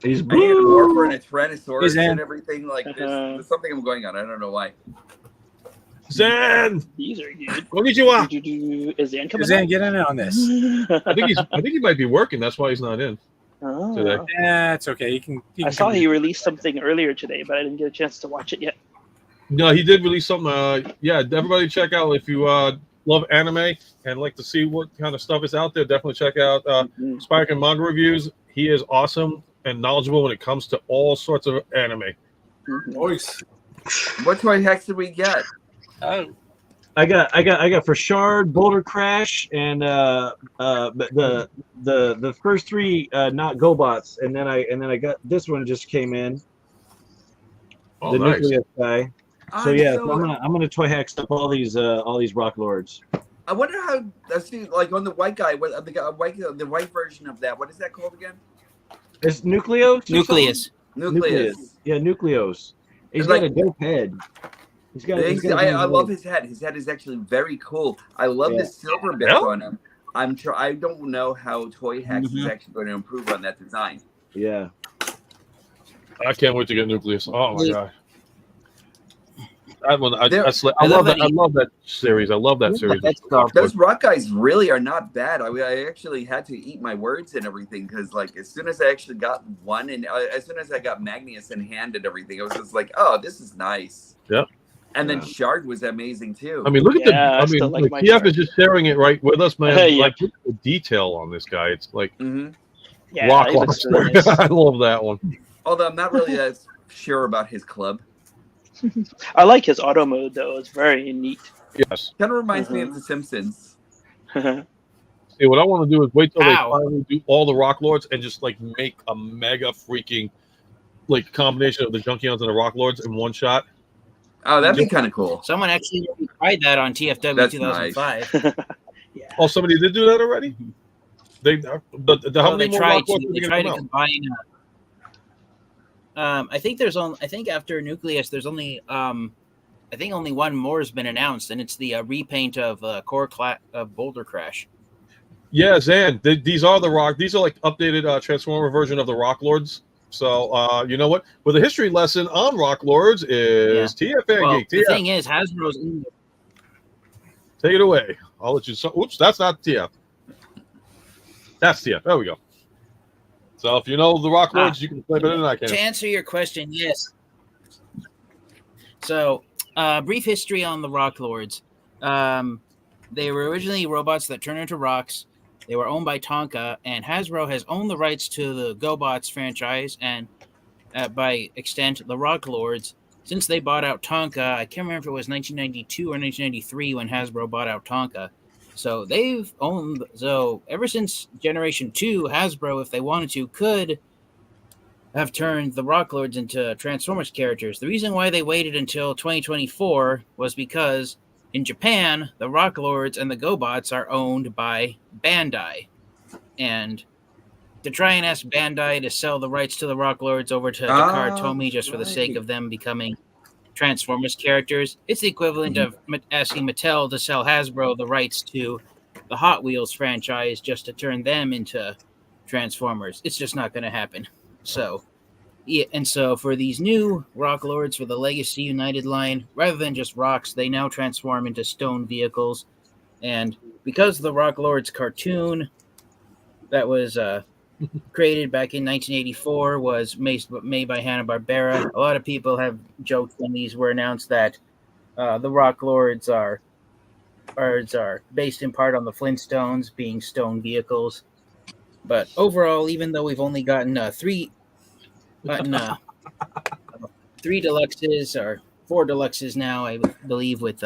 He's I need a blue. morpher and a tyrannosaurus Hey, Zan. and everything. Like there's something I'm going on. I don't know why. Zan, These are good. konnichiwa. Is Zan coming? Zan, get in on this. I think he might be working. That's why he's not in Oh. today. Yeah, it's okay. You can I saw he released something earlier today, but I didn't get a chance to watch it yet. No, he did release something. Yeah, everybody check out if you love anime and like to see what kind of stuff is out there. Definitely check out Spike and Manga Reviews. He is awesome and knowledgeable when it comes to all sorts of anime. Nice. What toy hacks did we get? Oh. I got for Shard, Boulder Crash, and the first three not GoBots, and then I got this one just came in. Oh, the nice. Nucleus guy. So I'm yeah, so- I'm gonna toy hack stuff all these Rock Lords. I wonder how. Let's see, like on the white guy, what the white version of that. What is that called again? It's Nucleos. Nucleus. Nucleus. Yeah, Nucleos. He's It's got like- a dope head. He's got. I love his head. His head is actually very cool. I love Yeah. the silver bits Yeah. on him. I don't know how Toy Hacks is actually going to improve on that design. Yeah. I can't wait to get Nucleus. Oh my god. That one, I love love that series. I love that series. Those rock guys really are not bad. I actually had to eat my words and everything because, like, as soon as I actually got one, and as soon as I got Magnus in hand and everything, I was just like, "Oh, this is nice." Yep. And then Shard was amazing too. I mean, look at TF is just sharing it right with us, man. Yeah. Like, look at the detail on this guy. It's like Yeah, rock he looks lobster. really nice. I love that one. Although I'm not really as sure about his club. I like his auto mode though. It's very neat. Yes. Kind of reminds me of The Simpsons. See, what I want to do is wait till they Ow. finally do all the Rock Lords and just like make a mega freaking like combination of the Junkions and the Rock Lords in one shot. Oh, that'd be kind of cool. Someone actually tried that on TFW That's 2005. Oh, somebody did do that already? They how Well, many they more tried Rock Lords to, are they going tried to to come out? combine. I think after Nucleus, there's only I think only one more has been announced, and it's the repaint of Core of Boulder Crash. Yeah, Zan, these are the Rock. These are like updated Transformer version of the Rock Lords. So you know what? With a history lesson on Rock Lords is TFA Well, Geek. the TF, thing is, Hasbro's in take it away. I'll let you. Oops, that's not TF. That's TF. There we go. So if you know the Rock Lords, you can play better than I can. To answer your question, yes. So, brief history on the Rock Lords. They were originally robots that turn into rocks. They were owned by Tonka, and Hasbro has owned the rights to the GoBots franchise and, by extent, the Rock Lords. Since they bought out Tonka, I can't remember if it was 1992 or 1993 when Hasbro bought out Tonka. So they've owned. So ever since Generation 2, Hasbro, if they wanted to, could have turned the Rock Lords into Transformers characters. The reason why they waited until 2024 was because in Japan, the Rock Lords and the GoBots are owned by Bandai. And to try and ask Bandai to sell the rights to the Rock Lords over to Dakar Tomy just for the sake of them becoming Transformers characters, it's the equivalent of asking Mattel to sell Hasbro the rights to the Hot Wheels franchise just to turn them into Transformers. It's just not going to happen. So, yeah, and so for these new Rock Lords for the Legacy United line, rather than just rocks, they now transform into stone vehicles. And because the Rock Lords cartoon that was created back in 1984 was made by Hanna-Barbera, a lot of people have joked when these were announced that the Rock Lords are based in part on the Flintstones being stone vehicles. But overall, even though we've only gotten three deluxes or 4 deluxes now, I believe with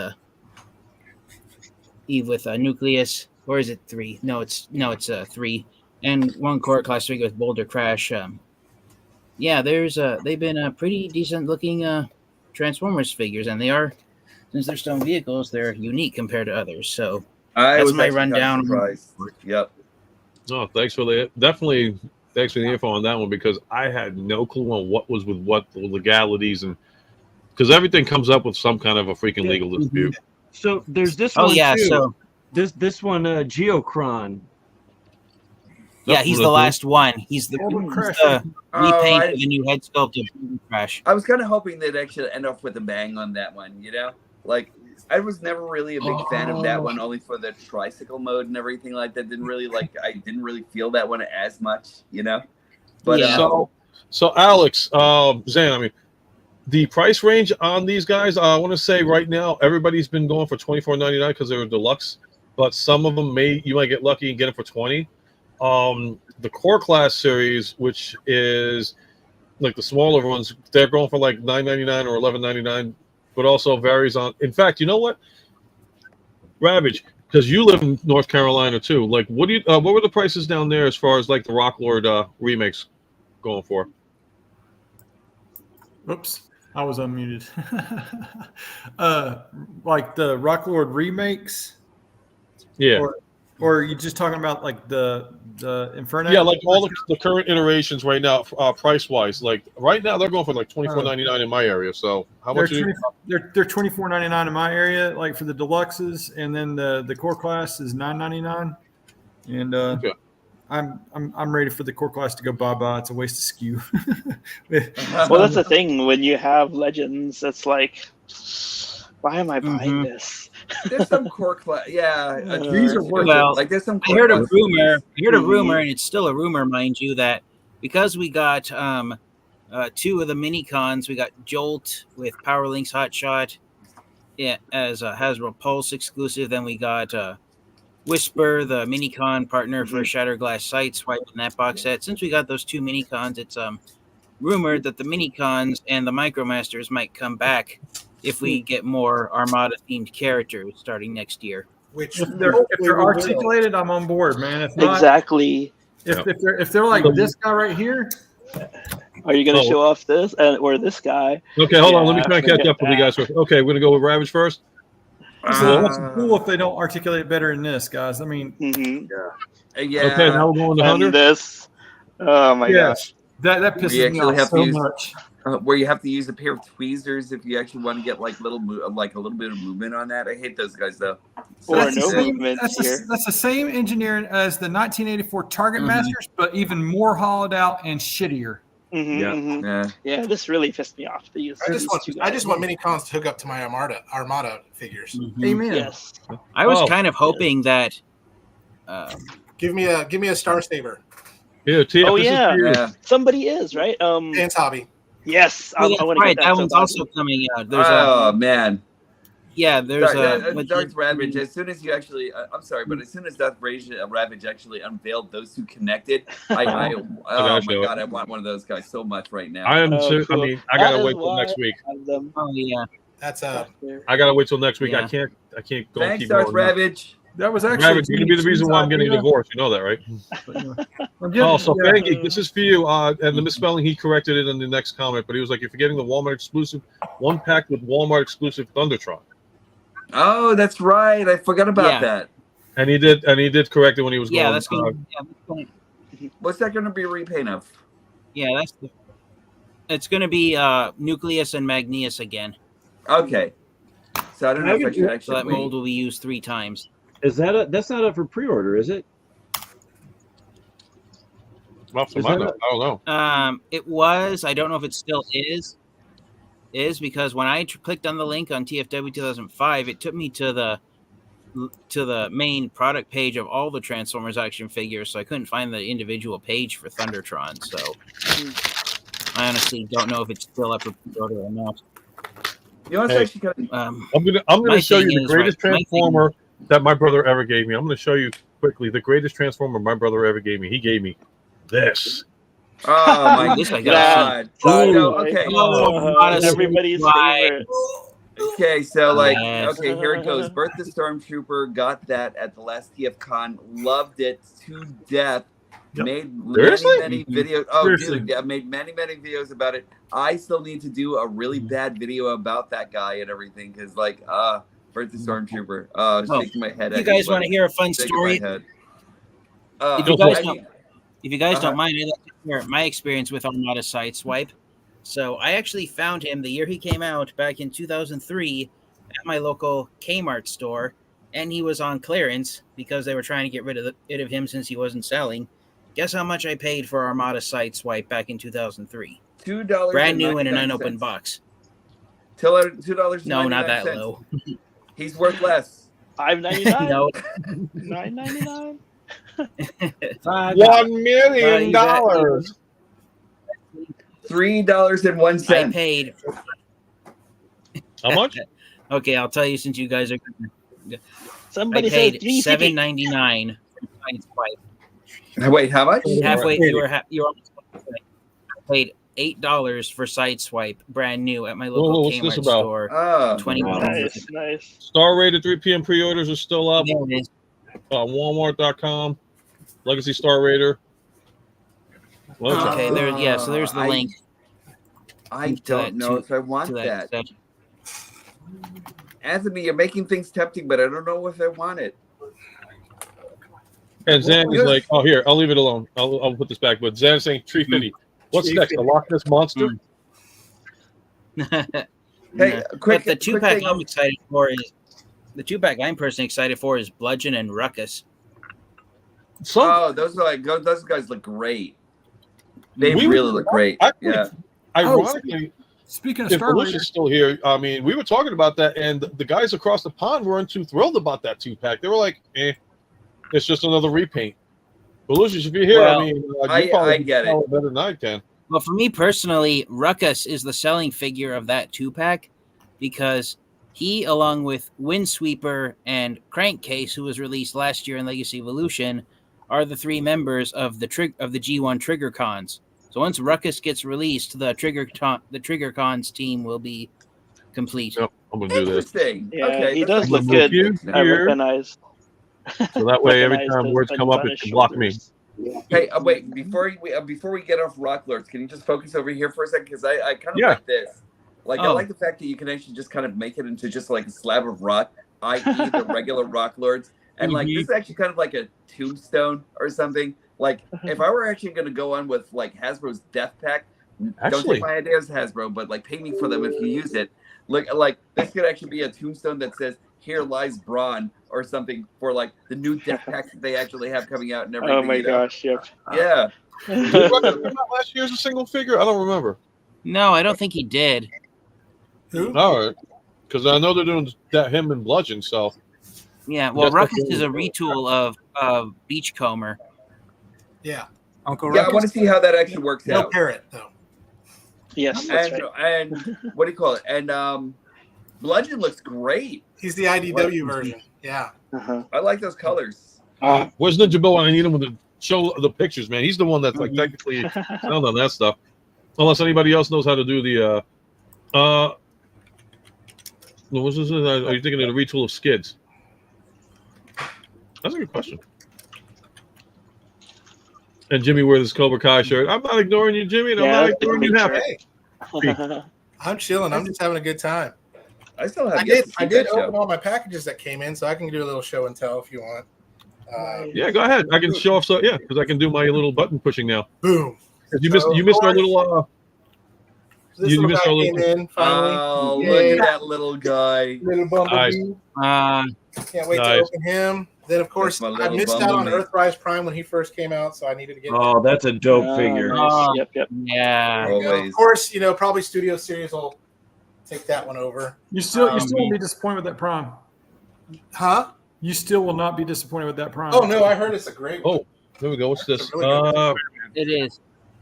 Nucleus, or is it 3? No, it's 3, and 1 Core Class figure with Boulder Crash. Yeah, they've been pretty decent looking Transformers figures, and they are, since they're stone vehicles, they're unique compared to others. So that's my rundown. Yep. No, thanks for the info on that one, because I had no clue on what was with what, the legalities, and because everything comes up with some kind of a freaking legal dispute. So there's this Oh one yeah, too. so This one, Geocron. yeah, he's the last one. He's the repaint of the new head sculpt of Boulder Crash. I was kind of hoping they'd actually end up with a bang on that one, you know? Like, I was never really a big fan of that one, only for the tricycle mode and everything like that. I didn't really feel that one as much, you know? But Yeah. So Alex, Zan, I mean, the price range on these guys, I want to say right now, everybody's been going for $24.99 because they're deluxe, but some of them you might get lucky and get them for $20. The Core Class series, which is like the smaller ones, they're going for like $9.99 or $11.99, but also varies on. In fact, you know what, Ravage, because you live in North Carolina too. Like, what were the prices down there as far as like the Rock Lord remakes going for? Oops, I was unmuted. Like the Rock Lord remakes. Yeah. Or are you just talking about like the Inferno? Yeah, like all the current iterations right now, price wise. Like right now, they're going for like $24.99 in my area. So how much? They're $24.99 in my area, like for the deluxes, and then the Core Class is $9.99. And I'm ready for the core class to go bye-bye. It's a waste of skew. Well, that's the thing. When you have legends, it's like, why am I buying this? There's some core class. Yeah, These are worth Well, like there's some. I heard a core rumor. I heard a Mhm. rumor, and it's still a rumor, mind you, that because we got 2 of the mini cons, we got Jolt with PowerLink's Hotshot, as a Hasbro Pulse exclusive. Then we got Whisper, the Minicon partner for Shatterglass Sideswipe in that box set. Since we got those 2 Minicons, it's rumored that the Minicons and the Micromasters might come back if we get more Armada themed characters starting next year. Which If they're articulated, I'm on board, man. If not, Exactly. if they're like this guy right here, Are you going to show off this or this guy? Okay, hold on. Let me try and catch forget up with you that. guys first. Okay, we're gonna go with Ravage first. it's cool if they don't articulate better than this, guys. I mean, Yeah. Okay, now we're going to Hunter. And this. Oh my gosh. that We pisses me actually off have to so use- much. Where you have to use a pair of tweezers if you actually want to get like a little bit of movement on that. I hate those guys though. So Or That's the no same- movement that's here. that's the same engineering as the 1984 Target Mhm. Masters, but even more hollowed out and shittier. yeah. This really pissed me off. To use I just want these two I just guys. want mini cons to hook up to my Armada figures. Mhm. Amen. Yes. I was Oh. kind of hoping that. Give me a Star Saber. Here, TF, Oh this is yeah. for you. Yeah. Somebody is right. Dan's hobby. Yes. I Well, want to right, get that that. so one's badly. also coming out. There's Oh man. there's Darth Ravage. As soon as you actually, I'm sorry, but as soon as Darth Ravage actually unveiled those 2 connected, oh my show it. god, I want one of those guys so much right now. I am. Oh, cool. I mean, I gotta That wait is till why next week. I have them Oh yeah. That's back there. I gotta wait till next week. Yeah. I can't go and Thanks, keep Darth going. Ravage. That was actually Ravage, you're gonna be the reason why I'm getting a divorce. You know that, right? Oh, so Fangeek, this is for you. And the misspelling, he corrected it in the next comment, but he was like, "If you're getting the Walmart exclusive, 1 pack with Walmart exclusive Thundertron." Oh, that's right. I forgot about Yeah. that. And he did correct it when he was Yeah, going. that's gonna. What's that going to be a repaint of? Yeah, it's gonna be Nucleus and Magneus again. Okay. So I don't know if I should So actually that mold wait. will be used 3 times. Is that's not up for pre-order, is it? Off the Is mind, that I don't know. It was. I don't know if it still is. Because when I clicked on the link on TFW 2005, it took me to the main product page of all the Transformers action figures, so I couldn't find the individual page for Thundertron. So I honestly don't know if it's still up for pre-order or not. You know what's Hey. actually kind of Um, I'm gonna my show you thing the is, greatest right, my thing- Transformer that my brother ever gave me. I'm gonna show you quickly the greatest Transformer my brother ever gave me. He gave me this. Oh my This I god. gotta So, okay. Everybody's favorite. Okay, so like, Yes. okay, here it goes. Birth the Stormtrooper, got that at the last TFCon, loved it to death. Yep. Made Seriously? many videos. Oh, Seriously? dude, yeah, made many videos about it. I still need to do a really bad video about that guy and everything because, like, Birth the Stormtrooper. Shaking my head. You at guys want to buddy. hear a fun Shaking story? my head. If you guys I- don't, if you guys Uh-huh. don't mind, I'd like to share my experience with Armada Sideswipe. So I actually found him the year he came out back in 2003 at my local Kmart store, and he was on clearance because they were trying to get rid of him since he wasn't selling. Guess how much I paid for Armada Sideswipe back in 2003? $2. Brand new in an unopened box. $2. No, not that low. He's worth less. $5.99. No. $9.99. $1 million. $3.01. I paid. How much? Okay, I'll tell you since you guys are. Somebody I paid said $3.50. $7.99 for Sideswipe. Wait, how much? Halfway, you were almost. I paid $8 for Sideswipe, brand new at my local What's this Kmart about? store. Oh, 21. Nice. Star rated 3 p.m. pre-orders are still up. There it is. Walmart.com. Legacy Star Rater. Well, Okay, there. Yeah, so there's the link. I to don't that- know to- if I want to that. section. Anthony, you're making things tempting, but I don't know if I want it. And Zan is like, oh, here, I'll leave it alone. I'll put this back. But Zan's saying 350. What's next? The Loch Ness Monster? Hey, quick, but the quick 2-pack thing. I'm excited for is the 2-pack I'm personally excited for is Bludgeon and Ruckus. Oh, those guys look great. They We really were- look great. Actually, Yeah. Ironically, Speaking of if Star Felicia's Raiders, still here, I mean, we were talking about that, and the guys across the pond weren't too thrilled about that 2-pack. They were like, it's just another repaint. Belushi, if you're here, Well, I mean, you I probably get it. tell better than I can. Well, for me personally, Ruckus is the selling figure of that 2-pack because he, along with Windsweeper and Crankcase, who was released last year in Legacy Evolution, are the 3 members of the G1 Trigger Cons. So once Ruckus gets released, the Trigger Cons team will be complete. Yep, I'm gonna do this. Interesting. Yeah, Okay, he that's does look actually good. good. I recognize. So that way, every recognize time the words come buttons up, on it his can block me. shoulders. Hey, wait! Before we get off Rock Lords, can you just focus over here for a second? Because I kind of Yeah. like this. Like I Oh. like the fact that you can actually just kind of make it into just like a slab of rock, i.e., the regular Rock Lords, and like this is actually kind of like a tombstone or something. Like if I were actually going to go on with like Hasbro's Death Pack, don't Actually- take my ideas, Hasbro, but like pay me for them if you use it. Look, like this could actually be a tombstone that says "Here lies Braun" or something for like the new Death Packs that they actually have coming out and everything. Oh my you know? gosh! Yep. Yeah. Did Ruckus come out last year as a single figure? I don't remember. No, I don't think he did. Who? All right, because I know they're doing that him and Bludgeon. So Yeah, well, That's Ruckus okay. is a retool of Beachcomber. Yeah. Uncle Yeah, I Ruckus. want to see how that actually works No out. parrot though. Yes, that's And right. and what do you call it? And Bludgeon looks great. He's the IDW version. Yeah. Uh-huh. I like those colors. where's Ninja Bill? I need him to show the pictures, man. He's the one that's like technically sound on that stuff. Unless anybody else knows how to do the what was this? Are you thinking of the retool of Skids? That's a good question. And Jimmy wears his Cobra Kai shirt. I'm not ignoring you, Jimmy, and I'm Yeah, not that's a ignoring you, good Happy. shirt. I'm chilling. I'm just having a good time. I still have. I yet did. to see I did that show. open all my packages that came in, so I can do a little show and tell if you want. Yeah, go ahead. I can show off. So yeah, because I can do my little button pushing now. Boom. 'Cause you missed our little. This You little missed guy our came little. in finally. Oh, Yay. look at that little guy. Little bumblebee. Can't wait to Nice. open him. Then, of course, That's my I little missed out on bumblebee. Earthrise Prime when he first came out, so I needed to get. Oh, that's a dope figure. Nice. Yep, yep. Yeah. There you go. Always. Of course, probably Studio Series will take that one over. You still won't be disappointed with that Prime. Huh? You still will not be disappointed with that Prime. Oh no, I heard it's a great one. Oh, there we go. What's this? It's a really good It is.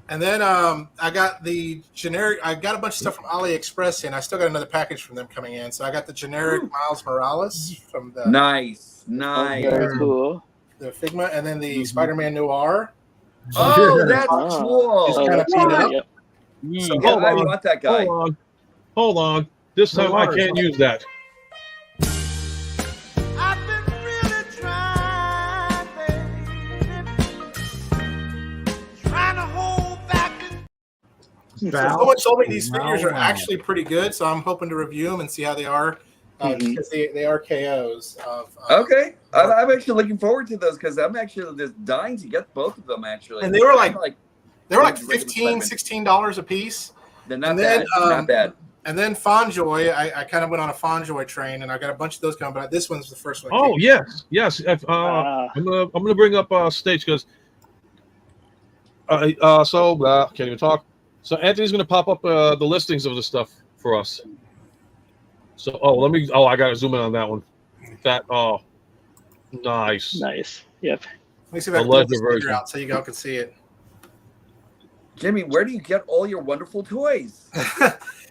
And then I got the generic. I got a bunch of stuff from AliExpress, and I still got another package from them coming in. So I got the generic Miles Morales from the Nice, nice. Very cool. the Figma, and then the Spider-Man Noir. Oh, that's Ah. cool. Just kinda that's beat up. Yep. Yeah, Hold I on. want that guy. Hold on. This time I can't use that. I've been really trying, baby. Trying to hold back. Someone told me these figures are actually pretty good, so I'm hoping to review them and see how they are because they are KOs. Okay, I'm actually looking forward to those because I'm actually just dying to get both of them actually. And they were like regular $15, $16 a piece. They're not And then, bad. Not bad. And then Fonjoy, I kind of went on a Fonjoy train, and I got a bunch of those coming. But this one's the first one. Oh yes, yes. I'm gonna bring up stage because can't even talk. So Anthony's gonna pop up the listings of the stuff for us. So I gotta zoom in on that one. Nice. Nice. Yep. Let me see if I can The pull leather this figure version. out so you all can see it. Jimmy, where do you get all your wonderful toys?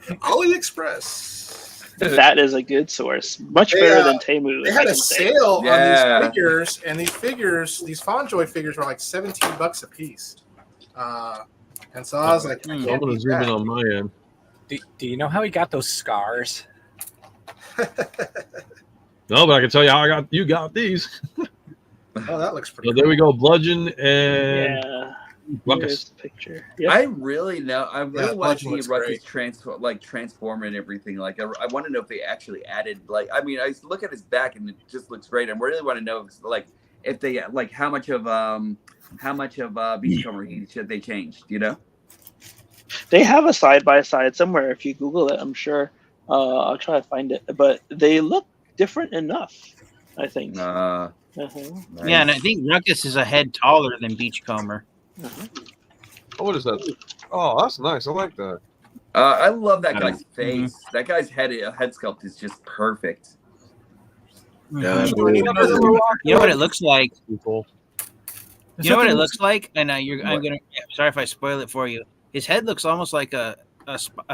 AliExpress. That is a good source. Much They, better than Temu. They I had a can say. sale Yeah. on these figures, and these Fonjoy figures were like $17 a piece. And so I was like, I I'm can't gonna beat zoom in that. on my end. Do you know how he got those scars? No, but I can tell you how you got these. Oh, that looks pretty So there we go, Bludgeon and Yeah. Ruckus. Here's the picture. Yep. I really want Bludgeon to see looks Ruckus great. transform and everything. Like I want to know if they actually added I look at his back and it just looks great. I really want to know if they how much of Beachcomber should they changed, They have a side by side somewhere. If you Google it, I'm sure. I'll try to find it. But they look different enough. I think. Uh-huh. Yeah, and I think Ruckus is a head taller than Beachcomber. Oh, what is that? Oh, that's nice. I like that. I love that guy's Mhm. face. That guy's head sculpt is just perfect. Mhm. Do we need another You know what it looks like? People. You know what it looks like? And I'm gonna. Yeah, sorry if I spoil it for you. His head looks almost like a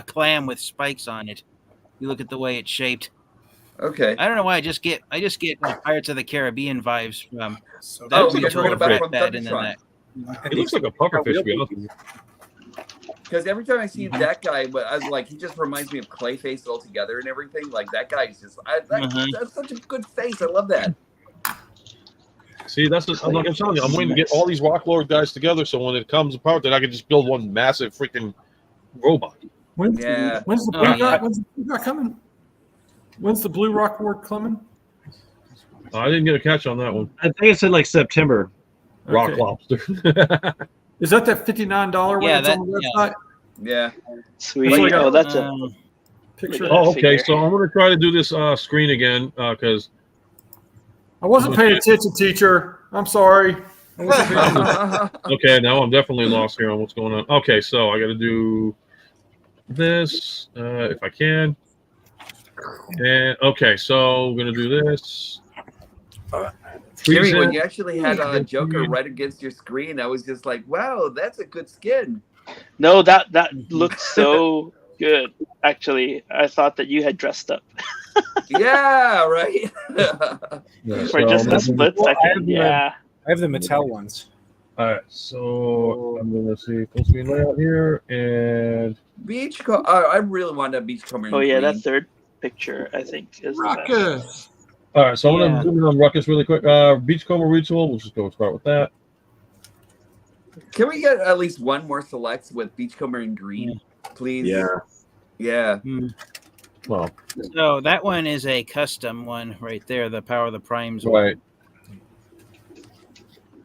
clam with spikes on it. You look at the way it's shaped. Okay. I don't know why. I just get Pirates of the Caribbean vibes from So that. Oh, you're talking about from that, and then that. Thundertron. It looks like a pufferfish, to be honest with you. Because every time I see that guy, I was like, he just reminds me of Clayface altogether and everything. Like that guy's just, that's such a good face. I love that. See, that's I'm like I'm telling you, I'm waiting to get all these Rock Lord guys together, so when it comes apart, then I can just build one massive freaking robot. When's Yeah. the blue guy? When's the blue guy coming? When's the blue rock ward coming? I didn't get a catch on that one. I think it said like September. Rock Okay. lobster. Is that $59 one Yeah, that's on the website? Yeah. Sweet. Like Oh, that's a Picture. Oh, Oh, okay. figure. So I'm gonna try to do this screen again because I wasn't paying attention, teacher. I'm sorry. I wasn't paying attention. okay, now I'm definitely lost here on what's going on. Okay, so I got to do this if I can. And okay, so we're gonna do this. Jimmy, when you actually had Joker right against your screen, I was just like, wow, that's a good skin. No, that looked so good. Actually, I thought that you had dressed up Yeah, right. Yeah, for so just I'm a split Well, I second. have the- Yeah. I have the Mattel ones. all right, so I'm gonna see full screen layout here, and I really want a Beachcomber. Oh yeah, that green. third picture I think is the best. Ruckus. all right, so I'm Yeah. gonna zoom in on Ruckus really quick. Beachcomber retool. We'll just go start with that. Can we get at least one more selects with Beachcomber in green, please? Yeah. Well, So that one is a custom one right there. The Power of the Primes one. right.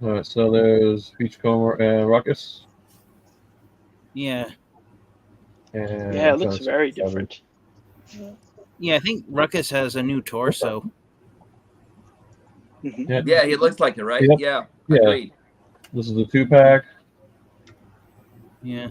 All right, so there's Beachcomber and Ruckus. Yeah. And Yeah, it looks very different. Yeah, I think Ruckus has a new torso. Mhm. Yeah, he looks like it, right? Yep. Yeah. Yeah. Agreed. This is the 2-pack, Yeah.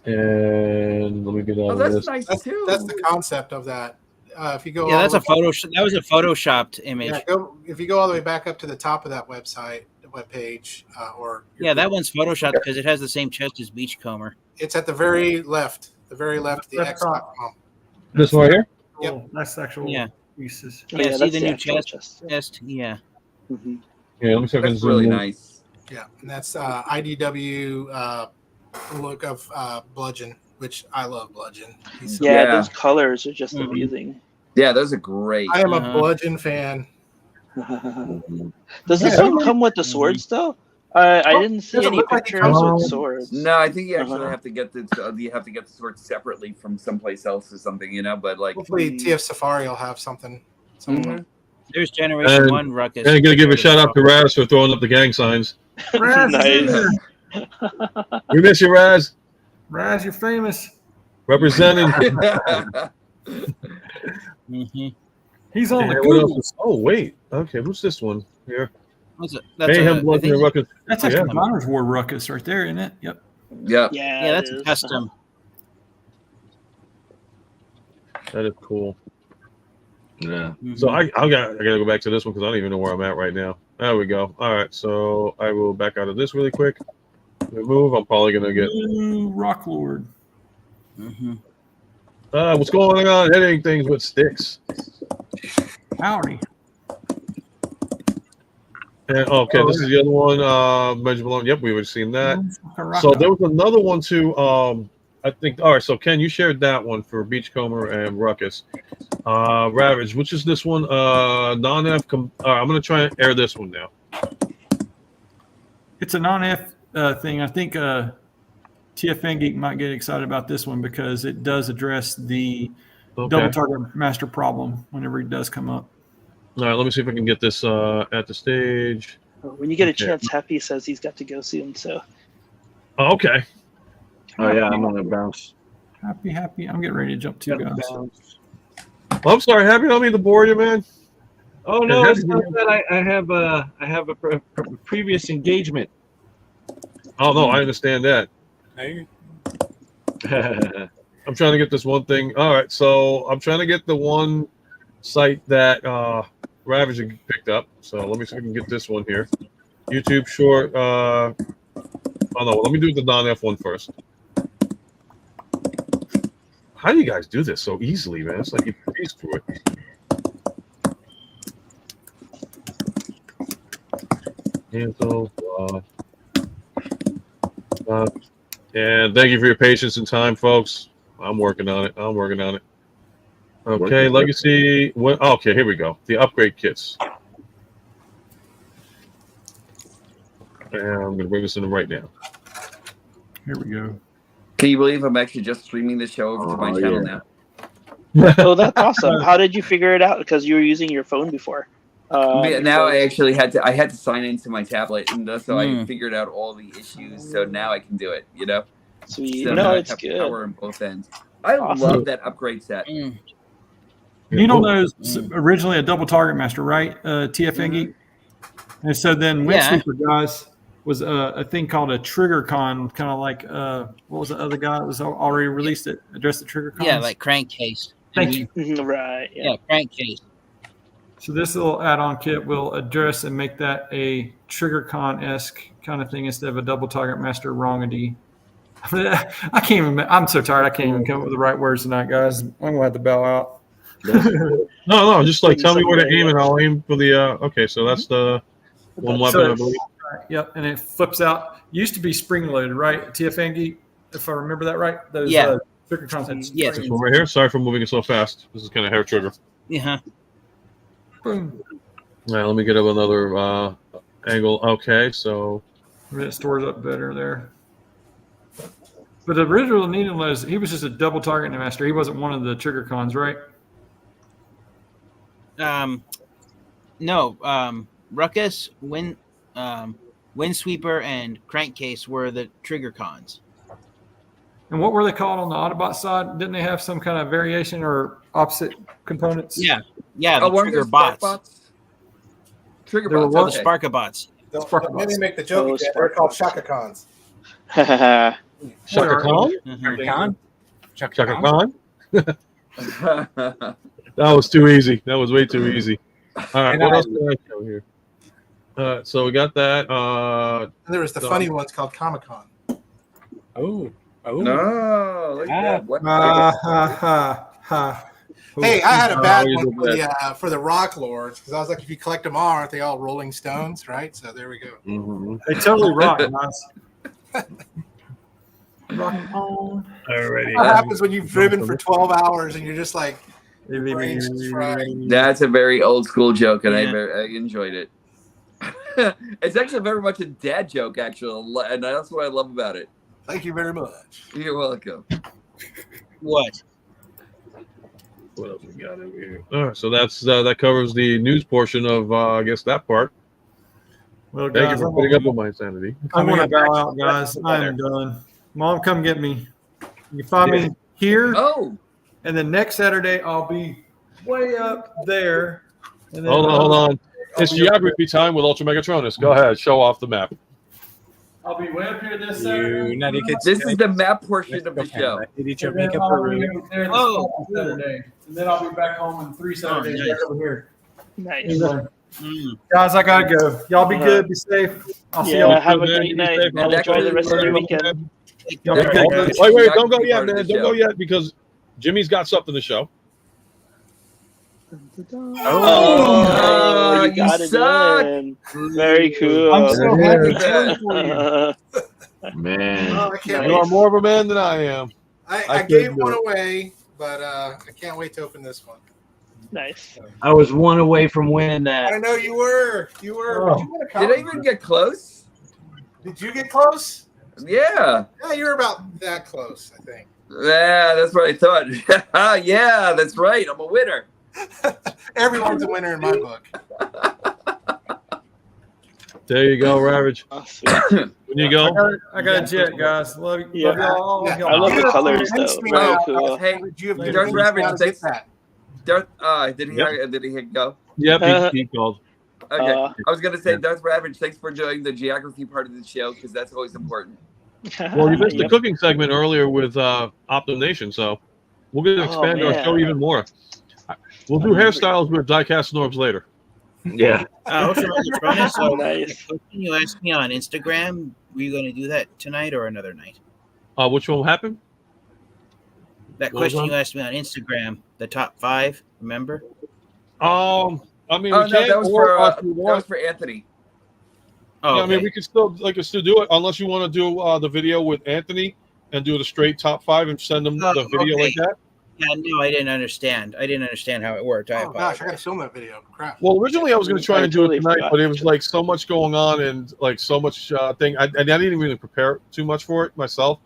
and let me get out Oh, of that's this. nice That's too. the concept of that. If you go, Yeah, all that's the a photo. That was a photoshopped image. yeah, if you go all the way back up to the top of that website, the webpage, or Yeah, that one's photoshopped because it has the same chest as Beachcomber. it's at the very left, the X. This one right here. Yep. Oh, that's actual Yeah. pieces. Oh, Yeah, see that's the new actual chest? Yeah. Mhm. Yeah, let me see if I can That's zoom really in. nice. Yeah, and that's IDW look of Bludgeon, which I love Bludgeon. He's so Yeah, Yeah. those colors are just Mhm. amazing. Yeah, those are great. I am a Uh-huh. Bludgeon fan. Does this one come with the swords though? I didn't see Doesn't any look like it pictures comes with with- swords. No, I think you actually Uh-huh. have to get the sword separately from someplace else or something, you know. But like, Hopefully, TF Safari will have something. Mhm. There's Generation And- 1 Ruckus. And I'm gonna give a shout out to Raz for throwing up the gang signs. Raz is in Nice. here. We miss you, Raz. Raz, you're famous. Representing. Mhm. He's on And the what else Google. is- oh wait, okay, who's this one here? What's it? That's Mayhem, I Bludgeon, think- and Ruckus. That's Yeah. actually Miners War Ruckus right there, isn't it? Yep. yeah. Yeah, Yeah, it that's a is. custom. That is cool. Yeah. So I gotta go back to this one because I don't even know where I'm at right now. There we go. All right, so I will back out of this really quick. Remove. I'm probably gonna get. Blue Rock Lord. Mhm. What's going on? Hitting things with sticks. Howdy. And okay, this is the other one. Measure Malone. Yep, we've seen that. Rock So there was another one too. I think. All right. So Ken, you shared that one for Beachcomber and Ruckus. Ravage, which is this one? Non-F. All right, I'm gonna try and air this one now. It's a non-F thing. I think TFN Geek might get excited about this one because it does address the double target master problem whenever it does come up. All right, let me see if I can get this at the stage. When you get a Okay. chance, Happy says he's got to go soon. So Oh, okay. Oh yeah, I'm on the bounce. Happy. I'm getting ready to jump too, guys. Well, I'm sorry, Happy. I don't mean to bore you, man. Oh no, it's not that I have a previous engagement. Oh no, I understand that. Hey, I'm trying to get this one thing. All right, so I'm trying to get the one site that Ravage picked up. So let me see if I can get this one here. YouTube short. Oh no, let me do the non-F one first. How do you guys do this so easily, man? It's like you breeze through it. Cancel. And thank you for your patience and time, folks. I'm working on it. Okay, legacy. What? Okay, here we go. The upgrade kits. And I'm going to bring this in right now. Here we go. Can you believe I'm actually just streaming the show over to my channel now? Oh, that's awesome. How did you figure it out? Because you were using your phone before. Now I actually had to sign into my tablet, and so I figured out all the issues. So now I can do it. You know, Sweet. So No, now I it's have good. power on both ends. I Awesome. love that upgrade set. Needle Nose originally a double target master, right? TFNG. And so then Windsweeper guys was a thing called a trigger con, kind of like what was the other guy that was already released it addressed the trigger cons? Yeah, like crankcase. Thank you. Right. Yeah, crankcase. So this little add-on kit will address and make that a trigger con-esque kind of thing instead of a double target master wrongity. I can't even. I'm so tired. I can't even come up with the right words tonight, guys. I'm gonna have to bow out. No, just like tell me where to aim, and I'll aim for the. Okay, so that's the one weapon, I believe. Yep, and it flips out. Used to be spring-loaded, right? TFNG, if I remember that right. Those trigger content. Yes. This one right here. Sorry for moving it so fast. This is kind of hair trigger. Yeah. Boom. All right, let me get up another angle. Okay, so It stores up better there. But the original Needle Nose, he was just a double target master. He wasn't one of the trigger cons, right? No. Ruckus, Windsweeper, and Crankcase were the trigger cons. And what were they called on the Autobot side? Didn't they have some kind of variation or opposite components? Yeah, the trigger bots. Trigger There were bots. what? Sparka bots. Don't maybe make the joke again. They're called Shaka Cons. Shaka Khan? Chaka Shaka Khan? That was too easy. That was way too easy. All right, what else did I show here? So we got that. And there was the funny ones called Comic Con. Oh. No, look at that. Hey, I had a bad one for the Rock Lords because I was like, if you collect them all, aren't they all Rolling Stones, right? So there we go. Mm-hmm. They totally rock, guys. Rock on. Alrighty. What happens when you've driven for 12 hours and you're just like, brains fried? That's a very old school joke, and I enjoyed it. It's actually very much a dad joke, actually, and that's what I love about it. Thank you very much. You're welcome. What? What else we got over here? All right, so that covers the news portion of I guess that part. Well, Thank guys, you for putting up with my insanity. I'm going to bow out, guys. I am done. Mom, come get me. You can find me here. Oh. And then next Saturday, I'll be way up there. And then Hold on. It's geography time with Ultra Megatronus. Go ahead, show off the map. I'll be way up here this Saturday. This is the map portion of the show. Oh, Saturday. And then I'll be back home in 3 Saturdays right over here. Nice. Anyway, guys, I gotta go. Y'all be good. Be safe. I'll see y'all. Have a great night. And enjoy the rest of your weekend. Y'all be good. Wait, don't go yet, man. Don't go yet because Jimmy's got something to show. Oh, you got it in. Very cool. I'm so happy for you. Man, Oh, I can't you wait. are more of a man than I am. I gave one away, but I can't wait to open this one. Nice. I was one away from winning I that. know you were. You were. Oh. Did you win a Did I copy? even get close? Did you get close? Yeah. Yeah, you're about that close, I think. Yeah, that's what I thought. Yeah, that's right. I'm a winner. Everyone's a winner in my book. There you go, Ravage. When you go, I got a jet, guys. Love you. Love y'all. Yeah. I love the colors, Thanks, though. man. Very cool. Hey, You have Darth Ravage, to thanks. get that. Darth, did he go? Yep, he called. Okay, I was gonna say, Darth Ravage, thanks for doing the geography part of the show because that's always important. Well, you missed the Yep. cooking segment earlier with Optum Nation, so we're going to expand our show man. even more. We'll do hairstyles with diecast Norbs later. Yeah. Ultra Megatronus, so Nice. can you ask me on Instagram? Were you going to do that tonight or another night? Which one will happen? That What was question on? you asked me on Instagram, the top 5, remember? I mean, Oh we no, can't. that was or for if you that want- was for Anthony. Oh, yeah, I mean, okay. we could still do it unless you want to do the video with Anthony and do the straight top 5 and send them Oh, the video okay. like that. Yeah, no, I didn't understand. I didn't understand how it worked. I Oh gosh, I gotta apologize. film that video. Crap. Well, originally I was going to try I and do totally it tonight, forgot. but it was like so much going on and like so much thing. I didn't even really prepare too much for it myself,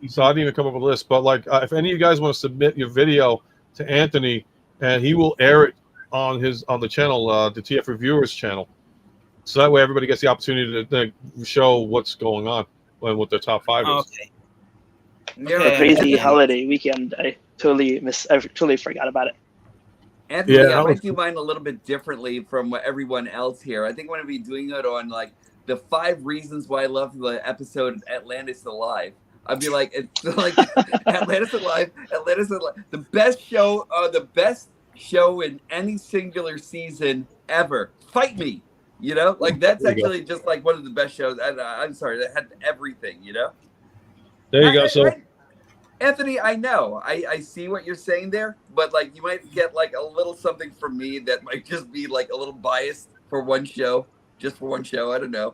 so I didn't even come up with a list. But like, if any of you guys want to submit your video to Anthony, and he will air it on the channel, the TF Reviewers channel, so that way everybody gets the opportunity to show what's going on and what their top 5 is. Okay. Yeah, The crazy Anthony, holiday weekend. I totally forgot about it. Anthony, Yeah, I that might was- do mine a little bit differently from what everyone else here. I think I'm gonna be doing it on like the 5 reasons why I love the episode Atlantis Alive. I'd be like, it's like Atlantis Alive, the best show in any singular season ever. Fight me, you know, like that's There you go. actually just like one of the best shows. I'm sorry, that had everything, you know. There you go. So Anthony, I know, I see what you're saying there, but like you might get like a little something from me that might just be like a little biased for one show, just for one show. I don't know.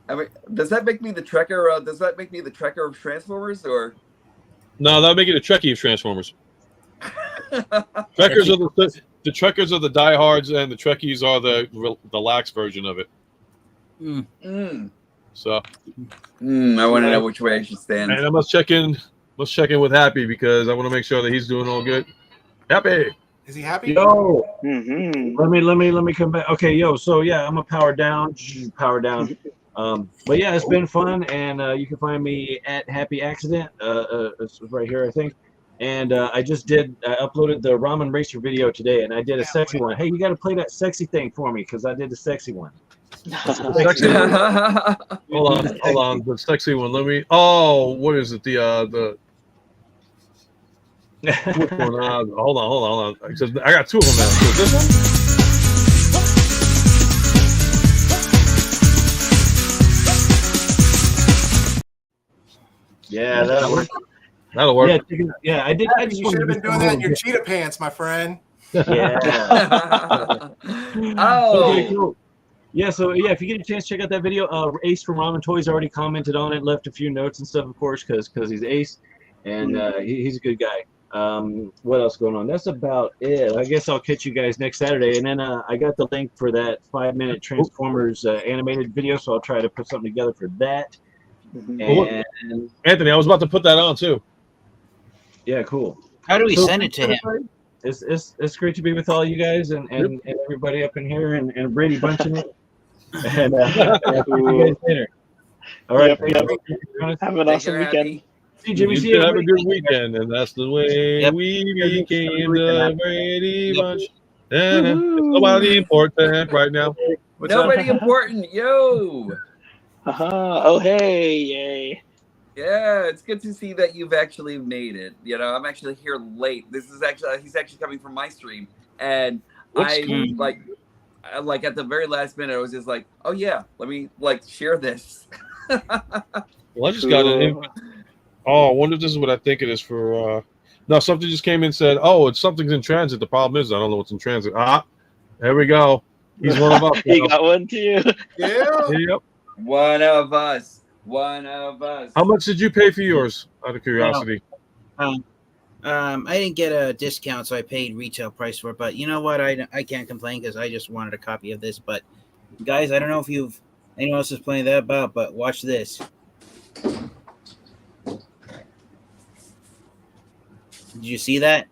I mean, does that make me the Trekker? Does that make me the Trekker of Transformers, or? no, that'll make it a Trekkie of Transformers. Trekkers are the Trekkers are the diehards, and the Trekkies are the lax version of it. So, I want to know which way I should stand. and I must check in with Happy because I want to make sure that he's doing all good. Happy, Is he happy? Yo, Mm-hmm. let me come back. Okay, yo, so yeah, I'm a power down. But yeah, it's been fun, and you can find me at Happy Accident. It's right here, I think. And I uploaded the Ramen Racer video today, and I did a sexy one. Hey, you got to play that sexy thing for me because I did the sexy one. sexy one. Hold on, the sexy one. Let me. Oh, what is it? The which one? Hold on. Because I got 2 of them now. So this one. Yeah, that'll work. That'll work. Yeah, I did. I just You wanted should have to been do doing a that in little your bit. cheetah pants, my friend. Yeah. Oh. Okay, cool. Yeah, so yeah, if you get a chance, check out that video. Ace from Ramen Toys already commented on it, left a few notes and stuff, of course, because he's Ace, and he's a good guy. What else going on? That's about it. I guess I'll catch you guys next Saturday, and then I got the link for that 5-minute Transformers animated video, so I'll try to put something together for that. And Anthony, I was about to put that on too. yeah, cool. How do we So, send it to him? It's great to be with all you guys and everybody up in here and Brady Bunch in it. And I'll see you guys later. All right. Yep. Have an awesome weekend. See Jimmy. You See should have a everybody. good weekend, and that's the way we became the Brady Bunch. And it's nobody important right now. What's up? Nobody important, yo. Oh, hey, yay. Yeah, it's good to see that you've actually made it. You know, I'm actually here late. He's actually coming from my stream, and I like at the very last minute, I was just like, oh yeah, let me like share this. Well, I just got it. Oh, I wonder if this is what I think it is for. No, something just came in and said, "Oh, something's in transit." The problem is, I don't know what's in transit. There we go. He's one of us. You got one too. Yeah. Yep. One of us. One of us. How much did you pay for yours? Out of curiosity. I didn't get a discount, so I paid retail price for it. But you know what? I can't complain because I just wanted a copy of this. But guys, I don't know if anyone else is playing that about, but watch this. Did you see that?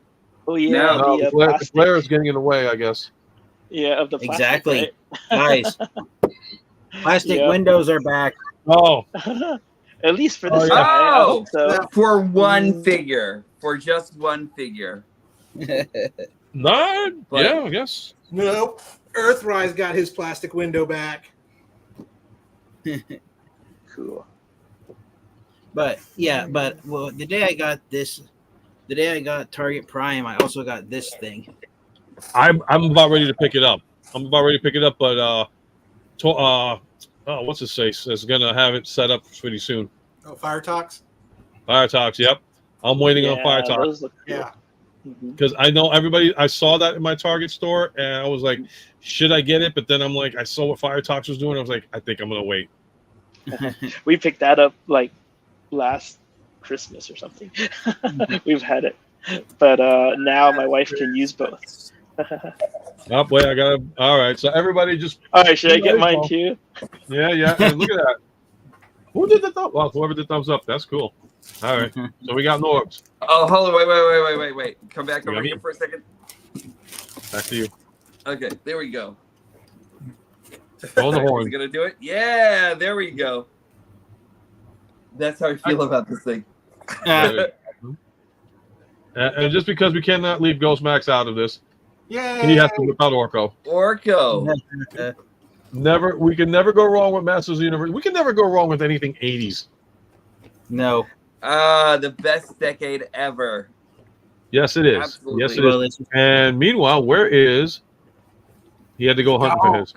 Oh yeah, No, the the plastic. flare is getting in the way, I guess. Yeah, of the plastic, Exactly. right? Guys, plastic Yeah. windows are back. Oh, At least for this Oh, guy. I Oh, hope so. for one figure, for just one figure. nah, But- yeah, I guess. Nope. Earthrise got his plastic window back. Cool. But well, the day I got Target Prime, I also got this thing. I'm about ready to pick it up. But what's his face is gonna have it set up pretty soon. Oh, Fire Talks. Fire Talks, yep. I'm waiting on Fire Talks. Those look cool. Yeah. Because I know everybody. I saw that in my Target store, and I was like, "Should I get it?" But then I'm like, I saw what Fire Talks was doing. I was like, I think I'm gonna wait. We picked that up like last Christmas or something. We've had it, but now my wife can use both. Oh, wait, I gotta. All right, so everybody just. All right, should I get mine too? Yeah. And look at that. Who did the thumbs? Well, whoever did thumbs up, that's cool. All right, so we got Norbs. Oh, hold on, wait. Come back over here for a second. Back to you. Okay, there we go. Hold the horn. Is it gonna do it? Yeah, there we go. That's how I feel about this thing. And just because we cannot leave Ghost Max out of this, Yay! he has to whip out Orko. We can never go wrong with Masters of the Universe. We can never go wrong with anything 80s. No. The best decade ever. Yes, it is. Absolutely. Yes, it is. And meanwhile, where is? He had to go hunting for his.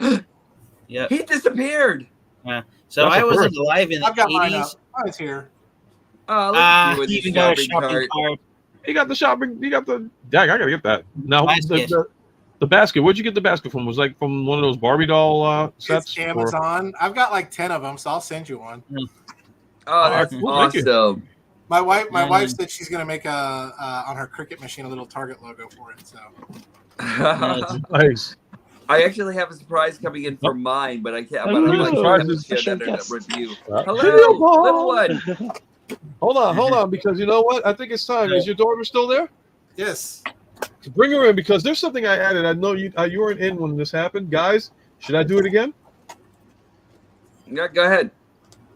Yeah. He disappeared. Yeah. So I wasn't alive in the I've got mine up. 80s. Mine's here. Oh, He even got a shopping cart. He got the shopping. He got the. Dang, I gotta get that. Now the basket. Where'd you get the basket from? Was it like from one of those Barbie doll sets? It's Amazon. I've got like 10 of them, so I'll send you one. Oh, that's awesome. My wife said she's gonna make on her Cricut machine a little Target logo for it. So nice. I actually have a surprise coming in for mine, but I can't. But I'm like, share that in a review. Hello, little one. Hold on, because you know what? I think it's time. Is your daughter still there? Yes. Bring her in because there's something I added. I know you weren't in when this happened, guys. Should I do it again? Yeah, go ahead.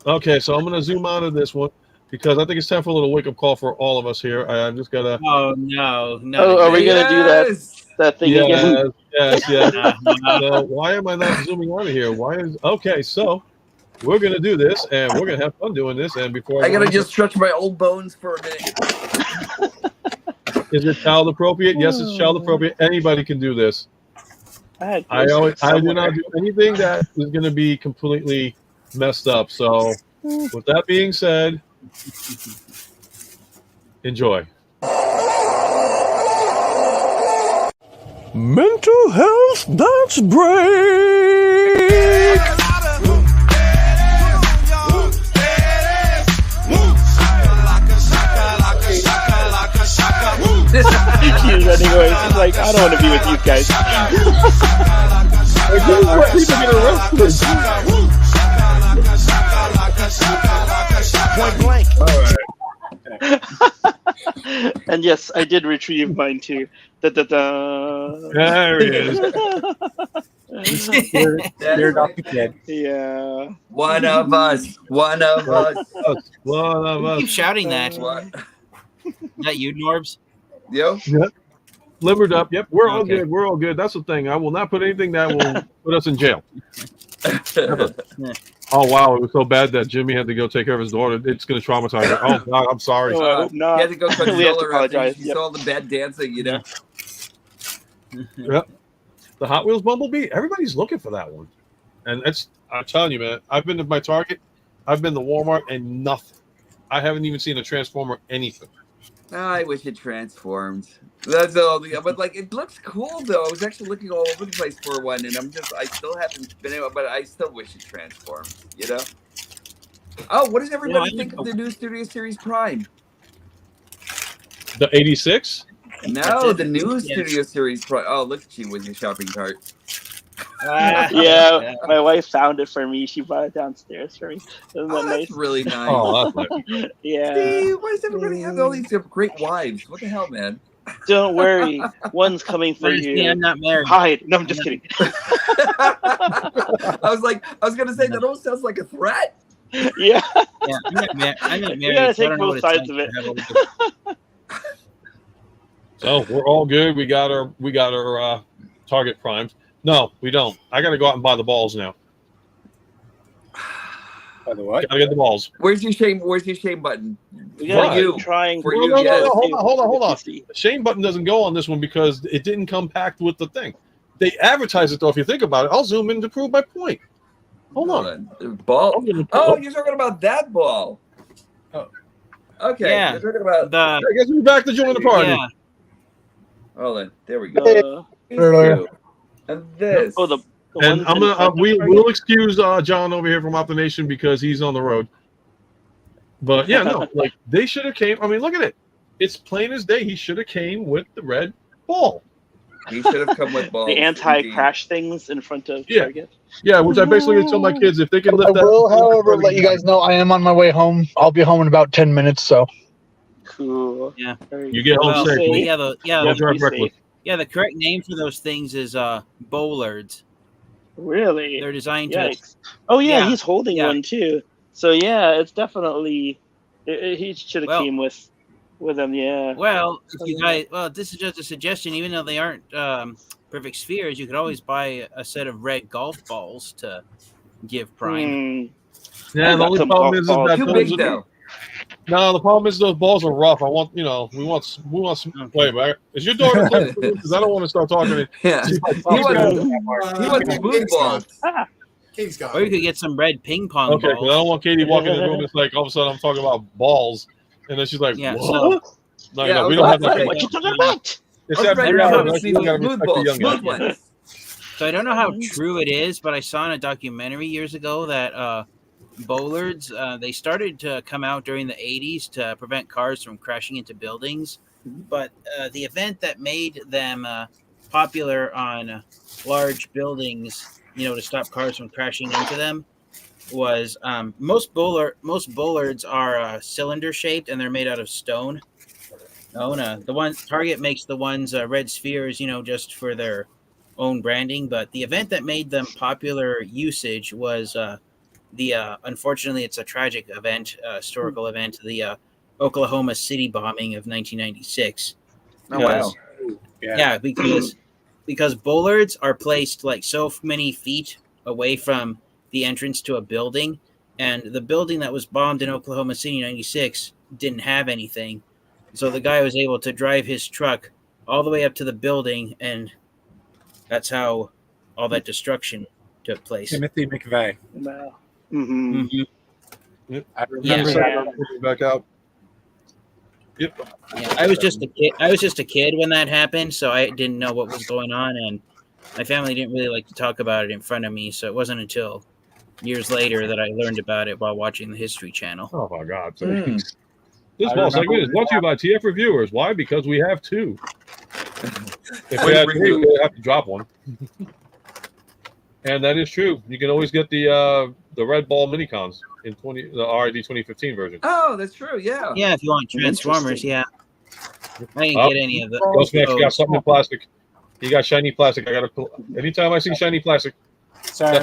Okay, so I'm gonna zoom out of this one because I think it's time for a little wake up call for all of us here. I'm just gonna. Oh no! Oh, are we gonna do that thing again? Yes. So why am I not zooming out of here? Okay? So we're gonna do this, and we're gonna have fun doing this. And before I gotta just stretch my old bones for a minute. Is it child appropriate? Yes, it's child appropriate. Anybody can do this. I do not do anything that is going to be completely messed up. So, with that being said, enjoy. Mental health, that's break. She's running away. She's like, I don't want to be with you guys. And yes, I did retrieve mine too. Da, da, da. There he is. Yeah. One of us. Keep shouting that. Is that you, Norbs? Yep. Livered up. Yep. We're all good. We're all good. That's the thing. I will not put anything that will put us in jail. Oh wow, it was so bad that Jimmy had to go take care of his daughter. It's going to traumatize her. Oh God, I'm sorry. No. He had to go console We have to her after apologize. she saw the bad dancing, you know. Yep. The Hot Wheels Bumblebee. Everybody's looking for that one, and I'm telling you, man. I've been to my Target, I've been to Walmart, and nothing. I haven't even seen a Transformer anything. I wish it transformed. That's all. But like, it looks cool though. I was actually looking all over the place for one, and I still haven't been able. But I still wish it transformed. You know. Oh, what does everybody think of the new Studio Series Prime? The 86. No, the new Studio Series Prime. Oh, look at you with your shopping cart. Yeah, my wife found it for me. She brought it downstairs for me. Isn't that nice? That's really nice. Oh, that's nice. Yeah. See, why does everybody have all these great wives? What the hell, man? Don't worry, one's coming for you. I'm not married. Hide. No, I'm just kidding. I was gonna say that almost sounds like a threat. Yeah. I'm not married. You gotta so I take don't know both what sides it's of like it. to have all So we're all good. We got our Target primed. No, we don't. I got to go out and buy the balls now. By the what? Gotta get the balls. Where's your shame button? We gotta Right. keep trying. For No, you, no, yes. no, hold on. PC. The shame button doesn't go on this one because it didn't come packed with the thing. They advertise it though. If you think about it, I'll zoom in to prove my point. Hold on. The ball. Oh, you're talking about that ball. Oh. Okay. Yeah. You're talking about. The I guess we're back to join the party. yeah. Hold on. There we go. These Earlier. two. And this. Oh, the And ones I'm in gonna front of we'll excuse John over here from Optimation because he's on the road. But yeah, no, like they should have came. I mean, look at it. It's plain as day. He should have came with the red ball. He should have come with balls. the anti-crash things in front of Yeah. Target. Yeah, which I basically tell my kids if they can I lift that. will, however, let you guys know I am on my way home. I'll be home in about 10 minutes, so. Cool. Yeah. Very You get home Well, safe. safe. yeah, the Don't drive be reckless. safe. yeah, the correct name for those things is bollards. Really? They're designed to Yikes. Oh yeah, Yeah, he's holding yeah. one too. So yeah, it's definitely he should have Well- came with them. Yeah. Well, if you guys, well, this is just a suggestion. Even though they aren't perfect spheres, you could always buy a set of red golf balls to give Prime. Yeah, I the got only some problem golf is balls. that Too those big are- though. No, the problem is those balls are rough. I want, we want some. Wait, man, is your daughter playing? Because I don't want to start talking. Yeah. She's like, He wants, "Oh, he wants smooth balls. Katie's gone. Or you could get some red ping pong okay, because I balls. don't want Katie walking in the room. It's like all of a sudden I'm talking about balls, and then she's like, Yeah, "What?" No, Yeah, no, we I don't was have about to that. What you talking about? It's I was after ready the to hour. have Right? some You gotta smooth respect the balls. young Smooth guy. ones. So I don't know how true it is, but I saw in a documentary years ago that bollards they started to come out during the 80s to prevent cars from crashing into buildings. But the event that made them popular on large buildings, to stop cars from crashing into them, was most bollards are cylinder shaped and they're made out of stone. The one Target makes the ones red spheres, just for their own branding. But the event that made them popular usage was unfortunately it's a tragic event, historical event, the Oklahoma City bombing of 1996. Oh wow. Yeah, because bollards are placed like so many feet away from the entrance to a building, and the building that was bombed in Oklahoma City in 96 didn't have anything. So the guy was able to drive his truck all the way up to the building, and that's how all that destruction took place. Timothy McVeigh. Wow. Mm-hmm. Yep. I remember Yeah. that. Back out. Yep. Yeah, I was just a kid when that happened, so I didn't know what was going on, and my family didn't really like to talk about it in front of me. So it wasn't until years later that I learned about it while watching the History Channel. Oh my God! Mm. This I ball segment remember is brought to you by TF Reviewers. Why? Because we have two. If we Wait, had review. three, we'd have to drop one. And that is true. You can always get the red ball minicons in the RID 2015 version. Oh, that's true. Yeah. Yeah, if you want Transformers, yeah. I didn't Oh. get any of the. Ghostmax got something in plastic. You got shiny plastic. I got to. Anytime I see shiny plastic. Sorry,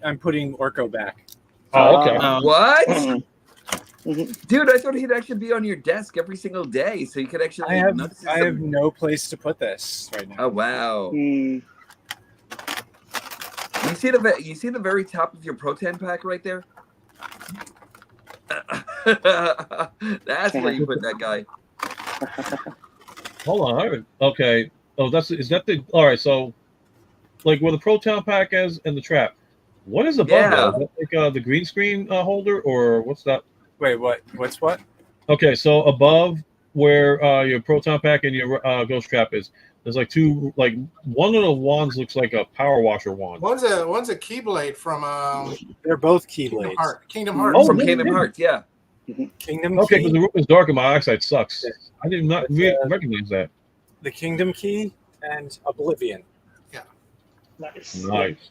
I'm putting Orko back. Oh, okay. What? Mm-hmm. Dude, I thought he'd actually be on your desk every single day, so you could actually. I notice have some- no place to put this right now. Oh wow! Mm. You see the very top of your proton pack right there. That's where you put that guy. Hold on. I haven't. Okay. Oh, is that the? All right. So, like where the proton pack is and the trap. What is above Yeah. that? Is that like the green screen holder or what's that? Wait, what? What's what? Okay, so above where your proton pack and your ghost trap is, there's like two. Like one of the wands looks like a power washer wand. One's a Keyblade from They're both Kingdom Keyblades. Hearts. Kingdom Hearts. Oh, From really? Kingdom Hearts, yeah. Kingdom Okay, Key. because the room is dark and my eyesight sucks. I did not It's, recognize that. The Kingdom Key and Oblivion. Nice. Nice.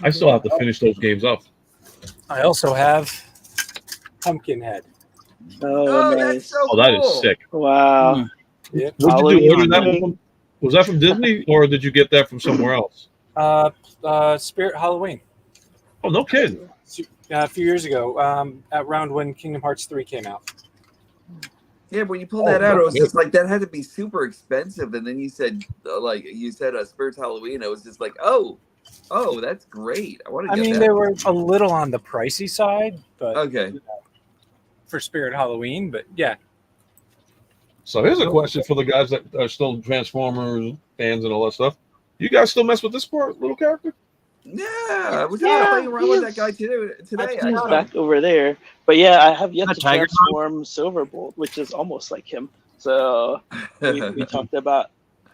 I still have to finish those games up. I also have Pumpkinhead. Oh, Oh, nice. that's so Oh, that cool. is sick. Wow. Yep. What did you Halloween do? Order that hunting. one was that from Disney or did you get that from somewhere else? Spirit Halloween. Oh, no kidding. A few years ago, around when Kingdom Hearts 3 came out. Yeah, when you pulled that out, it was just like that had to be super expensive. And then you said Spirit's Halloween. It was just like, oh, that's great. I want to. I mean, they were a little on the pricey side, but okay. You know, for Spirit Halloween, but yeah. So here's a question for the guys that are still Transformers fans and all that stuff. You guys still mess with this poor little character? Yeah, I was playing around with that guy today. He's back over there, but yeah, I have yet to Tiger transform Silverbolt, which is almost like him. So we talked about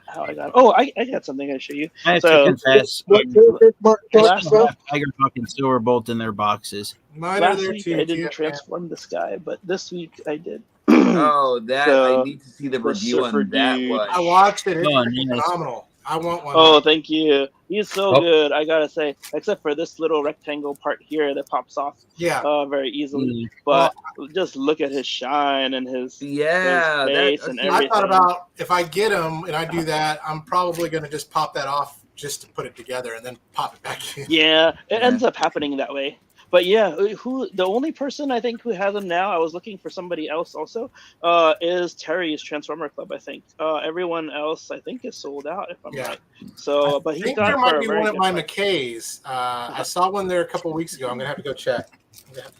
how I got. Oh, I got something I show you. I have So to confess, last Tiger Hawk and Silverbolt in their boxes. last week I didn't transform this guy, but this week I did. Oh, that So, I need to see the the review Surfer on that dude. one. I watched it. It's Oh, nice. phenomenal. I want one. Oh, thank you. He's so Oh. good. I gotta say, except for this little rectangle part here that pops off Yeah. very easily. But just look at his shine and his face and everything. I thought about if I get him and I do that, I'm probably going to just pop that off just to put it together and then pop it back in. Yeah, it ends up happening that way. But yeah, the only person I think who has him now, I was looking for somebody else also, is Terry's Transformer Club, I think. Everyone else, I think, is sold out, if I'm right. So, but I he's think got there it might for a be very one at good my price. McKay's. I saw one there a couple weeks ago. I'm going to have to go check.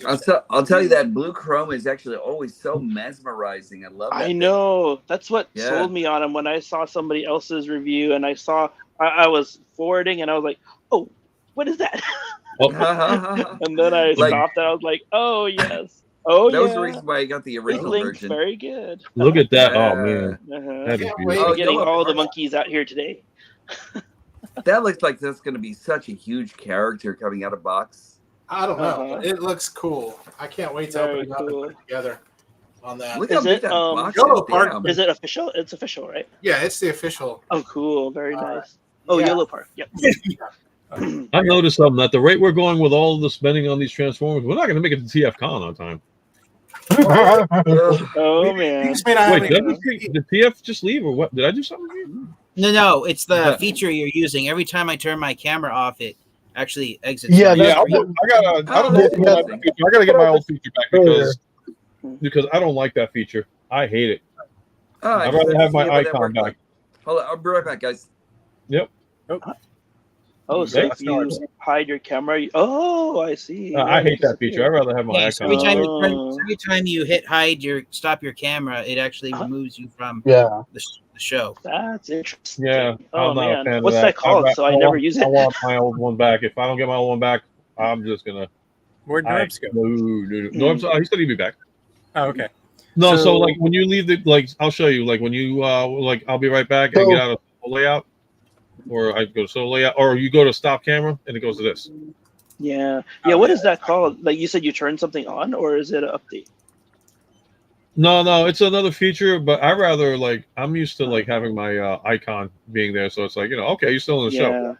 I'll tell you that blue chrome is actually always so mesmerizing. I love that. I know. That's what Yeah. sold me on him when I saw somebody else's review and I was forwarding and I was like, oh, what is that? And then I stopped and I was like, oh, yes. Oh, That yeah. was the reason why I got the original It linked version. very good. Look at that. Yeah. Oh, man. That is We're beautiful. getting Yellow all the Park. monkeys out here today. That looks like that's going to be such a huge character coming out of box. I don't know. Uh-huh. It looks cool. I can't wait to open it up and put it together on that. Look how Is big it that box Yellow is. Park. Damn. is it official? It's official, right? Yeah, it's the official. Oh, cool. Very nice. Oh, yeah. Yellow Park. Yep. I noticed something. At the rate we're going with all the spending on these Transformers, we're not going to make it to TFCon on time. Oh, man. Wait, did TF just leave or what? Did I do something here? No, it's the feature you're using. Every time I turn my camera off, it actually exits. Yeah, my Yeah, I screen. gotta get my old feature back because I don't like that feature. I hate it. Oh, I'd rather have my icon back. Hold on, I'll be right back, guys. Yep. Oh, so Okay. if you hide your camera, oh, I see. I hate that feature. I'd rather have my Yeah, so icon. every time you hit hide stop your camera, it actually removes you from Yeah. the show. That's interesting. Yeah, Oh, I'm not a man. fan of What's that called? So I never use it. I want my old one back. If I don't get my old one back, I'm just gonna. Where'd Norbs go? No, he said he'd be back. Oh, okay. No, so like when you leave I'll show you. Like when you I'll be right back and get out of layout, or I go to solo layout, or you go to stop camera and it goes to this. Yeah. What is that called? Like you said, you turn something on, or is it an update? No, it's another feature, but I rather I'm used to having my icon being there, so it's okay, you're still in the show.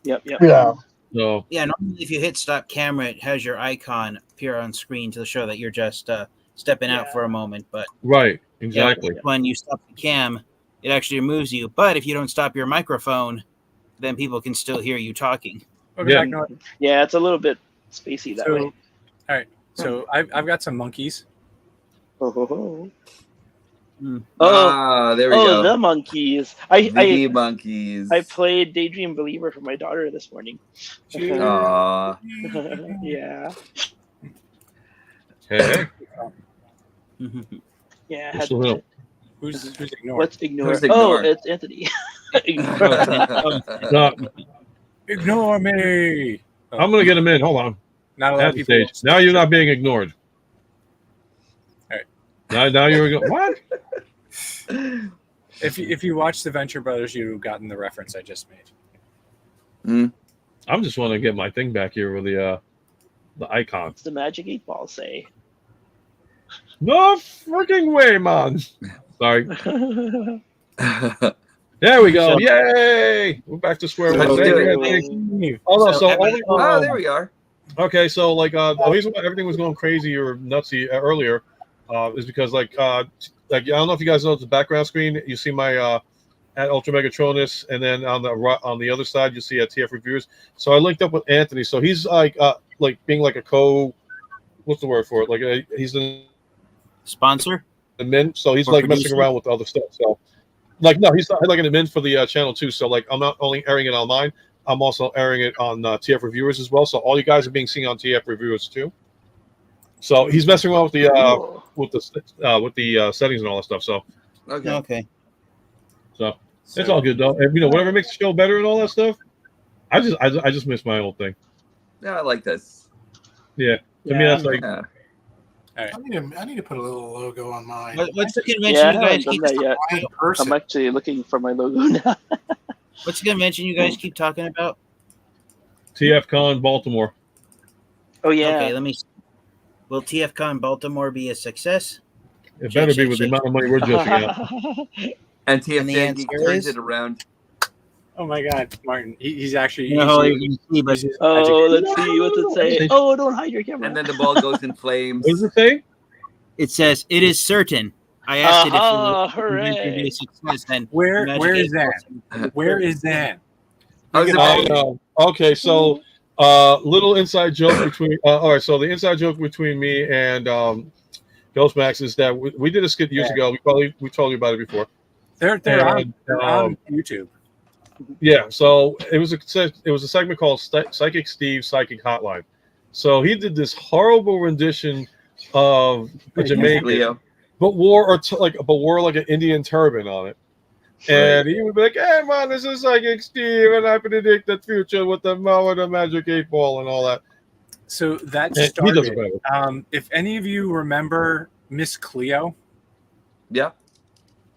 Yep. Yeah. So yeah, normally if you hit stop camera, it has your icon appear on screen to show that you're just stepping out for a moment. But right, exactly. When you stop the cam, it actually removes you. But if you don't stop your microphone, then people can still hear you talking. Yeah, it's a little bit spacey that way. All right, so I've got some monkeys. Oh, there we go. The monkeys. The monkeys. I played Daydream Believer for my daughter this morning. Aww. Yeah. Hey. Yeah. Who's ignored? What's ignored? Who's ignored? Oh, it's Anthony. No, ignore me. I'm gonna get him in. Hold on. Not a lot of people. Stage. Now you're not being ignored. All right. Now you're what? If you watch the Venture Brothers, you've gotten the reference I just made. I'm just want to get my thing back here with the icon. What's the Magic 8 Ball say? No freaking way, man. Sorry. There we go. Yay! We're back to square one. Oh, there we are. Okay, so the reason why everything was going crazy or nutsy earlier is because I don't know if you guys know the background screen. You see my at Ultra Megatronus, and then on the other side you see at TF Reviewers. So I linked up with Anthony. So he's being like a what's the word for it? He's the sponsor. admin, so he's For like messing producing? around with other stuff. So, like, no, he's not like an admin for the channel too. So, like, I'm not only airing it on mine, I'm also airing it on TF Reviewers as well. So, all you guys are being seen on TF Reviewers too. So he's messing around with the Cool. settings and all that stuff. So, Okay. so it's all good though. And, you know, whatever makes the show better and all that stuff. I just miss my old thing. Yeah, I like this. Yeah, to me that's like. Yeah. I need to put a little logo on mine. What's the convention Yeah, I you guys haven't keep? done that yet. Blind person. I'm actually looking for my logo now. What's the convention you guys keep talking about? TFCon Baltimore. Oh yeah. Okay, let me. Will TFCon Baltimore be a success? It better be with the amount of money we're joking out. And TF And the Dangy answer turns is? it around. Oh my God, Martin. He's actually. You know how you can see, but Oh, let's see. What's it say? Oh, don't hide your camera. And then the ball goes in flames. What does it say? it says it is certain. I asked it if Aha, the convention would be hooray. a success. Then Where Magic is eight that? Where is that? I was I about- know. Okay, so little inside joke between. All right, so the inside joke between me and Ghostmax is that we did a skit years ago. We told you about it before. They're And, on YouTube. Yeah, so it was a segment called Psychic Steve Psychic Hotline. So he did this horrible rendition of a Jamaican, Leo. but wore like an Indian turban on it. And he would be like, "Hey man, this is Psychic Steve, and I predict the future with the magic 8-ball and all that." So that And he does it started. better. If any of you remember Miss Cleo, Yeah.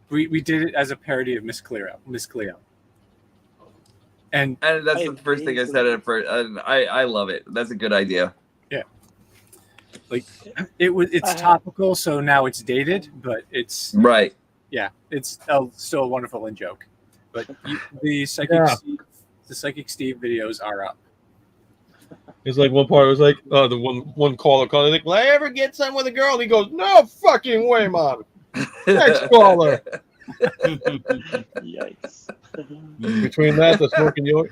we did it as a parody of Miss Cleo. And that's the first thing I said at first. And I love it. That's a good idea. yeah, like it's topical, so now it's dated, but it's Right. yeah, it's still a wonderful in joke. But the Psychic Steve videos are up. It's like one part. It was like the one caller called. Like, "Will I ever get some with a girl?" And he goes, "No fucking way, man." Next caller. Yikes. Between that, the smoking York.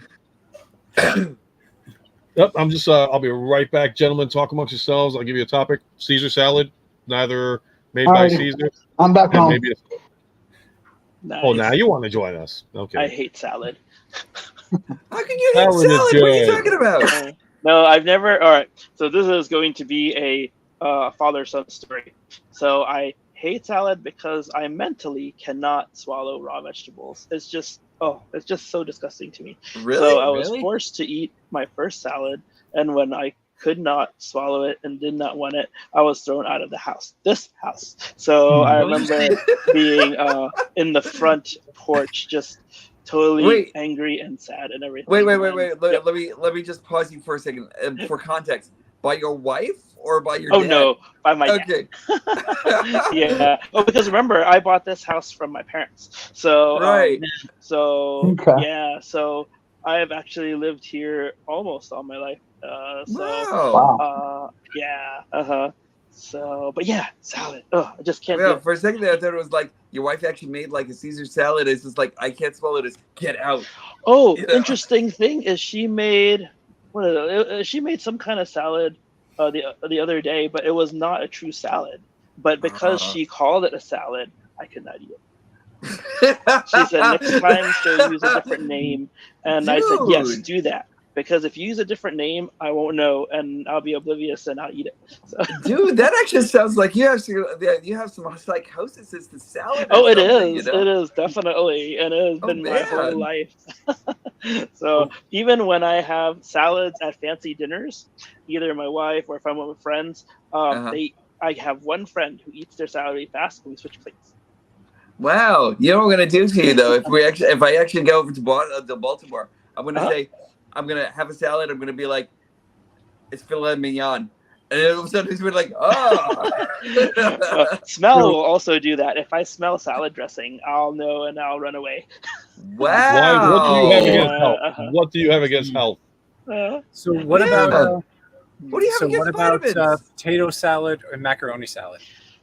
Yep, I'm just. I'll be right back, gentlemen. Talk amongst yourselves. I'll give you a topic: Caesar salad, neither made by Alrighty. Caesar. I'm back and home. maybe. Nice. Oh, now you want to join us? Okay. I hate salad. How can you hate Salad is salad? What are you good. talking about? No, I've never. All right. So this is going to be a father-son story. So I hate salad because I mentally cannot swallow raw vegetables. It's just so disgusting to me. Really? So I was Really? forced to eat my first salad, and when I could not swallow it and did not want it, I was thrown out of the house. This house. So I remember being in the front porch, just totally angry and sad and everything. Wait. Yep. Let me just pause you for a second. For context, by your wife or by your Oh dad? no, by my dad. Okay. Yeah. Oh, because remember, I bought this house from my parents. So Right. Okay. yeah. So I have actually lived here almost all my life. Wow. Yeah. So, but yeah, salad. Oh, I just can't. Yeah, do it. for a second there, I thought it was like your wife actually made like a Caesar salad. It's just like I can't swallow this. Get out. Oh, You know? interesting thing is she made she made some kind of salad the other day, but it was not a true salad. But because she called it a salad, I could not eat it. She said next time she'll use a different name, and I said yes, Dude. do that. Because if you use a different name, I won't know, and I'll be oblivious, and I'll eat it. So. Dude, that actually sounds like you have some psychosis as to salad. Oh, or it something, is. you know? It is definitely, and it has Oh, been my whole man. life. So even when I have salads at fancy dinners, either my wife or if I'm with friends, I have one friend who eats their salad really fast, and we switch plates. Wow, you know what I'm gonna do to you though? If I actually go over to Baltimore, I'm gonna say I'm gonna have a salad. I'm gonna be like, it's filet mignon, and all of a sudden he's gonna be like, oh. Smell will also do that. If I smell salad dressing, I'll know and I'll run away. Wow. What do you have against health? What do you have against health? So what about what do you have against vitamins? Potato salad or macaroni salad?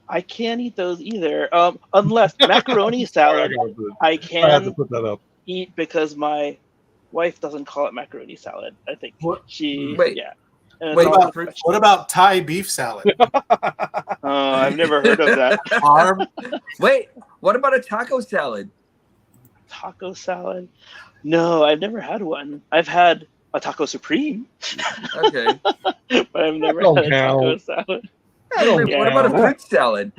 I can't eat those either. Unless macaroni salad, I I have to can put that up. eat because my wife doesn't call it macaroni salad. I think Wait. yeah. And it's Wait, all What about Thai beef salad? I've never heard of that. Barb? Wait, what about a taco salad? Taco salad? No, I've never had one. I've had a taco supreme, Okay. but I've never Don't had a taco count. salad. What about a fruit salad?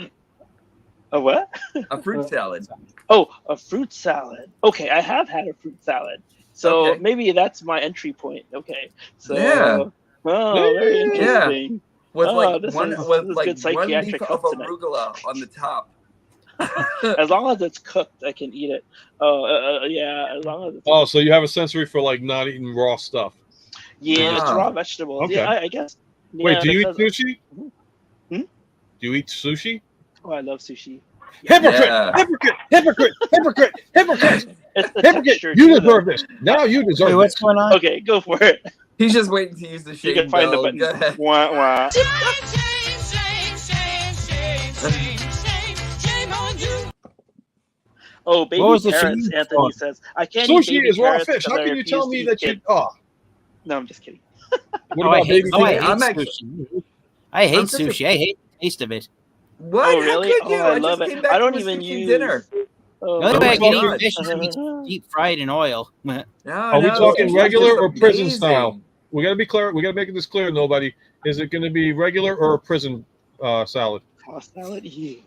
A what? A fruit salad. Oh, a fruit salad. Okay, I have had a fruit salad. So Okay. maybe that's my entry point. Okay. So Yeah. Oh, very interesting. With Oh, like this one is- with this is like good one leaf psychiatric of help tonight. arugula on the top. As long as it's cooked, I can eat it. Oh, yeah. As long as it's Oh, so you have a sensory for like not eating raw stuff. yeah, just Ah. raw vegetables. Okay. Yeah, I guess. Wait, Yeah, do you eat because- sushi? Hmm? Do you eat sushi? Oh, I love sushi. Hypocrite! Yeah. Hypocrite! Hypocrite! Hypocrite! Hypocrite! It's the Hypocrite! texture. You too, deserve this. Now you Wait, deserve what's this. going on? though. Okay, go for it. He's just waiting to use the You shade can find the bell. button. Go ahead. Wah, wah. Shame on you. Oh, baby What was the carrots, shame Anthony for? says. I can't eat Sushi baby is raw carrots fish. because How I can you tell refuse me to that eat you? kids. Oh, No, I'm just kidding. what Oh, I about hate, baby oh, I carrots? hate I'm actually- sushi. I hate I'm such a- sushi. I hate the taste of it. What? Oh, really? How could you? Oh, I just love came it. back I don't from a even sushi use dinner. Oh, The only Are way we I can talking- eat fish is deep fried in oil. No, Are we no, talking sushi's regular just or prison amazing. style? We gotta be clear. We gotta make this clear. Nobody. Is it going to be regular or a prison salad? tossed salad. Ew.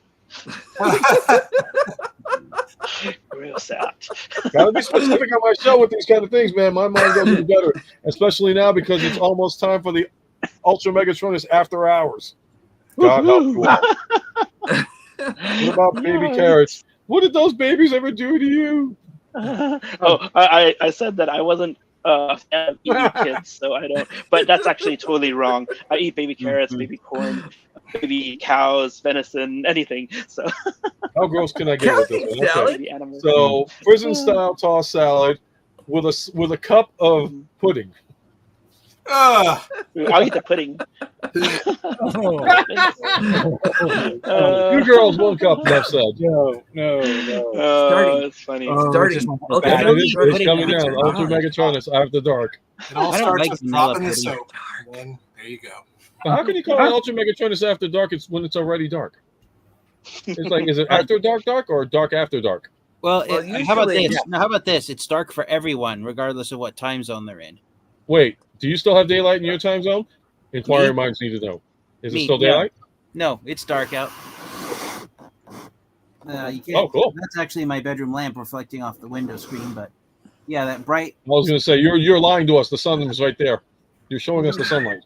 Gross out. Gotta be specific on my show with these kind of things, man. My mind goes even better, especially now because it's almost time for the Ultra Megatronus after hours. God help you all. What about baby carrots? What did those babies ever do to you? Oh, I said that I wasn't a fan of eating kids, so I don't. But that's actually totally wrong. I eat baby carrots, baby corn, baby cows, venison, anything. So How gross can I get with this one? Okay. baby animals. So prison style tossed salad with a cup of pudding. I'll eat the pudding. Two girls, one cup. Enough said. No. Oh, it's funny. Starting. Okay. And it is pudding coming is down. Ultra Megatronus after dark. It all I don't starts like with vanilla dropping the pudding. soap. And then there you go. How can you call it Ultra Megatronus after dark? It's when it's already dark. It's like, is it after dark or dark after dark? Well, Well, how about usually- this? No, how about this? It's dark for everyone, regardless of what time zone they're in. Wait, do you still have daylight in your time zone? Inquiring Me? minds need to know. Is it Me, still yeah. daylight? No, it's dark out. You can't, Oh, cool. That's actually my bedroom lamp reflecting off the window screen, but yeah, that bright. I was going to say you're lying to us. The sun is right there. You're showing us the sunlight.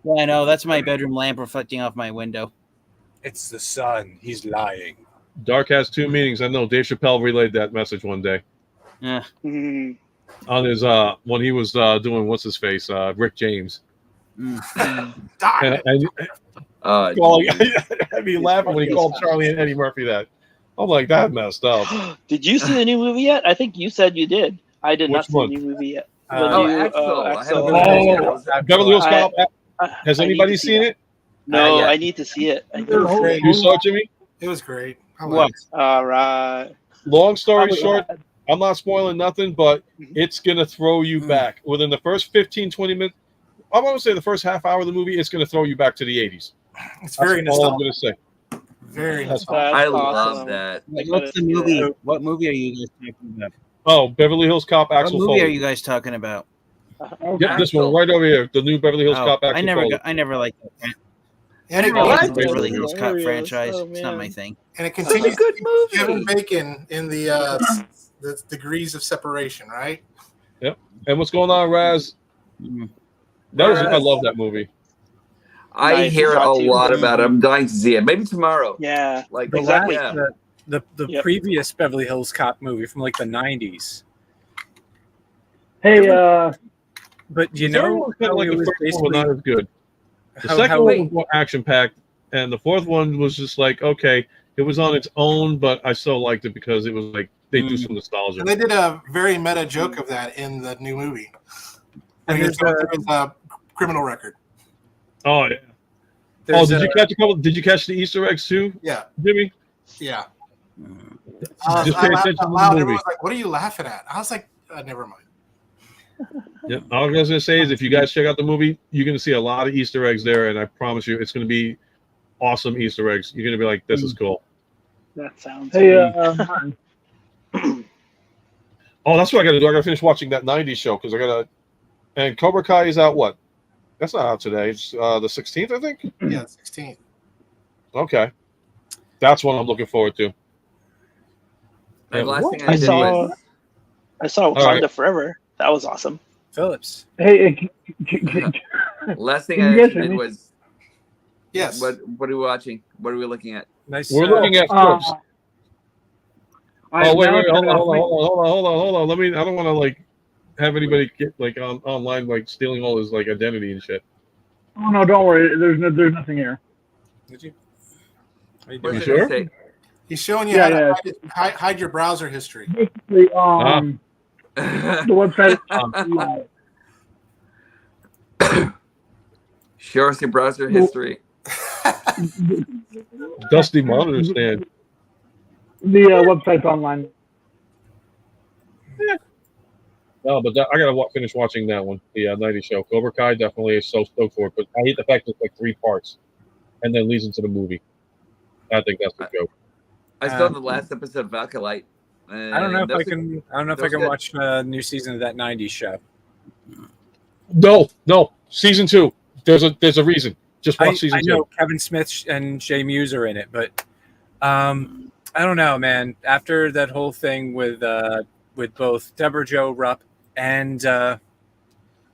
Yeah, I know that's my bedroom lamp reflecting off my window. It's the sun. He's lying. Dark has two meanings. I know. Dave Chappelle relayed that message one day Yeah. Mhm. on his when he was doing what's his face, Rick James. And calling, I'd be laughing when he called Charlie and Eddie Murphy that. I'm like, that messed up. Did you see the new movie yet? I think you said you did. I did not Which see one? the new movie yet. The Oh, new, Axel. I Axel. haven't Beverly Hills Cop. Has I need anybody to see seen that. it? No, yeah. I need to see it. I need It was to see it. great. You saw it, Jimmy? It was great. I What? liked it. All right. Long story Oh, short, yeah. I'm not spoiling nothing, but Mhm. it's going to throw you back. Within the first 15, 20 minutes, I want to say the first half hour of the movie, it's going to throw you back to the 80s. It's very That's all I'm nostalgic. going to say. Very That's nostalgic. I That's love awesome. that. What's the movie? What movie are you guys talking about? Oh, Beverly Hills Cop, What Axel movie are Foley. you guys talking about? Yep, this Axel. one right over here. The new Beverly Hills Oh, Cop, Axel I never Foley. I never liked that. And I it, never liked What? the Beverly Hills Cop Hilarious. franchise. Oh, It's not my man. thing. and it It's a continues good to keep Kevin movie. Bacon in the degrees of separation, right? And what's going on, Raz? Mm. I love that movie. I Nice. hear a Shot too. lot about it. I'm dying to see it. Maybe tomorrow. Yeah. Like The Exactly. last, Yeah. the Yep. previous Beverly Hills Cop movie from like the 90s. Hey, But you The third know, one was kind how of like it the was first one, but not basically as good. The how- second how- one was more action packed, and the fourth one was just like, okay, it was on its own, but I still liked it because it was like they do some nostalgia. And they did a very meta joke of that in the new movie. And When he was there's going through his criminal record. Oh yeah. there's Did you catch a couple? Did you catch the Easter eggs too, Yeah, Jimmy? yeah. Just I pay laughed attention to out the loud. movie. Everyone was like, "What are you laughing at?" I was like, "Never mind." Yeah, all I was gonna say is if you guys check out the movie, you're gonna see a lot of Easter eggs there, and I promise you, it's gonna be awesome Easter eggs. You're gonna be like, "This is cool." That sounds. Hey, sweet. Oh, that's what I gotta do. I gotta finish watching that '90s show because I gotta. And Cobra Kai is out. What? That's not out today. It's the 16th, I think. Yeah, 16th. Okay, that's what I'm looking forward to. The last thing I I did saw. was I saw Wakanda Forever. That was awesome. Phillips. Hey, last thing Can I you guys actually hear did me? was Yes. What are we watching? What are we looking at? Nice. We're looking at clips. I'm Oh wait, now hold turning off my- on. Let me. I don't want to like have anybody get like online like stealing all his like identity and shit. Oh no, don't worry. There's nothing here. Did you? How you What's doing? it gonna say? He's showing you Yeah, how yeah. to hide your browser history. Basically, the website. Show us your browser history. Dusty monitor stand. The website's online. No, but I gotta finish watching that one. The '90s show. Cobra Kai definitely is so stoked for it, but I hate the fact it's like 3 parts, and then leads into the movie. I think that's the joke. I saw the last episode of Alkalite. I don't know if I can. I don't know if I can good. watch a new season of that '90s show. No, season 2. There's a reason. Just watch season 2. I know Kevin Smith and Jay Muse are in it, but I don't know, man. After that whole thing with both Deborah Jo Rupp and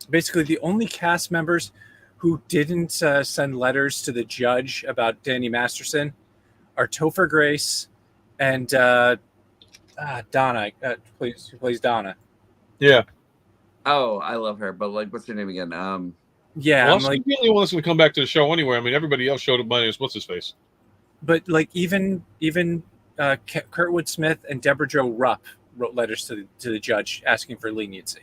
basically the only cast members who didn't send letters to the judge about Danny Masterson are Topher Grace and Donna, who plays Donna. Yeah. Oh, I love her, but like, what's her name again? Yeah, Well, I'm like, the only one that's going to come back to the show anyway. I mean, everybody else showed up. Minus what's his face. but like even Kurtwood Smith and Deborah Jo Rupp wrote letters to the judge asking for leniency.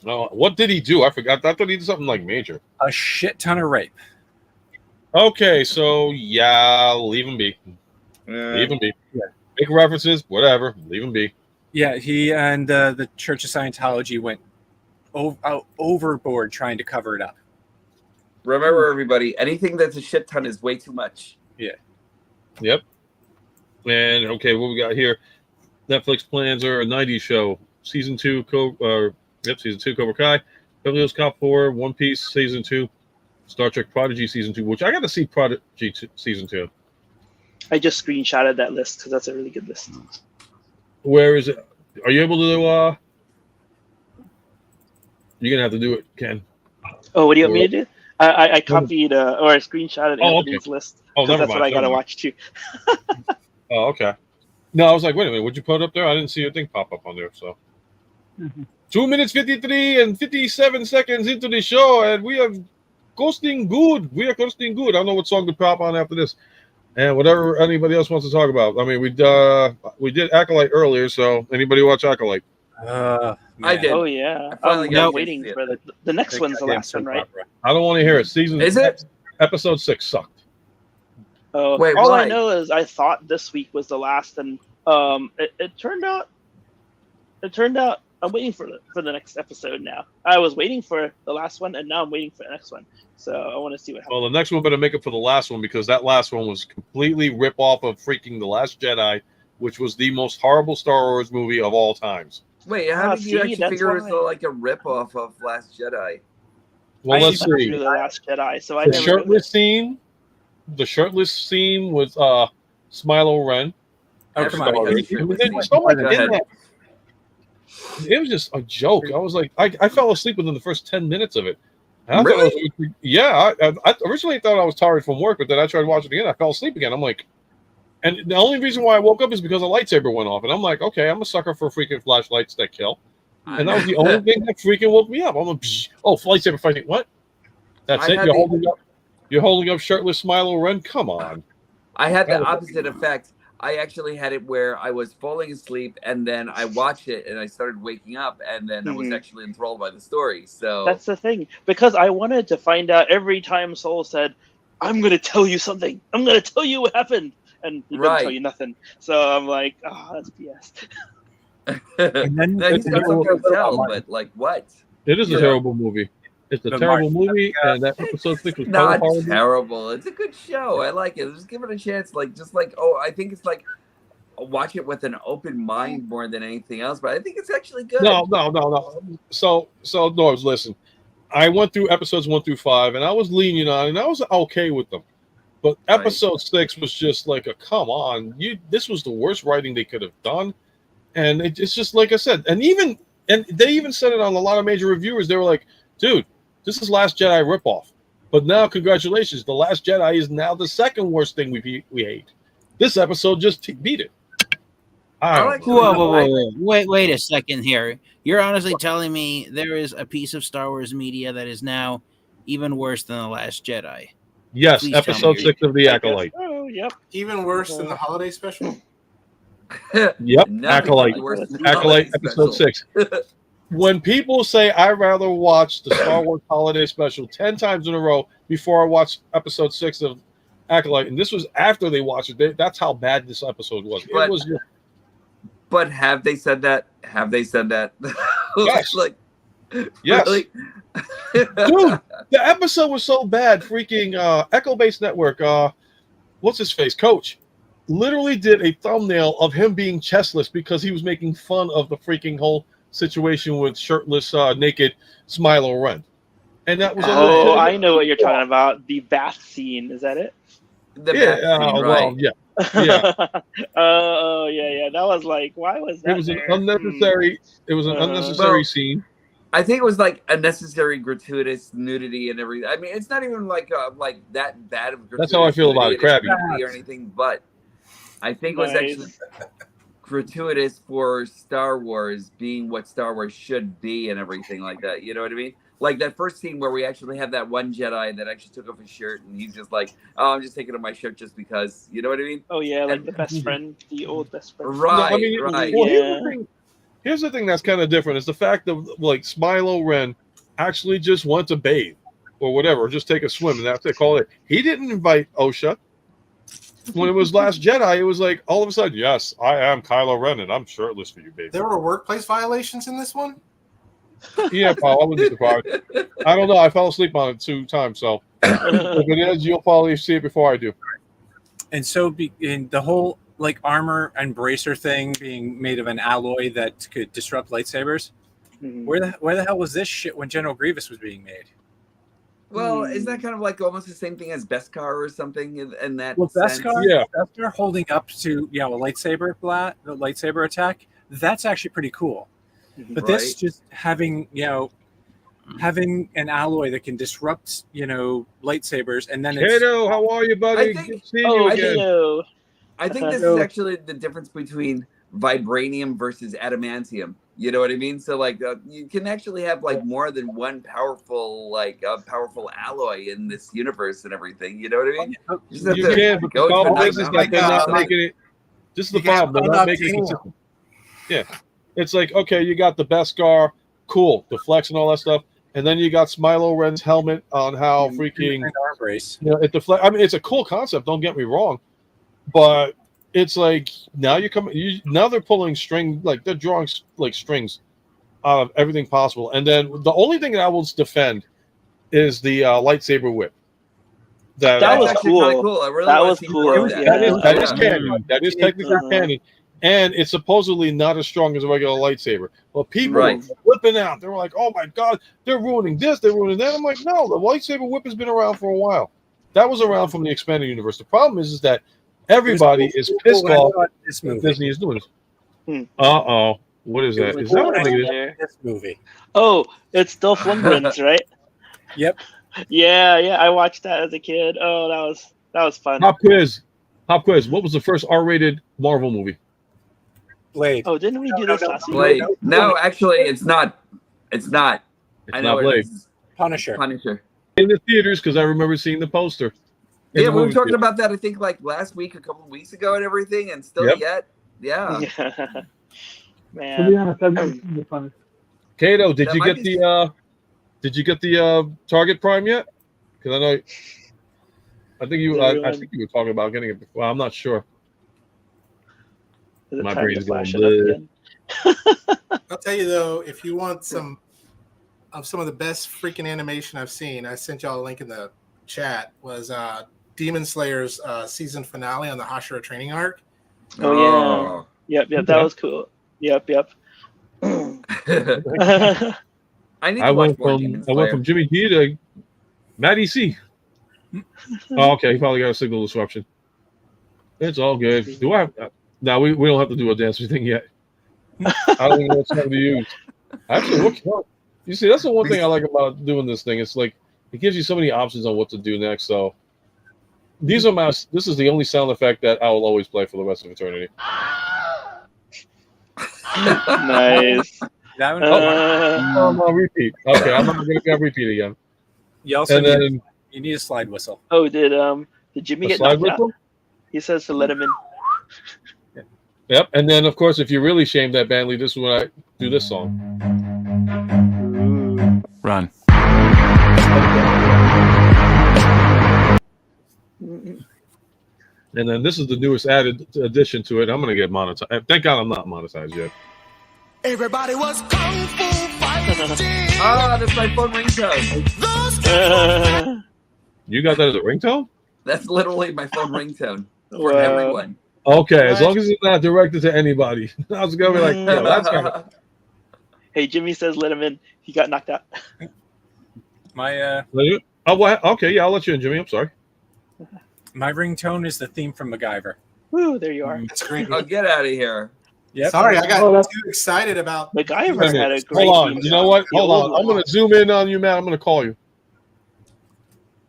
Oh, what did he do? I forgot. I thought he did something like major. A shit ton of rape. Okay, so yeah, leave him be. Leave him be. Yeah. Make references, whatever. Leave him be. Yeah, he and the Church of Scientology went overboard trying to cover it up. Remember, everybody, anything that's a shit ton is way too much. Yeah. Yep. And okay, what we got here? Netflix plans are a '90s show, season 2. Season 2 Cobra Kai, Beverly Hills Cop 4, One Piece season 2, Star Trek Prodigy season 2, which I got to see Prodigy season 2. I just screenshotted that list because that's a really good list. Where is it? Are you able to? You're gonna have to do it, Ken. Oh, what do you want me to do? I copied or I screenshotted Anthony's list. Oh, never that's mind. what I gotta Never mind. watch too. Oh, okay. No, I was like, wait a minute, would you put it up there? I didn't see your thing pop up on there. So, 2 minutes 53 and 57 seconds into the show, and we are ghosting good. We are ghosting good. I don't know what song to pop on after this, and whatever anybody else wants to talk about. I mean, we did Acolyte earlier, so anybody watch Acolyte? I did. Oh yeah, I finally I'm got a waiting chance to for see it. the next one's the last one, right? I don't want to hear it. Is it? Episode 6 sucked. Oh, Wait, all why? I know is I thought this week was the last, and it turned out. I'm waiting for the next episode now. I was waiting for the last one, and now I'm waiting for the next one. So I want to see what happens. Well, the next one better make up for the last one because that last one was completely rip off of freaking The Last Jedi, which was the most horrible Star Wars movie of all times. Wait, how did you see, actually that's figure it was why. like a rip off of Last Jedi? Well, I let's never see. drew the Last Jedi, so I The never. shirtless scene with Smilo Ren. Oh, That's come on. funny. He- There was so much Go in ahead. that. It was just a joke. I was like, I fell asleep within the first 10 minutes of it. And I thought it was, yeah, I originally thought I was tired from work, but then I tried watching it again. I fell asleep again. I'm like, and the only reason why I woke up is because a lightsaber went off. And I'm like, okay, I'm a sucker for freaking flashlights that kill. And that was the only thing that freaking woke me up. I'm like, psh, oh, lightsaber fighting. What? That's I it? had You're holding up shirtless Smilo Ren? Come on. I had the opposite effect. I actually had it where I was falling asleep and then I watched it and I started waking up and then I was actually enthralled by the story. So That's the thing, because I wanted to find out every time Soul said, "I'm going to tell you something. I'm going to tell you what happened," and he didn't tell you nothing. So I'm like, oh, that's BS. And then No, he's got something to tell, but like what? It is a Yeah. terrible movie. It's a But terrible Martin, movie, and that episode 6 was Not horrible. terrible. It's a good show. I like it. Just give it a chance. Like, just like, I think it's like watch it with an open mind more than anything else. But I think it's actually good. No. So Norbs, listen. I went through episodes 1 through 5, and I was lenient on it, and I was okay with them. But episode 6 was just like a come on. This was the worst writing they could have done. And it's just like I said, and they even said it on a lot of major reviewers. They were like, dude, this is Last Jedi ripoff. But now, congratulations, The Last Jedi is now the second worst thing we hate. This episode just beat it. Wait a second here. You're honestly telling me there is a piece of Star Wars media that is now even worse than The Last Jedi? Yes, Please episode 6 of The Acolyte. Oh, yep. Even worse than the holiday special. Yep, Acolyte. worse than Acolyte, Holiday episode 6. When people say I'd rather watch the Star Wars holiday special 10 times in a row before I watch episode 6 of Acolyte, and this was after they watched it, that's how bad this episode was. But- It was But have they said that? Have they said that? Yes. Like, Yes. really? Dude, the episode was so bad. Freaking Echo Base Network, what's his face? Coach literally did a thumbnail of him being chestless because he was making fun of the freaking whole situation with shirtless, naked Smilo Ren. And that was Oh, I know what you're talking about. The bath scene. Is that it? The yeah, bath scene, well, yeah. Yeah. Oh, yeah. That was like, why was that? It was an there? unnecessary. It was an unnecessary Well, scene. I think it was like unnecessary gratuitous nudity and everything. I mean, it's not even like that bad of. That's how I feel about it, gratuitous Krabby. nudity or anything, but I think it was Nice. actually gratuitous for Star Wars being what Star Wars should be and everything like that. You know what I mean? Like that first scene where we actually have that one Jedi that actually took off his shirt and he's just like, "Oh, I'm just taking off my shirt just because." You know what I mean? Oh, yeah, like the best friend, the old best friend. Right, No, I mean, right. Well, Yeah. here's the thing that's kind of different. Is the fact that like Smilo Ren actually just went to bathe or whatever, or just take a swim, and that's it. Call it. He didn't invite Osha. When it was Last Jedi, it was like all of a sudden, yes, I am Kylo Ren, and I'm shirtless for you, baby. There were workplace violations in this one. Yeah, Paul, I wouldn't be surprised. I don't know. I fell asleep on it 2 times, so if it is, you'll probably see it before I do. And so, in the whole like armor and bracer thing being made of an alloy that could disrupt lightsabers, Mhm. where the hell was this shit when General Grievous was being made? Well, isn't that kind of like almost the same thing as Beskar or something in that Well, sense? Beskar holding up to a lightsaber the lightsaber attack. That's actually pretty cool. But this Right. just having an alloy that can disrupt lightsabers, and then it's Kato, how are you, buddy? I think- Good seeing Oh, you again. hello. I think this is So- actually the difference between vibranium versus adamantium. You know what I mean? So like you can actually have like more than one powerful alloy in this universe and everything. You know what I mean? You just have You to can, but the go to problem the is that they're not making it. This is the You can't problem. They're put not up making it anymore. consistent. Yeah. It's like, okay, you got the Beskar, cool, the flex and all that stuff. And then you got Smilo Ren's helmet on how freaking, arm brace. it deflect. I mean, it's a cool concept, don't get me wrong. But it's like, now now they're pulling string, like they're drawing like strings out of everything possible. And then the only thing that I will defend is the lightsaber whip. That That's was actually cool. kinda cool. I really That wanna was see cool. more of Yeah. That is Yeah. canon. That is technically Uh-huh. canon. And it's supposedly not as strong as a regular lightsaber. But people Right. were flipping out. They were like, oh my God, they're ruining this, they're ruining that. I'm like, no, the lightsaber whip has been around for a while. That was around from the expanded universe. The problem is that everybody is pissed off This that movie. Disney is doing Hmm. this. What is that? Is that what I think it is? There. This movie. Oh, it's Dolph Lundgren's, right? Yep. Yeah. I watched that as a kid. Oh, that was fun. Pop quiz. Pop quiz. What was the first R-rated Marvel movie? Blade. Oh, didn't we do this last week? Blade. No, actually, it's not. It's not. It's I know not it Blade. is. Punisher. Punisher. In the theaters, because I remember seeing the poster. In Yeah, the we were movie talking theater. about that. I think like last week, a couple of weeks ago, and everything, and still Yep. yet. Yeah. Yeah. To be Man. honest, I've never seen the Punisher. Kato, did That you might get be- the Target Prime yet? Because I know, I think you, I Everyone- think you were talking about getting it before. I'm not sure. Is it My time brain's to flash going it up bleh. again? I'll tell you though, if you want some of the best freaking animation I've seen, I sent y'all a link in the chat. Was Demon Slayer's season finale on the Hashira training arc. Oh yeah, yep. That was cool. Yep. I need I to watch went more from Demon I went Slayer. from Jimmy G to Matty C. Oh, okay, he probably got a signal disruption. It's all good. Do I have no, we don't have to do a dancing thing yet. I don't even know what song to use. Actually, what you see, that's the one thing I like about doing this thing. It's like it gives you so many options on what to do next. So this is the only sound effect that I will always play for the rest of eternity. Nice. That one. I'm on repeat. Okay, I'm not going to repeat again. You also And then you need a slide whistle. Oh, did Jimmy a get slide knocked out? whistle? He says to let him in. Yep. And then of course, if you're really shamed that badly, this is when I do this song. Run. And then this is the newest added addition to it. I'm going to get monetized. Thank God I'm not monetized yet. Everybody was kung fu fighting. That's my phone ringtone. You got that as a ringtone? That's literally my phone ringtone for Wow. everyone. Okay, as long as it's not directed to anybody. I was going to be like, yo, that's kind of... Hey, Jimmy says let him in. He got knocked out. My Oh, what? Okay, yeah, I'll let you in, Jimmy. I'm sorry. my ringtone is the theme from MacGyver. Woo, there you are. That's great. Oh, get out of here. Yep. Sorry, I got too excited about. MacGyver had a great Hold on. theme You know song. what? The Hold old on. one. I'm going to zoom in on you, man. I'm going to call you.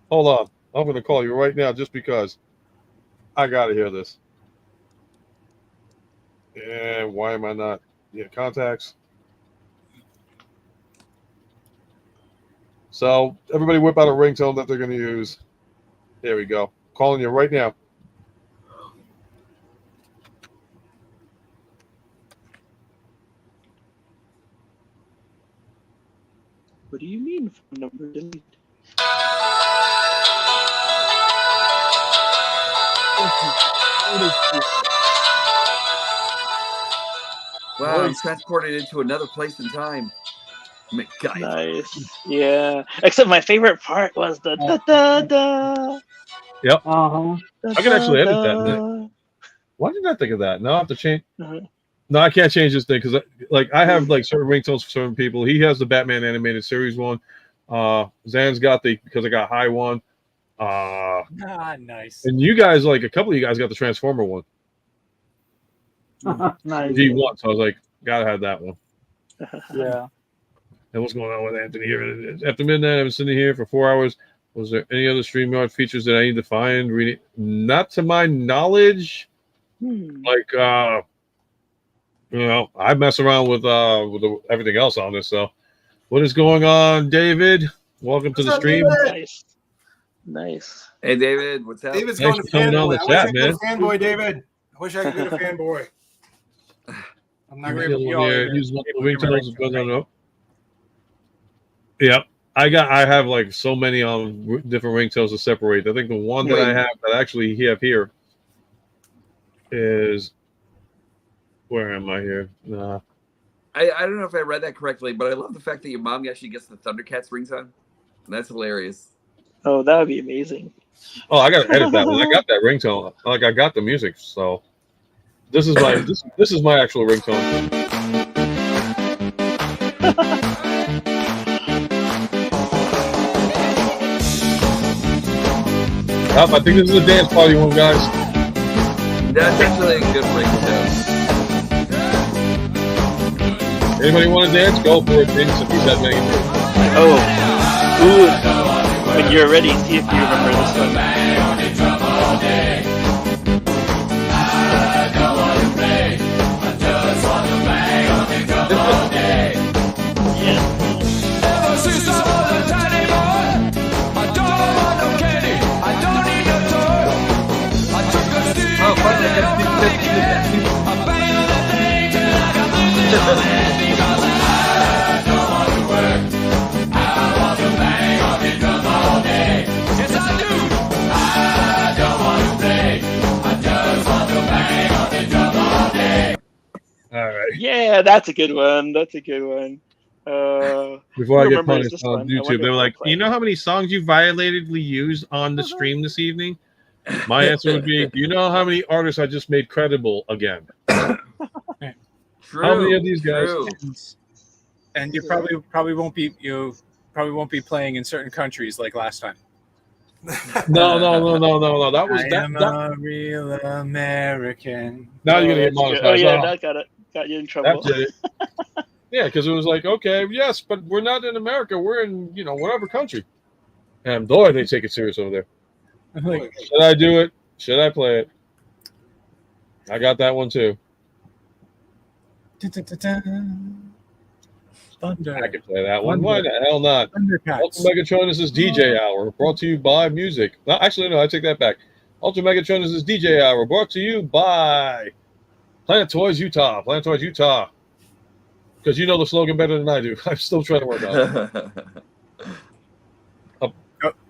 Hold on. I'm going to call you right now just because I got to hear this. Yeah, why am I not? Yeah, contacts. So everybody whip out a ringtone that they're going to use. There we go. Calling you right now. What do you mean phone number delete? Wow, I'm transported into another place in time. MacGyver. Nice. Yeah. Except my favorite part was the da da da. Yep. Uh-huh. I can actually edit that. Why did I think of that? No, I have to change. Uh-huh. No, I can't change this thing because, like, I have like certain ringtones for certain people. He has the Batman animated series one. Zan's got the because I got high one. Nice. And you guys, like a couple of you guys, got the Transformer one. Nice. G1. So I was like, gotta have that one. Yeah. And what's going on with Anthony here? After midnight, I've been sitting here for 4 hours. Was there any other StreamYard features that I need to find? Reading, not to my knowledge. Like, you know, I mess around with everything else on this. So, what is going on, David? Welcome to the stream. Nice. Nice. Hey, David, what's up? David's Thanks going to for coming on fanboy. the I wish chat, I could man. go fanboy, David. I wish I could go to fanboy. I'm not going to Use multiple ringtones. No. Yep. I have like so many different ringtones to separate. I think the one that I have that actually have here is where am I here? Nah. I don't know if I read that correctly, but I love the fact that your mom actually gets the Thundercats ringtone. That's hilarious. Oh, that would be amazing. Oh, I gotta edit that one. I got that ringtone. Like I got the music, so this is my this is my actual ringtone. I think this is a dance party one, guys. That's actually a good ringtone. Anybody want to dance? Go for it. Dance if he's that many. Oh. Ooh. When you're ready, see if you remember this one. Oh, finally, I got All right. Yeah, that's a good one. That's a good one. Before I get remembers punished this on one? I YouTube, wonder they were if like, we'll play. "You know how many songs you violatedly used on the stream this evening?" My answer would be, "Do you know how many artists I just made credible again?" True. How many of these guys? True. And you probably won't be playing in certain countries like last time. No. That was I that. am that a real American. now you're gonna get That's good. monetized. Oh yeah, Oh, that got you in trouble. that did it. Yeah, because it was like, okay, yes, but we're not in America. We're in whatever country. And boy, they take it serious over there. Like, Should I do it? Should I play it? I got that one too. Thunder. I can play that one. Why the hell not? Thundercats. Ultra Megatronus' DJ Hour, brought to you by music. No, actually, no, I take that back. Ultra Megatronus' DJ Hour, brought to you by Planet Toys Utah. Planet Toys Utah. Because you know the slogan better than I do. I'm still trying to work on it.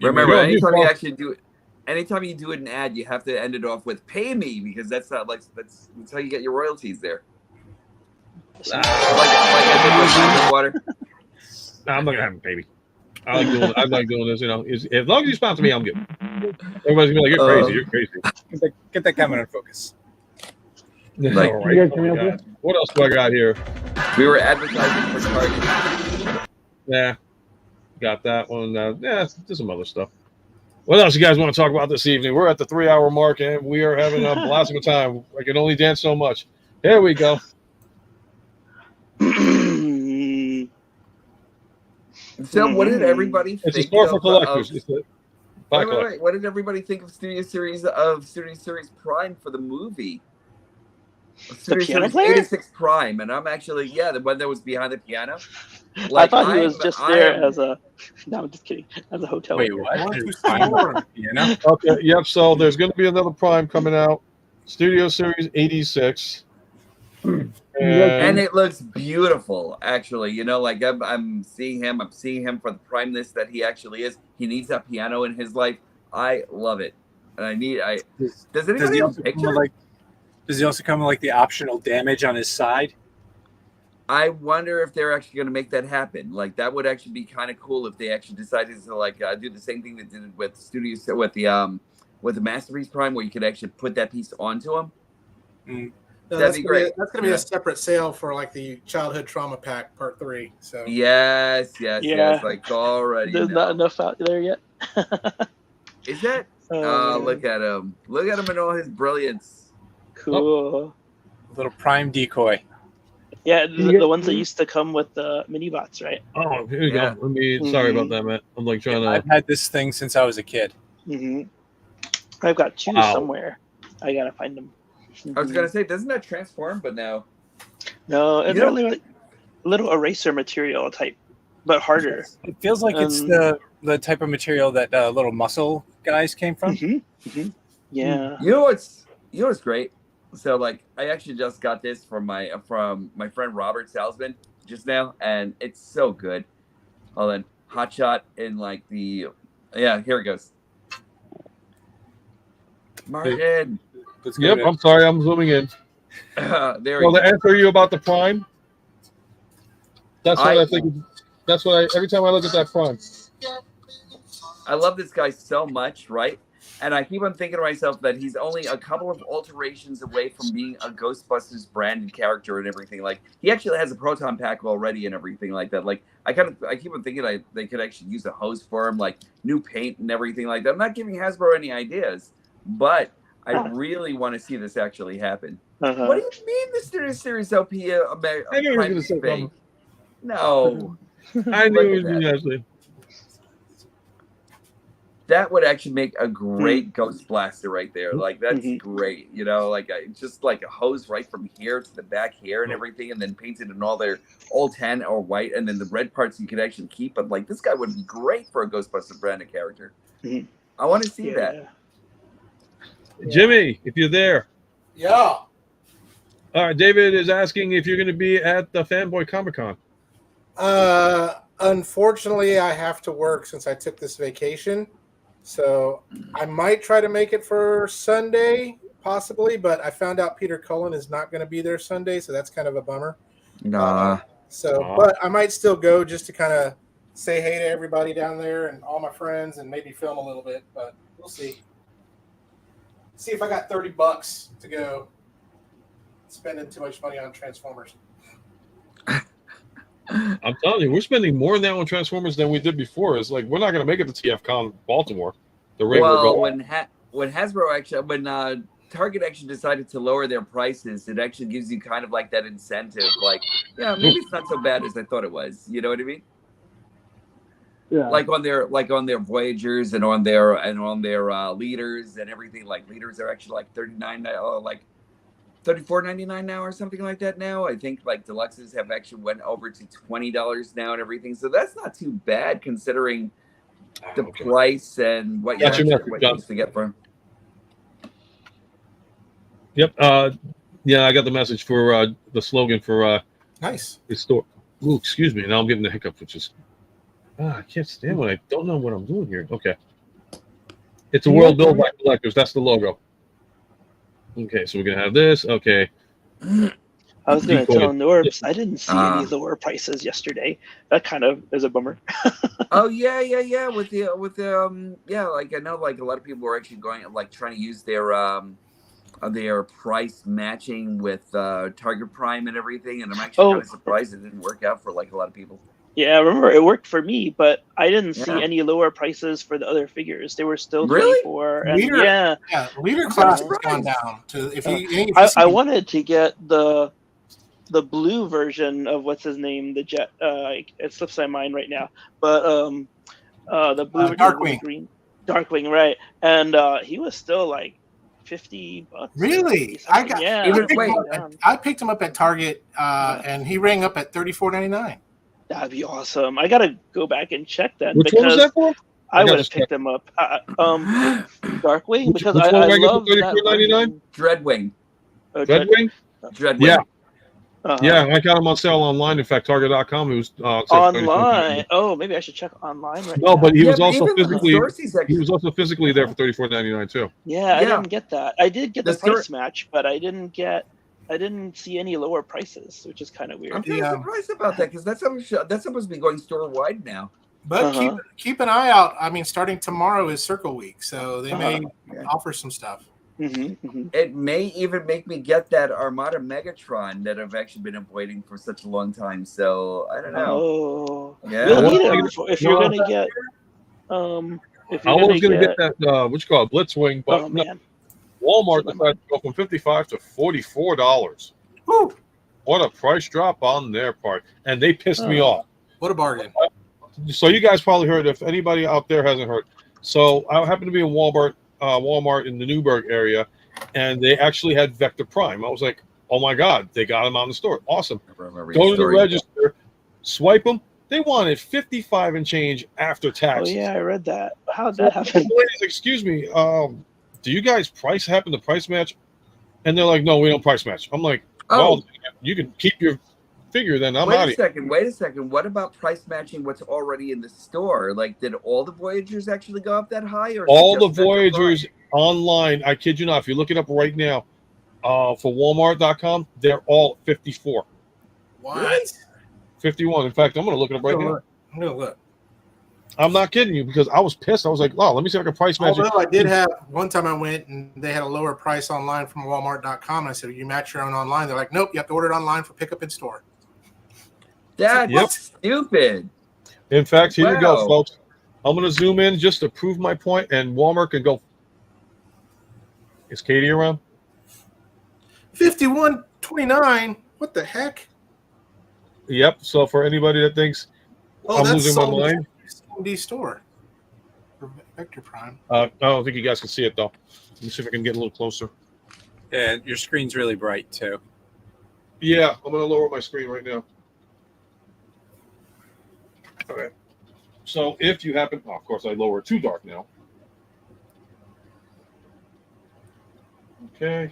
Remember, go, anytime you you actually do it, anytime you do an ad, you have to end it off with "pay me" because that's not like that's how you get your royalties there. Like I did with Water. Nah, I'm not gonna have it, baby. I like doing this. As long as you sponsor me, I'm good. Everybody's gonna be like, "You're crazy. You're crazy." Get that camera in focus. Like, All right. You guys hear me Oh, okay? God. What else do I got here? We were advertising for Target. Yeah, got that one. Yeah, there's some other stuff. What else you guys want to talk about this evening? We're at the 3-hour mark, and we are having a blast of a time. I can only dance so much. Here we go. So, what did everybody think? It's a store for of- collectors. of- It's a buy Wait. collector. What did everybody think of Studio Series Prime for the movie? Studio piano Series player? 86 Prime, and I'm actually the one that was behind the piano. I thought he was just there am- as a. No, I'm just kidding. As a hotel. Wait, waiter. what? Why don't you There's time more? for piano? Okay, yep. So there's going to be another Prime coming out. Studio Series 86. And it looks beautiful, actually. Like I'm seeing him. I'm seeing him for the primeness that he actually is. He needs that piano in his life. I love it, and does anybody have a picture? Does he also come with like the optional damage on his side? I wonder if they're actually going to make that happen. Like that would actually be kind of cool if they actually decided to do the same thing they did with Studios with the Masterpiece Prime, where you could actually put that piece onto them. Mm. No, That'd be great. That's gonna be a separate sale for like the childhood trauma pack part 3. So Yes. Yeah. Like already. There's not enough out there yet. Is that? Look at him! Look at him in all his brilliance. Cool. Little Prime decoy. Yeah, the ones that used to come with the mini bots, right? Oh, here you Yeah. go. Sorry about that, Matt. I'm like trying I've to. had this thing since I was a kid. Mm-hmm. I've got two Wow. somewhere. I gotta find them. I was gonna say, doesn't that transform? But no. No, it's You know- only like little eraser material type, but harder. It feels like it's the type of material that little muscle guys came from. Yeah. You know what's great? So like I actually just got this from my friend Robert Salzman just now, and it's so good. Hold on, hot shot in like the here it goes. Martin. Yep, I'm sorry. I'm zooming in. There we Well, go. to answer you about the Prime, that's what I think. That's what every time I look at that Prime. I love this guy so much, right? And I keep on thinking to myself that he's only a couple of alterations away from being a Ghostbusters branded character and everything. Like he actually has a proton pack already and everything like that. Like I keep on thinking they could actually use a hose for him, like new paint and everything like that. I'm not giving Hasbro any ideas, but I really want to see this actually happen. Uh-huh. What do you mean the Studio Series LP? I knew he was going to say fake? something. No. I knew it Look was at that. actually. That would actually make a great Ghost Blaster right there. Like that's great, like just like a hose right from here to the back here and everything, and then painted in all their all tan or white, and then the red parts you could actually keep. But like this guy would be great for a Ghostbuster branded character. I want to see that. Jimmy, if you're there. Yeah. All right, David is asking if you're going to be at the Fanboy Comic Con. Unfortunately, I have to work since I took this vacation. So I might try to make it for Sunday. possibly, but I found out Peter Cullen is not going to be there Sunday, so that's kind of a bummer. Nah. But I might still go just to kind of say hey to everybody down there and all my friends, and maybe film a little bit. But we'll see. See if I got $30 to go. Spending too much money on Transformers. I'm telling you, we're spending more now on Transformers than we did before. It's like we're not going to make it to TFCon Baltimore. The rate we're Well, going. when Hasbro actually, when Target actually decided to lower their prices, it actually gives you kind of like that incentive. Like, yeah, maybe it's not so bad as I thought it was. You know what I mean? Yeah. Like on their Voyagers and on their leaders and everything. Like leaders are actually like $34.99 now or something like that now. I think like deluxes have actually went over to $20 now and everything. So that's not too bad considering the price and what you used to get from. Yep. Yeah, I got the message for the slogan for nice the store. Ooh, excuse me. Now I'm getting the hiccup, which is I can't stand when I don't know what I'm doing here. Okay. It's a world built by collectors. That's the logo. Okay, so we're gonna have this. Okay. I was going to tell Norbs I didn't see any lower prices yesterday. That kind of is a bummer. Oh yeah. With the like I know like a lot of people were actually going like trying to use their price matching with Target Prime and everything, and I'm actually kind of surprised it didn't work out for like a lot of people. Yeah, remember it worked for me, but I didn't see any lower prices for the other figures. They were still 24. And leader class has gone down to if you. I wanted to get the blue version of what's his name, the Jet. It slips my mind right now, but the blue Darkwing. Green Darkwing, right? And he was still like $50. Really? I picked him up at Target, and he rang up at $34.99. That'd be awesome. I gotta go back and check that. Which one was that for? I would have picked them up. Darkwing, because I love that. Dreadwing. Dreadwing? Dreadwing. Yeah. Yeah, I got them on sale online. In fact, Target.com. It was online. Oh, maybe I should check online right now. No, but he was also physically. He was also physically there for $34.99 too. Yeah, I didn't get that. I did get the price match, but I didn't see any lower prices, which is kind of weird. I'm kind of surprised about that because that's supposed to be going store wide now. But keep an eye out. I mean, starting tomorrow is Circle Week, so they may offer some stuff. It may even make me get that Armada Megatron that I've actually been waiting for such a long time. So I don't know. Oh, yeah. You'll need it if you're gonna get. If you're I was gonna get that. What you call it, Blitzwing, but man. Walmart decided to go from $55 to $44. Woo! What a price drop on their part, and they pissed me off. What a bargain! So you guys probably heard. If anybody out there hasn't heard, so I happened to be in Walmart in the Newburgh area, and they actually had Vector Prime. I was like, oh my god, they got them out in the store. Awesome. Go to the register, swipe them. They wanted 55 and change after tax. Oh yeah, I read that. How'd that happen? Ladies, excuse me. Do you guys happen to price match? And they're like, no, we don't price match. I'm like, well, you can keep your figure then. I'm out of here. Wait a second. What about price matching what's already in the store? Like, did all the Voyagers actually go up that high? Or all the Voyagers online, I kid you not, if you look it up right now, for Walmart.com, they're all 54. What? 51. In fact, I'm going to look it up right now. I'm going to look. I'm not kidding you because I was pissed. I was like, "Oh, let me see if I can price match." Although I did have one time I went and they had a lower price online from Walmart.com. I said, "You match your own online." They're like, "Nope, you have to order it online for pickup in store." That's stupid. In fact, here you go, folks. I'm going to zoom in just to prove my point, and Walmart can go. Is Katie around? 51.29. What the heck? Yep. So for anybody that thinks I'm losing my mind. D store for Vector Prime. I don't think you guys can see it though. Let me see if I can get a little closer. Yeah, your screen's really bright too. Yeah, I'm gonna lower my screen right now. Okay. So if you happen, of course, I lower it too dark now. Okay.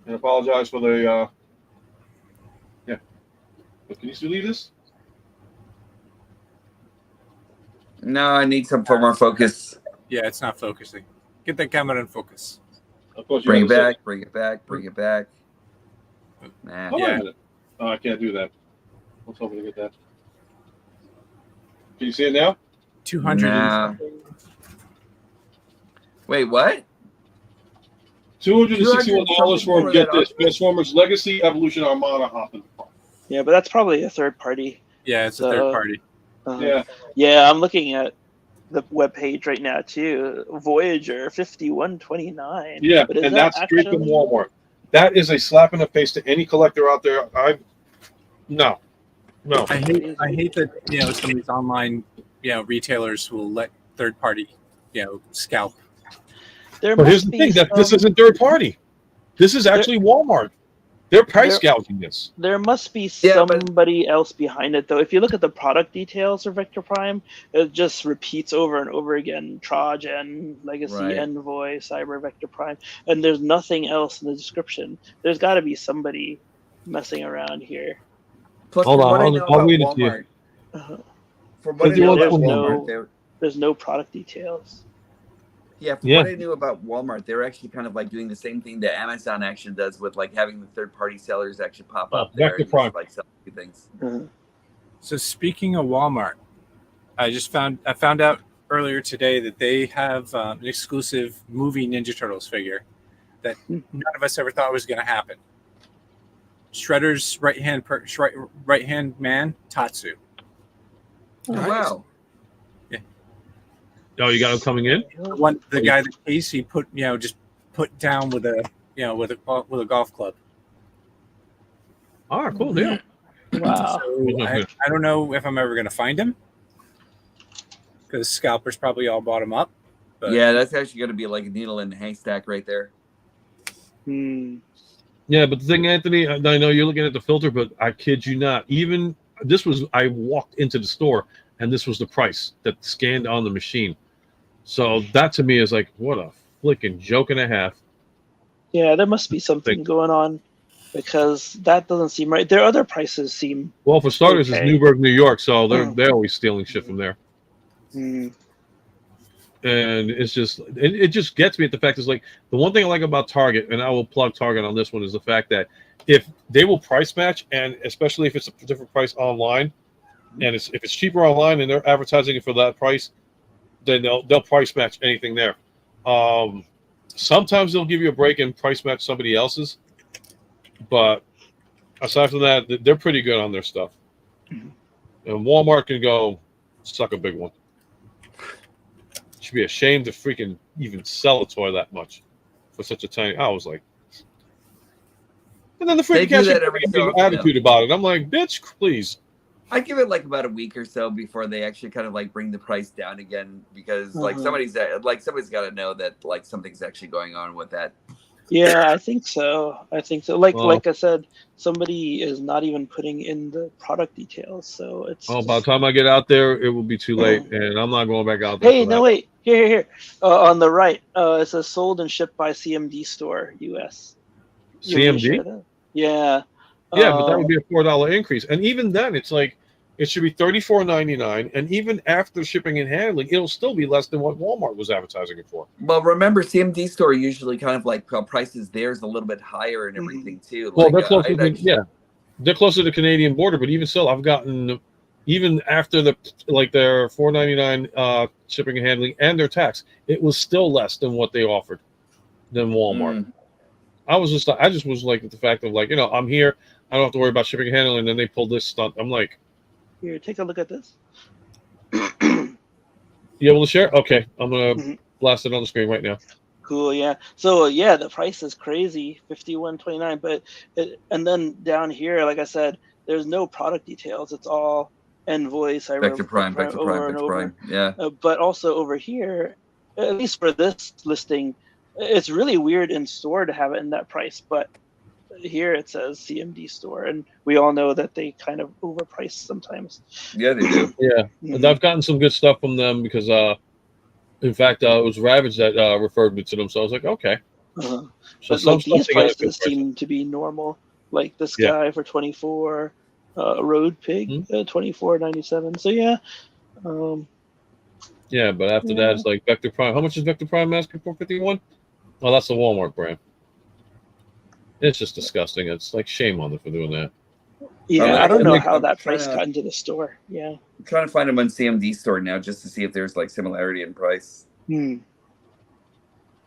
And apologize for the. Yeah. But can you still leave this? No, I need some more focus. Yeah, it's not focusing. Get that camera in focus. Of course, you Bring it gotta say- back, bring it back, bring it back. Nah. Hold on a minute. Oh, I can't do that. I was hoping to get that. Can you see it now? 200 Nah. Wait, what? $261 for get this Transformers Legacy Evolution Armada hopping. Yeah, but that's probably a third party. Yeah, it's a third party. Yeah, I'm looking at the webpage right now too. Voyager 5129. Yeah, but is and that that's straight from actually- Walmart. That is a slap in the face to any collector out there. No. I hate that some of these online retailers will let third party scalp. But here's the thing: that this isn't third party. This is actually Walmart. They're price gouging this. There must be somebody else behind it, though. If you look at the product details for Vector Prime, it just repeats over and over again: Trojan, Legacy, Right. Envoy, Cyber, Vector Prime, and there's nothing else in the description. There's got to be somebody messing around here. Plus, Hold from on, what I I'll- know I'll about read it to you. Walmart, from what I Let's do know all that about one Walmart, There's no product details. from Yeah. what I knew about Walmart, they're actually kind of like doing the same thing that Amazon actually does with like having the third-party sellers actually pop up there Vector and Prime. just like sell a few things. So speaking of Walmart, I found out earlier today that they have an exclusive movie Ninja Turtles figure that none of us ever thought was going to happen. Shredder's right hand man, Tatsu. Oh, wow. Oh, you got him coming in? The guy that Casey put put down with a with a golf club. Oh, cool deal. Wow. So I don't know if I'm ever going to find him because scalpers probably all bought him up. But Yeah, that's actually going to be like a needle in the haystack right there. Yeah, but the thing, Anthony, I know you're looking at the filter, but I kid you not. Even I walked into the store and this was the price that scanned on the machine. So that to me is like, what a flicking joke and a half. Yeah, there must be something going on because that doesn't seem right. Their other prices seem Well, for starters, okay. it's Newburgh, New York, so they're always stealing shit from there. Mm. And it's just it just gets me at the fact is like the one thing I like about Target, and I will plug Target on this one, is the fact that if they will price match, and especially if it's a different price online, and if it's cheaper online and they're advertising it for that price, then they'll price match anything there. Sometimes they'll give you a break and price match somebody else's, but aside from that, they're pretty good on their stuff. And Walmart can go suck a big one. Should be ashamed to freaking even sell a toy that much for such a tiny. I was like, and then the They freaking do that cashier every had so an often, attitude about it. I'm like, bitch, please. I give it like about a week or so before they actually kind of like bring the price down again because like somebody's got to know that like something's actually going on with that. Yeah, I think so. Like Well- like I said, somebody is not even putting in the product details, so it's. Oh, by the time I get out there, it will be too late, and I'm not going back out there. Hey, for no that. wait, here. On the right, it says sold and shipped by CMD Store US. You want me to share CMD? that? Yeah. Yeah, but that would be a $4 increase, and even then, it's like it should be $34.99, and even after shipping and handling, it'll still be less than what Walmart was advertising it for. Well, remember CMD Store usually kind of like prices theirs a little bit higher and everything too. Well, Like, they're closer I'd to actually- they're closer to the Canadian border, but even still, I've gotten even after their $4.99 shipping and handling and their tax, it was still less than what they offered than Walmart. I just was like the fact of like, I'm here, I don't have to worry about shipping and handling, and then they pulled this stunt. I'm like, Here, take a look at this. you able to share? Okay, I'm gonna blast it on the screen right now. Cool, yeah. So yeah, the price is crazy, $51.29. But and then down here, like I said, there's no product details. It's all Envoy, Cyber, Vector Prime, Vector Prime. Yeah. But also over here, at least for this listing, it's really weird in store to have it in that price. But here it says CMD Store, and we all know that they kind of overprice sometimes. Yeah, they do. Yeah, and I've gotten some good stuff from them because, in fact, it was Ravage that referred me to them. So I was like, okay. So But some like, stuff these they got a good prices price. seem to be normal. Like this Yeah. guy for 24, Road Pig, 24.97. So yeah. Yeah, but after that, it's like Vector Prime. How much is Vector Prime asking for? 51? Well, that's the Walmart brand. It's just disgusting. It's like shame on them for doing that. Yeah, I don't know how I'm that trying price to- got into the store. Yeah. I'm trying to find them on CMD store now just to see if there's like similarity in price. Hmm.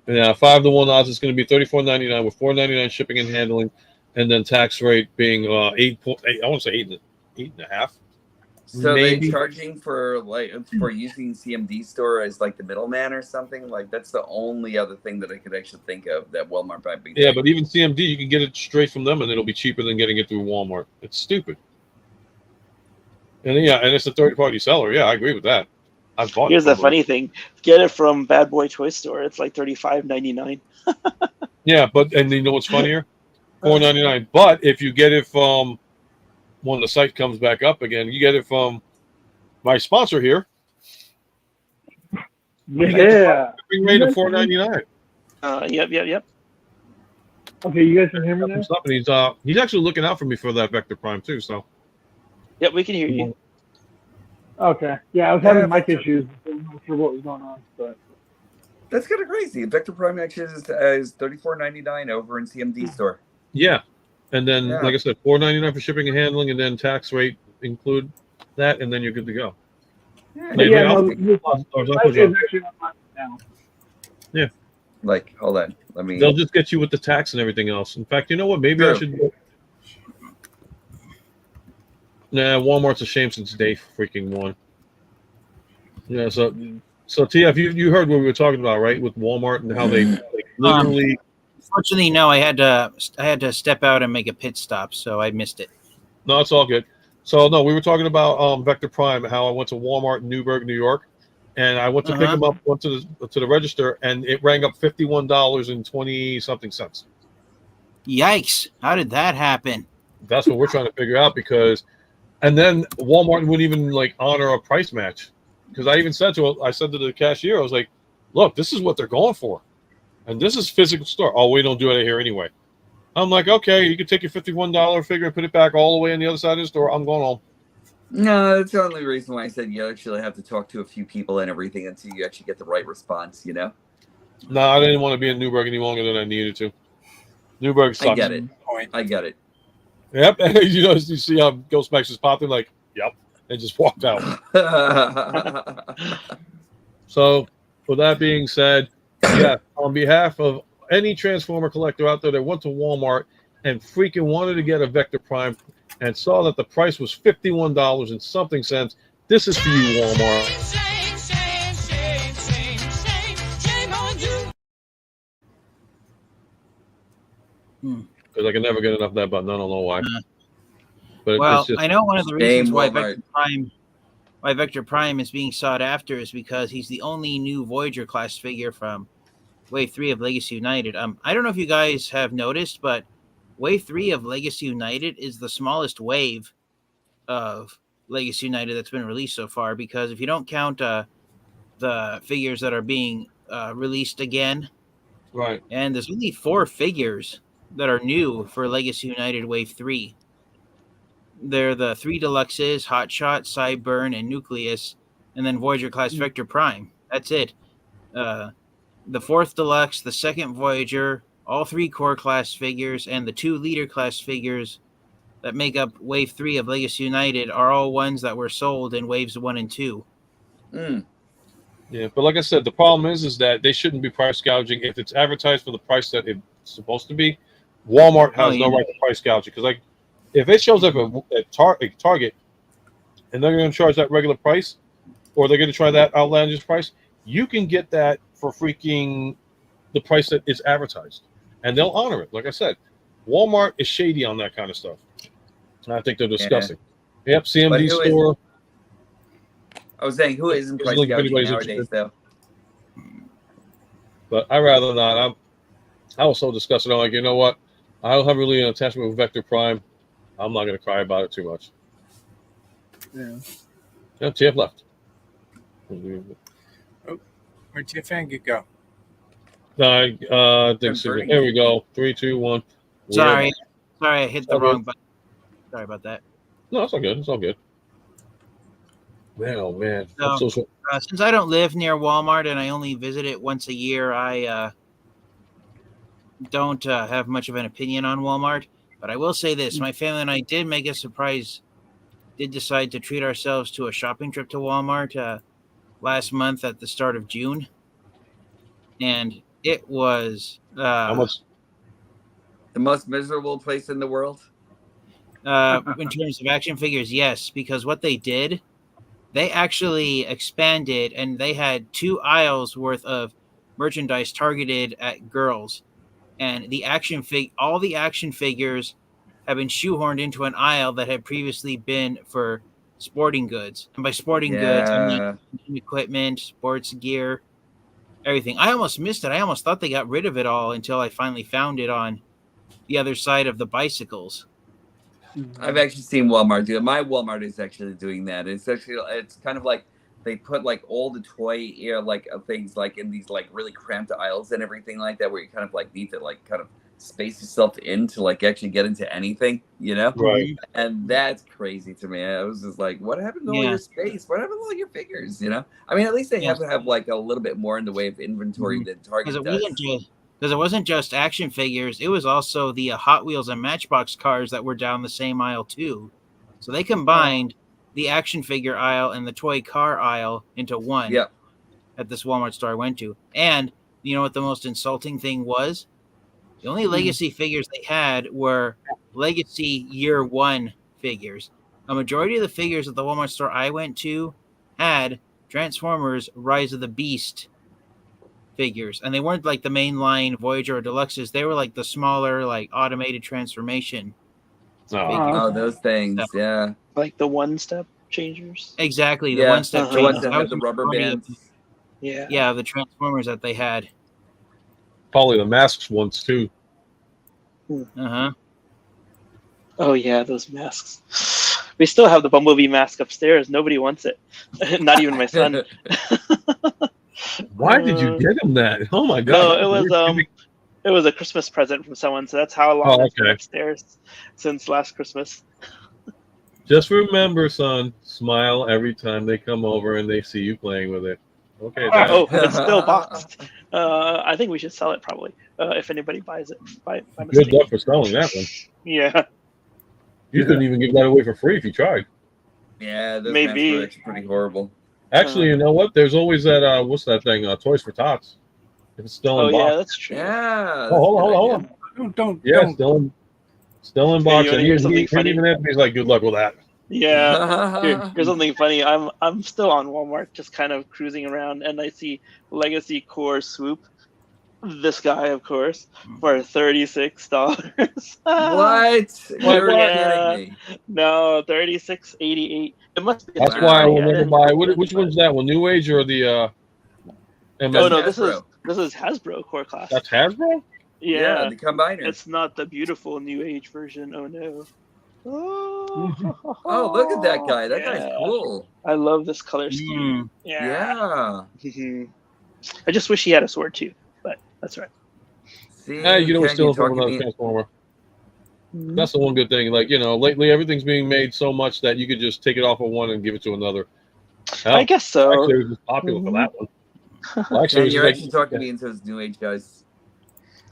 Yeah, 5-to-1 odds is going to be $34.99 with $4.99 shipping and handling, and then tax rate being 8.8. I want to say 8.5. So Maybe. they charging for using CMD store as like the middleman or something? Like that's the only other thing that I could actually think of that Walmart might be. Yeah, but even CMD, you can get it straight from them, and it'll be cheaper than getting it through Walmart. It's stupid. And and it's a third-party seller. Yeah, I agree with that. I've bought. Here's the from them. funny thing: get it from Bad Boy Toy Store. It's like $35.99. Yeah, and you know what's funnier? $4.99. But if you get it from when the site comes back up again, you get it from my sponsor here. Yeah. Shipping rate of $4.99. Yep. Okay, you guys can hear me now? And he's actually looking out for me for that Vector Prime too. So. Yep, we can hear you. Okay. Yeah, I was having mic issues. I'm not sure what was going on, but That's kind of crazy. Vector Prime actually is $34.99 over in CMD store. Yeah, and then like I said, $4.99 for shipping and handling, and then tax rate include that, and then you're good to go. Yeah. Like, hold on, let me. They'll just get you with the tax and everything else. In fact, you know what? Maybe I should. Nah, Walmart's a shame since day freaking one. Yeah, so TF, you heard what we were talking about, right? With Walmart and how they literally. Fortunately, no. I had to step out and make a pit stop, so I missed it. No, it's all good. So no, we were talking about Vector Prime, how I went to Walmart in Newburgh, New York, and I went to pick them up, went to the register, and it rang up $51.20-something cents. Yikes! How did that happen? That's what we're trying to figure out and then Walmart wouldn't even like honor a price match, because I even said to the cashier, I was like, "Look, this is what they're going for, and this is physical store. Oh, we don't do it here anyway." I'm like, "Okay, you can take your $51 figure and put it back all the way on the other side of the store. I'm going home." No, that's the only reason why I said you actually have to talk to a few people and everything until you actually get the right response. You know. No, I didn't want to be in Newburgh any longer than I needed to. Newburgh sucks. I get it. I get it. Yep. You see how Ghostmax is popping, like, yep, and just walked out. So, with that being said, yeah, on behalf of any Transformer collector out there that went to Walmart and freaking wanted to get a Vector Prime and saw that the price was $51 and something cents, this is for you, Walmart. Shame on you. Because I can never get enough of that button. I don't know why. But Well, it's just, I know one of the reasons why Walmart. Vector Prime is being sought after is because he's the only new Voyager class figure from Wave 3 of Legacy United. I don't know if you guys have noticed, but Wave 3 of Legacy United is the smallest wave of Legacy United that's been released so far, because if you don't count the figures that are being released again, right, and there's only 4 figures that are new for Legacy United Wave 3. They're the 3 Deluxes, Hotshot, Sideburn, and Nucleus, and then Voyager class Vector Prime. That's it. The 4th Deluxe, the 2nd Voyager, all 3 core class figures, and the 2 leader class figures that make up Wave 3 of Legacy United are all ones that were sold in Waves 1 and 2. Yeah, but like I said, the problem is that they shouldn't be price gouging. If it's advertised for the price that it's supposed to be, Walmart has no right to price gouge it. Because like, if it shows up at Target and they're going to charge that regular price, or they're going to try that outlandish price, you can get that for freaking the price that is advertised, and they'll honor it. Like I said, Walmart is shady on that kind of stuff, and I think they're disgusting. Yep, CMD store. I was saying, who isn't price gouging nowadays, though? But I'd rather not. I was so disgusted. I'm like, you know what? I don't have really an attachment with Vector Prime. I'm not going to cry about it too much. Yeah. Yeah, TF left. Oh, where'd TF go? There we go. 3, 2, 1. Sorry, I hit the wrong button. Sorry about that. No, it's all good. It's all good. Man, oh man. So, since I don't live near Walmart and I only visit it once a year, I don't have much of an opinion on Walmart, but I will say this: my family and I did make a surprise. Did decide to treat ourselves to a shopping trip to Walmart last month at the start of June, and it was How much? The most miserable place in the world. in terms of action figures, yes, because what they did, they actually expanded and they had 2 aisles worth of merchandise targeted at girls, and all the action figures have been shoehorned into an aisle that had previously been for sporting goods. And by sporting goods, I mean equipment, sports gear, everything. I almost missed it. I almost thought they got rid of it all until I finally found it on the other side of the bicycles. I've actually seen Walmart do it. My Walmart is actually doing that. It's kind of like they put like all the toy things like in these like really cramped aisles and everything like that, where you kind of like need to like kind of space yourself in to like actually get into anything, you know? Right. And that's crazy to me. I was just like, what happened to all your space? What happened to all your figures? You know? I mean, at least they have to have like a little bit more in the way of inventory than Target does. Because it wasn't just action figures; it was also the Hot Wheels and Matchbox cars that were down the same aisle too. So they combined the action figure aisle and the toy car aisle into one. Yep. At this Walmart store I went to, and you know what the most insulting thing was? The only Legacy figures they had were Legacy Year 1 figures. A majority of the figures at the Walmart store I went to had Transformers Rise of the Beast figures, and they weren't like the mainline Voyager or Deluxes. They were like the smaller, like automated transformation. Oh, those things, yeah. Like the one-step changers. Exactly, the one-step the ones changers. that have the rubber bands. Yeah, the Transformers that they had. Probably the masks ones too. Uh-huh. Oh yeah, those masks. We still have the Bumblebee mask upstairs. Nobody wants it. Not even my son. Why did you get him that? Oh my god! No, it was a Christmas present from someone, so that's how long it's been upstairs since last Christmas. Just remember, son, smile every time they come over and they see you playing with it. Okay. Dad. Oh, it's still boxed. I think we should sell it probably if anybody buys it by mistake. Good luck for selling that one. Yeah. You couldn't even give that away for free if you tried. Yeah, those Maybe. masks are actually pretty horrible. Actually, you know what? There's always that. What's that thing? Toys for Tots. If it's still in box. Yeah, that's true. Yeah. Oh, hold on. Don't. Still in box. you wanna And hear even something funny? Anthony's like, good luck with that. Yeah. Here's something funny. I'm still on Walmart, just kind of cruising around, and I see Legacy Core Swoop. This guy, of course, for $36. What? You're kidding me. No, $36.88. It must be. That's why I will never buy. Which one's that one? New Age or the? No, this is Hasbro Core Class. That's Hasbro. Yeah, the combiner. It's not the beautiful New Age version. Oh no. Oh, look at that guy. That guy's cool. I love this color scheme. Yeah. I just wish he had a sword too, but that's right. See, you can always steal from another Transformer. That's the one good thing. Like, lately everything's being made so much that you could just take it off of one and give it to another. I guess so. Actually, it was just popular for that one. Well, actually, you're actually talking me into those New Age guys.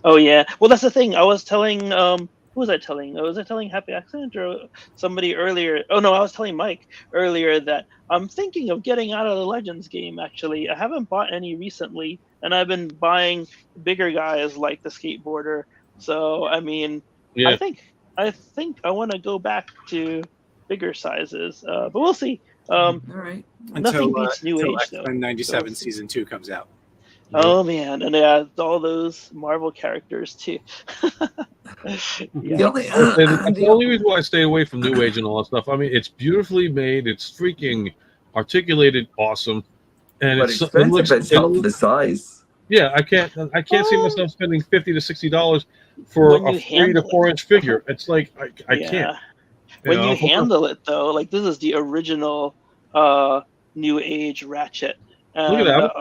Oh yeah. Well, that's the thing. I was telling who was I telling? Was I telling Happy Accident or somebody earlier? Oh no, I was telling Mike earlier that I'm thinking of getting out of the Legends game. Actually, I haven't bought any recently, and I've been buying bigger guys like the skateboarder. So I mean, I think I want to go back to bigger sizes, but we'll see. All right. Nothing beats New Age though. X-Men 97 season 2 comes out. Oh man, and all those Marvel characters too. That's the only reason why I stay away from New Age and all that stuff. I mean, it's beautifully made. It's freaking articulated, awesome, and but expensive for the size. Yeah, I can't see myself spending $50 to $60 for a 3 to 4 inch figure. It's like I can't. When you handle it though, like this is the original New Age Ratchet. Look at that.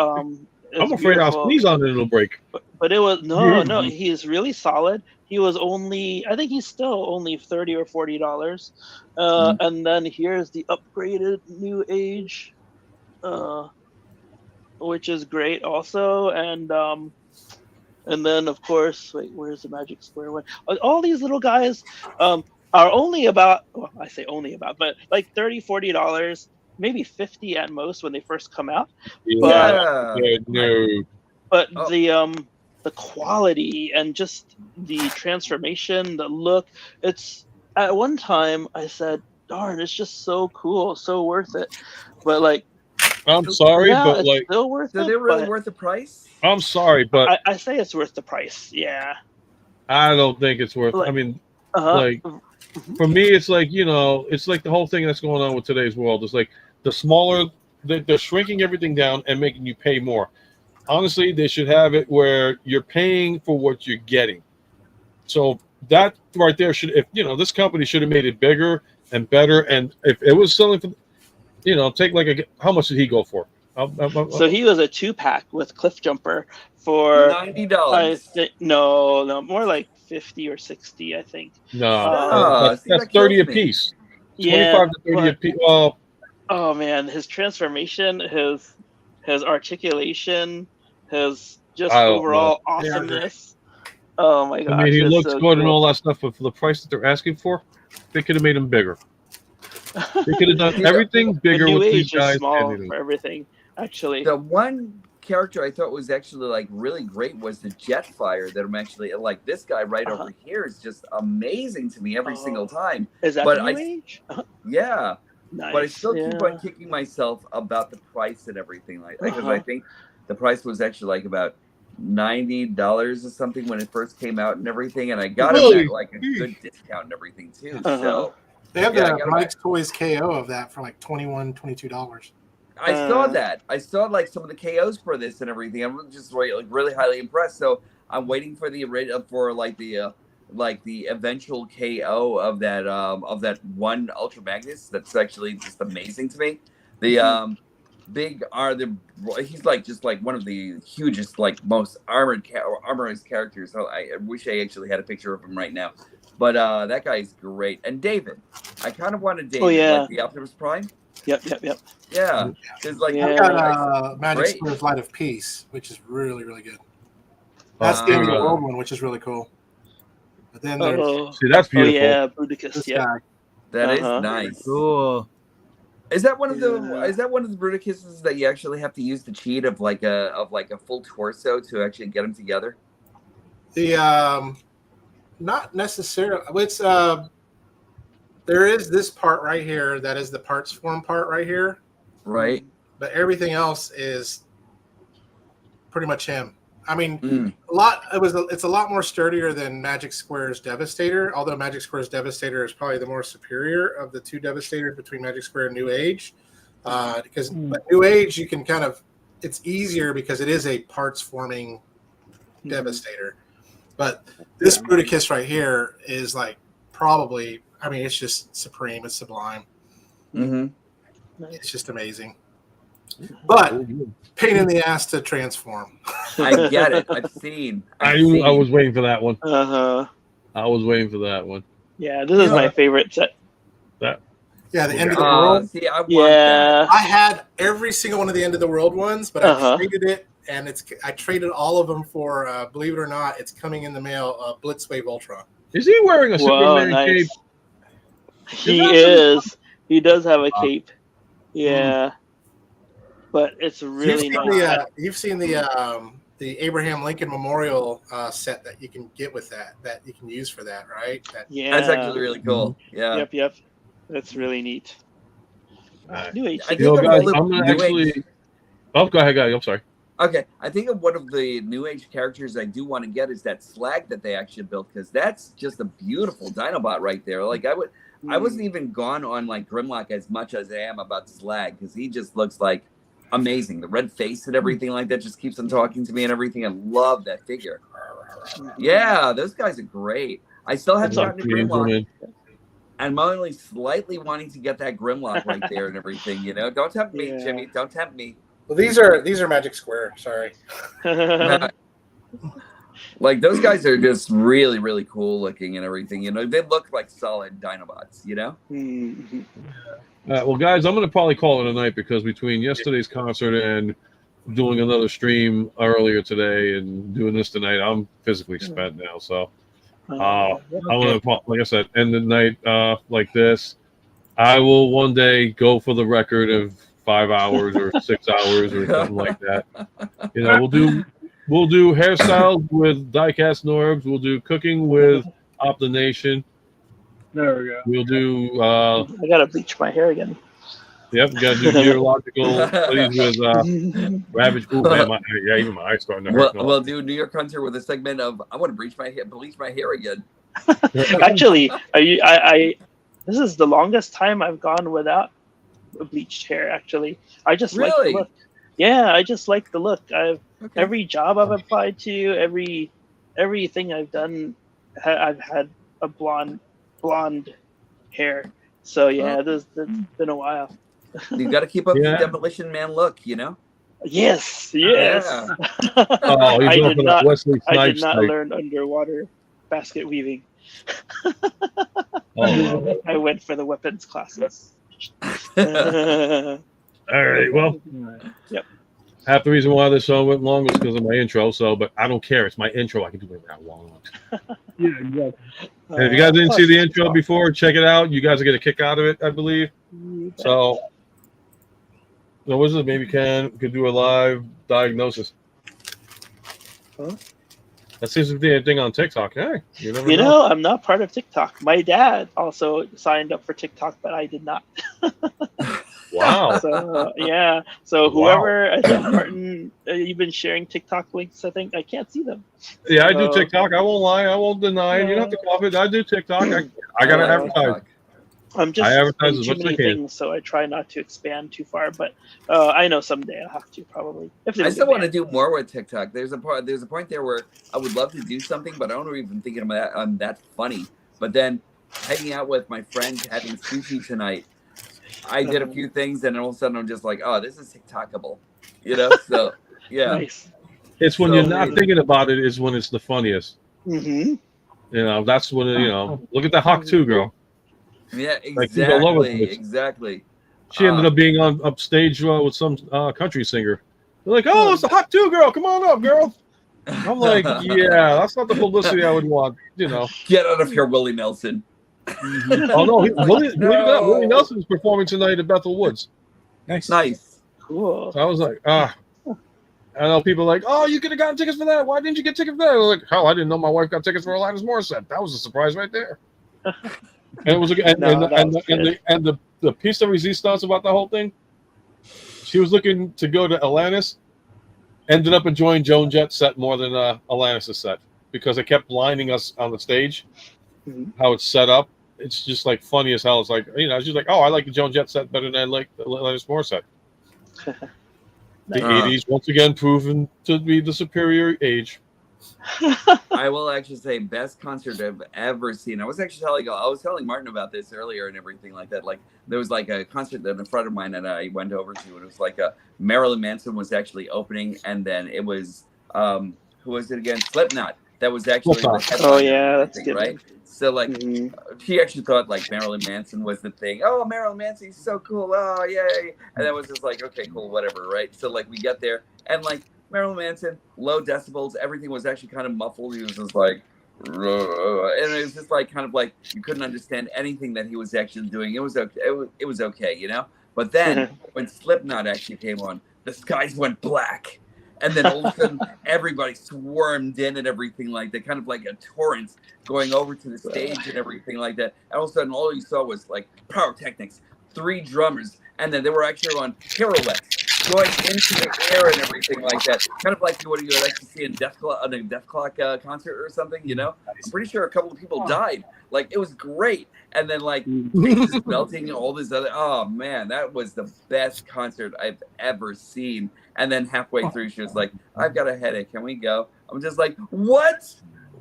I'm afraid I'll sneeze on it and it'll break. But it was no. He's really solid. He was only, I think he's still only $30 or $40. And then here's the upgraded New Age, which is great also. And And then, of course, wait, where's the Magic Square one? All these little guys are only about, well, I say only about, but like $30, $40, maybe 50 at most when they first come out. Yeah. No. But the quality and just the transformation, the look, it's at one time I said, darn, it's just so cool, so worth it. But like, I'm sorry, yeah, but it's like, still worth So it. they're really but worth the price? I'm sorry, but I say it's worth the price. Yeah. I don't think it's worth. I mean, like for me, it's like, you know, it's like the whole thing that's going on with today's world. It's like the smaller, they're shrinking everything down and making you pay more. Honestly, they should have it where you're paying for what you're getting. So that right there should, if you know, this company should have made it bigger and better. And if it was selling for, you know, take like how much did he go for? So he was a 2-pack with Cliff Jumper for $90. No, more like 50 or 60, I think. No, that's 30 a piece. 25 to 30 a piece. Oh man, his transformation, his articulation, his just overall awesomeness. Oh my gosh! I mean, he looks so good and cool. all that stuff, but for the price that they're asking for, they could have made him bigger. They could have done everything bigger The New with these Age guys. is small for everything, actually. The one character I thought was actually like really great was the Jetfire. That I'm actually like, this guy right over here is just amazing to me every single time. Is that but the New Age? Yeah. Nice. But I still keep Yeah. on kicking myself about the price and everything, like because I think the price was actually like about $90 or something when it first came out and everything, and I got it at like a good discount and everything too. So They have yeah, I the got it Mike's Toys KO of that for like $21, $22. I saw that. I saw like some of the KOs for this and everything. I'm just really highly impressed. So I'm waiting for the the eventual KO of that one Ultra Magnus. That's actually just amazing to me. The he's like just like one of the hugest, like most armorized characters. So I wish I actually had a picture of him right now. But that guy's great. And David, I kind of wanted David, like the Optimus Prime. Yep. Yeah, because like I've got Magic Square's Light of Peace, which is really, really good. That's the end of the world one, which is really cool. But then there's see, that's beautiful. Oh yeah, Bruticus. Yeah, that is nice. Cool. Is that one of the Bruticuses that you actually have to use the cheat of like a full torso to actually get them together? The not necessarily. It's there is this part right here that is the parts form part right here. Right. But everything else is pretty much him. I mean, it's a lot more sturdier than Magic Square's Devastator, although Magic Square's Devastator is probably the more superior of the two Devastators between Magic Square and New Age. Because but New Age, you can kind of, it's easier because it is a parts forming Devastator. But this Bruticus right here is like probably, I mean, it's just supreme. It's sublime. It's just amazing. But pain in the ass to transform. I get it. I've seen. I was waiting for that one. I was waiting for that one. Yeah, this is my favorite set. That. Yeah, the end of the world. See, I want that. I had every single one of the end of the world ones, but I traded it, and I traded all of them for. Believe it or not, it's coming in the mail. Blitzwave Ultra. Is he wearing a Superman cape? He is. He does have a cape. Yeah. But it's really nice. You've seen the Abraham Lincoln Memorial set that you can get with that you can use for that, right? Yeah. That's actually really cool. Yeah. Yep. That's really neat. New Age. Guys, I'm gonna actually. Oh, go ahead, guys. I'm sorry. Okay, I think of one of the New Age characters I do want to get is that Slag that they actually built, because that's just a beautiful Dinobot right there. Like I wasn't even gone on like Grimlock as much as I am about Slag, because he just looks like amazing. The red face and everything like that just keeps on talking to me and everything. I love that figure. Yeah, those guys are great. I still haven't gotten to Grimlock. I'm only slightly wanting to get that Grimlock right there and everything. You know, don't tempt me, Jimmy. Don't tempt me. Well, these are Magic Square. Sorry. Like those guys are just really, really cool looking and everything. You know, they look like solid Dinobots. You know. Well, guys, I'm going to probably call it a night because between yesterday's concert and doing another stream earlier today and doing this tonight. I'm physically spent now, so I want to, like I said, end the night like this. I will one day go for the record of 5 hours or 6 hours or something like that. You know, we'll do hairstyles with Diecast Norbs. We'll do cooking with Optination. There we go. We'll do. I gotta bleach my hair again. Yep, we gotta do neurological studies with Ravage. Ooh, man, even my eyes starting to hurt. We'll do New York Hunter with a segment of I want to bleach my hair again. Actually, I this is the longest time I've gone without a bleached hair. Actually, I just like the look. Yeah, I just like the look. Every job I've applied to, everything I've done, I've had a blonde hair. So yeah, it's been a while. You got to keep up the Demolition Man look, you know. Yes. Yeah. I did not learn underwater basket weaving. I went for the weapons classes. All right. Well, yep. Half the reason why this show went long was because of my intro. So, but I don't care. It's my intro. I can do it that long. Yeah, exactly. And if you guys didn't see the intro before, check it out. You guys will get a kick out of it, I believe. So, what is it? Maybe could do a live diagnosis. Huh? That seems to be a thing on TikTok. Hey, you know, I'm not part of TikTok. My dad also signed up for TikTok, but I did not. Wow. So yeah. So whoever, I think Martin, you've been sharing TikTok links. I think I can't see them. Yeah, I do TikTok. I won't lie. I won't deny it. You don't have to call it. I do TikTok. I gotta advertise. I'm just I advertise in as too much as I many can. things, so I try not to expand too far. But I know someday I'll have to probably. I still want to do more with TikTok. There's a point there where I would love to do something, but I don't even think I'm that funny. But then hanging out with my friend, having sushi tonight, I did a few things, and all of a sudden I'm just like, oh, this is TikTokable, you know? So yeah, nice. It's when you're not thinking about it is when it's the funniest. Mm-hmm. You know, that's when look at the Hawk 2 girl. Yeah, Like, exactly. She ended up being on upstage with some country singer. They're like, "Oh, it's the Hawk 2 girl. Come on up, girl." I'm like, "Yeah, that's not the publicity I would want." You know, get out of here, Willie Nelson. Oh no, Willie Nelson's performing tonight at Bethel Woods. Nice, cool. So I was like, I know people are like, "Oh, you could have gotten tickets for that. Why didn't you get tickets for that?" I was like, "Hell, I didn't know my wife got tickets for Alanis Morissette. That was a surprise right there." And it was the piece of resistance about the whole thing. She was looking to go to Alanis, ended up enjoying Joan Jett's set more than Alanis' set because it kept blinding us on the stage. How it's set up, it's just like funny as hell. It's like, you know, she's like, "Oh, I like the Joan Jett set better than I like the Alanis Morissette." The 80s once again proven to be the superior age. I will actually say best concert I've ever seen. I was telling Martin about this earlier and everything like that. Like there was like a concert that a friend of mine and I went over to, and it was like Marilyn Manson was actually opening, and then it was who was it again? Slipknot. That was actually the headliner. Oh yeah, that's good. Right? So like she actually thought like Marilyn Manson was the thing. Oh, Marilyn Manson, he's so cool. Oh, yay. And that was just like, okay, cool, whatever, right? So like we get there and like Marilyn Manson, low decibels, everything was actually kind of muffled. He was just like, and it was just like kind of like you couldn't understand anything that he was actually doing. It was okay. It was okay, you know. But then when Slipknot actually came on, the skies went black, and then all of a sudden everybody swarmed in and everything like that, kind of like a torrent going over to the stage and everything like that. And all of a sudden, all you saw was like pyrotechnics, 3 drummers, and then they were actually on pirouettes, going into the air and everything like that, kind of like what you would actually see in on a Death Clock concert or something, you know? I'm pretty sure a couple of people died. Like, it was great. And then, like, cases melting and all this other, oh, man, that was the best concert I've ever seen. And then halfway through, she was like, I've got a headache. Can we go? I'm just like, what?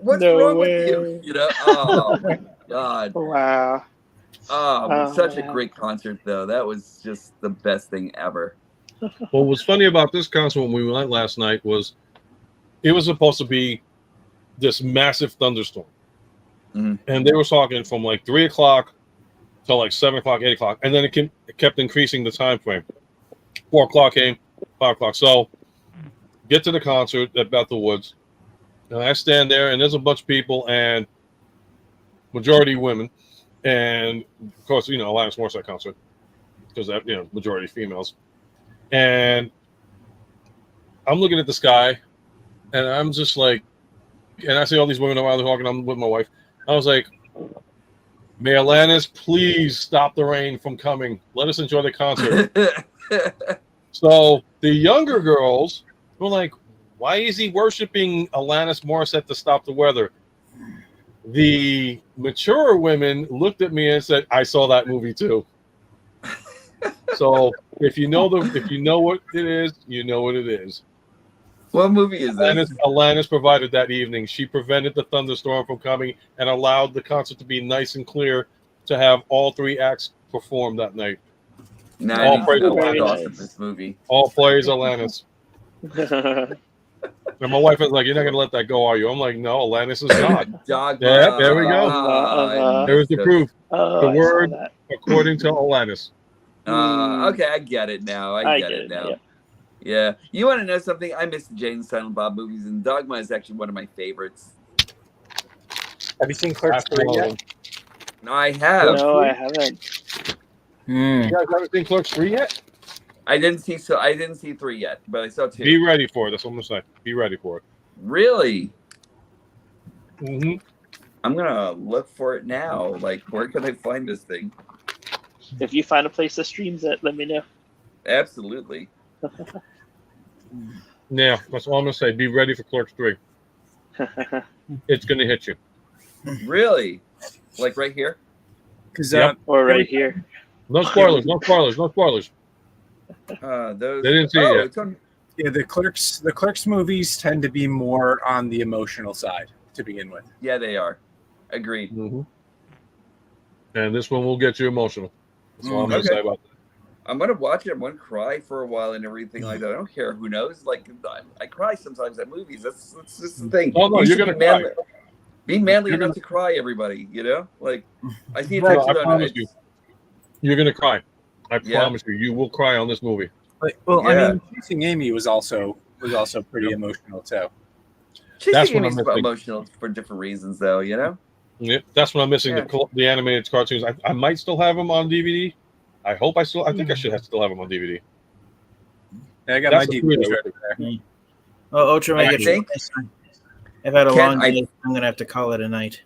What's wrong with you? You know? Oh, my God. Wow. Such a great concert, though. That was just the best thing ever. What was funny about this concert when we went last night was it was supposed to be this massive thunderstorm. And they were talking from like 3 o'clock till like 7 o'clock, 8 o'clock. And then it kept increasing the time frame. 4 o'clock came, 5 o'clock. So get to the concert at Bethel Woods, and I stand there, and there's a bunch of people, and majority women, and of course, Alanis Morissette concert, because that, majority females. And I'm looking at this guy, and I'm just like, and I see all these women around talking. I'm with my wife. I was like, may Alanis please stop the rain from coming. Let us enjoy the concert. So the younger girls were like, why is he worshiping Alanis Morissette to stop the weather? The mature women looked at me and said, I saw that movie too. So if you know what it is, you know what it is. What movie is this? Alanis provided that evening. She prevented the thunderstorm from coming and allowed the concert to be nice and clear to have all three acts perform that night. All praise Alanis. This movie. All praise Alanis. And my wife was like, "You're not gonna let that go, are you?" I'm like, "No, Alanis is God." Yeah, there we go. There's the proof. The word according to Alanis. Okay, I get it now. I get it now. Yeah. You want to know something? I miss the Jay and Silent Bob movies, and Dogma is actually one of my favorites. Have you seen Clerks 3 yet? No, I have. No, I haven't. You guys haven't seen Clerks 3 yet? I didn't see 3 yet, but I saw 2. Be ready for it. That's what I'm gonna say. Be ready for it. Really? Mm-hmm. I'm gonna look for it now. Like, where can I find this thing? If you find a place that streams it, let me know. Absolutely. Yeah, that's all I'm gonna say. Be ready for Clerks 3. It's gonna hit you. Really? Like right here? Or right here. No spoilers. No spoilers. No spoilers. Those. They didn't see it yet. Yeah, the Clerks movies tend to be more on the emotional side to begin with. Yeah, they are. Agreed. Mm-hmm. And this one will get you emotional. That's all I'm gonna say about that. I'm gonna watch it. I'm gonna cry for a while and everything like that. I don't care who knows. Like, I cry sometimes at movies. That's just the thing. Oh no, you're gonna cry. Be manly enough to cry, everybody. Like, I see it. I promise you, you're gonna cry. I promise you, you will cry on this movie. I mean, Chasing Amy was also pretty emotional too. Chasing Amy is emotional for different reasons, though. Yeah, that's what I'm missing. The animated cartoons. I might still have them on DVD. I hope I think I should still have them on DVD. Yeah, I got my DVD right there. Oh, Ultra Megatronus. I've had a long day. I'm gonna have to call it a night.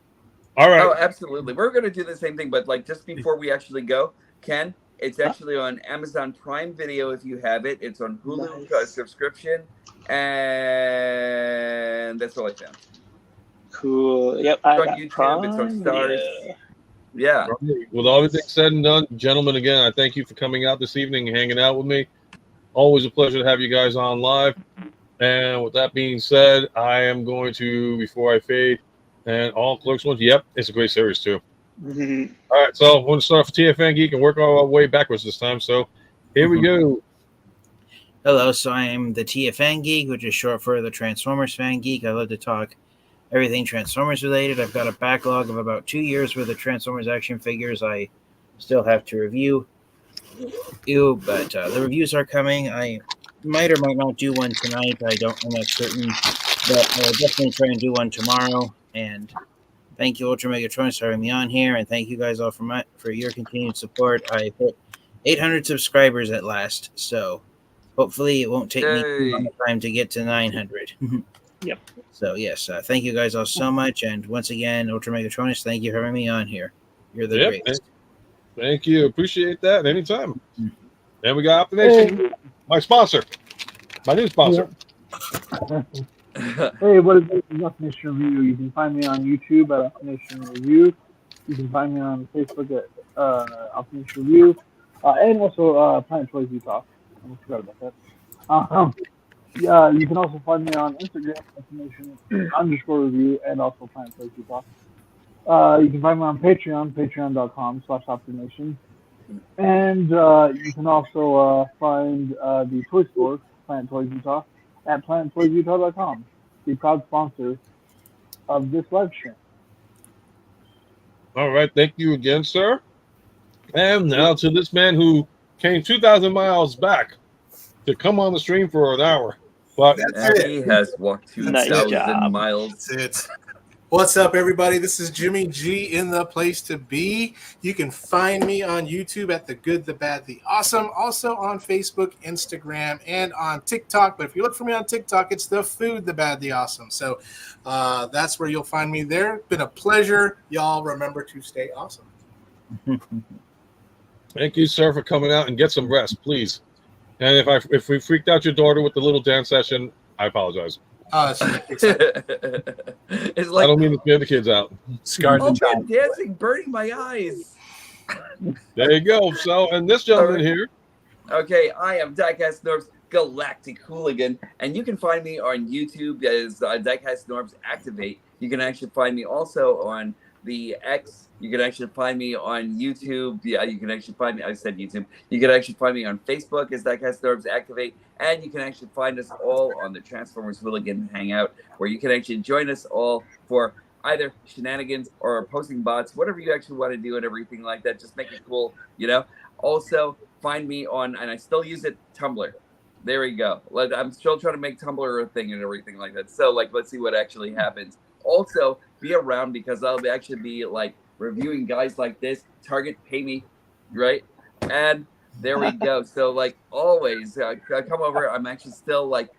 All right. Oh, absolutely. We're gonna do the same thing, but like just before we actually go, Ken, it's actually on Amazon Prime Video if you have it. It's on Hulu subscription, and that's all I found. Cool. Yep. It's on YouTube. It's on Stars. Yeah. With everything said and done, gentlemen, again, I thank you for coming out this evening and hanging out with me. Always a pleasure to have you guys on live. And with that being said, I am going to, before I fade, and all Clerks ones, yep, it's a great series too. Mm-hmm. All right, so we're going to start off TFN Geek and work our way backwards this time. So here we go. Hello, so I am the TFN Geek, which is short for the Transformers Fan Geek. I love to talk everything Transformers related. I've got a backlog of about 2 years worth of Transformers action figures I still have to review. But the reviews are coming. I might or might not do one tonight. I'm not certain, but I'll definitely try and do one tomorrow. And thank you, Ultra Megatronus, for having me on here, and thank you guys all for your continued support. I hit 800 subscribers at last, so hopefully it won't take me too long time to get to 900. Yep. So yes, thank you guys all so much, and once again, Ultra Megatronus, thank you for having me on here. You're the greatest. Thank you. Appreciate that. Anytime. And we got Optimation, my sponsor, my new sponsor. Hey, what is this? Optimation Review. You can find me on YouTube at Optimation Review. You can find me on Facebook at Optimation Review, and also Planet Toys Utah. I almost forgot about that. You can also find me on Instagram, Optimation_Review, and also Planet Toys Utah. You can find me on Patreon, patreon.com/Optimation. And you can also find the toy store, Planet Toys Utah, at planettoysutah.com, the proud sponsor of this live stream. All right. Thank you again, sir. And now to this man who came 2,000 miles back to come on the stream for an hour. But And he has walked Nice 2,000 job. miles. That's it. What's up, everybody? This is Jimmy G in the place to be. You can find me on YouTube at The Good, The Bad, The Awesome. Also on Facebook, Instagram, and on TikTok. But if you look for me on TikTok, it's The Food, The Bad, The Awesome. So that's where you'll find me there. Been a pleasure. Y'all remember to stay awesome. thank you, sir, for coming out and get some rest, please. And if we freaked out your daughter with the little dance session, I apologize. It's I like, don't mean to scare the kids out. Scarred the oh, child. man, dancing, burning my eyes. There you go. So, and this gentleman here. Okay, I am Diecast Norbs Galactic Hooligan, and you can find me on YouTube as Diecast Norbs Activate. You can actually find me also on the X. You can actually find me on YouTube. Yeah, you can actually find me. I said YouTube. You can actually find me on Facebook as Diecast Norbs Activate, and you can actually find us all on the Transformers Hooligan Hangout, where you can actually join us all for either shenanigans or posting bots, whatever you actually want to do and everything like that. Just make it cool, you know. Also, find me on, and I still use it, Tumblr. There we go. I'm still trying to make Tumblr a thing and everything like that. So, like, let's see what actually happens. Also, be around because I'll actually be like reviewing guys like this. Target, pay me, right? And there we go. So, like always, come over. I'm actually still like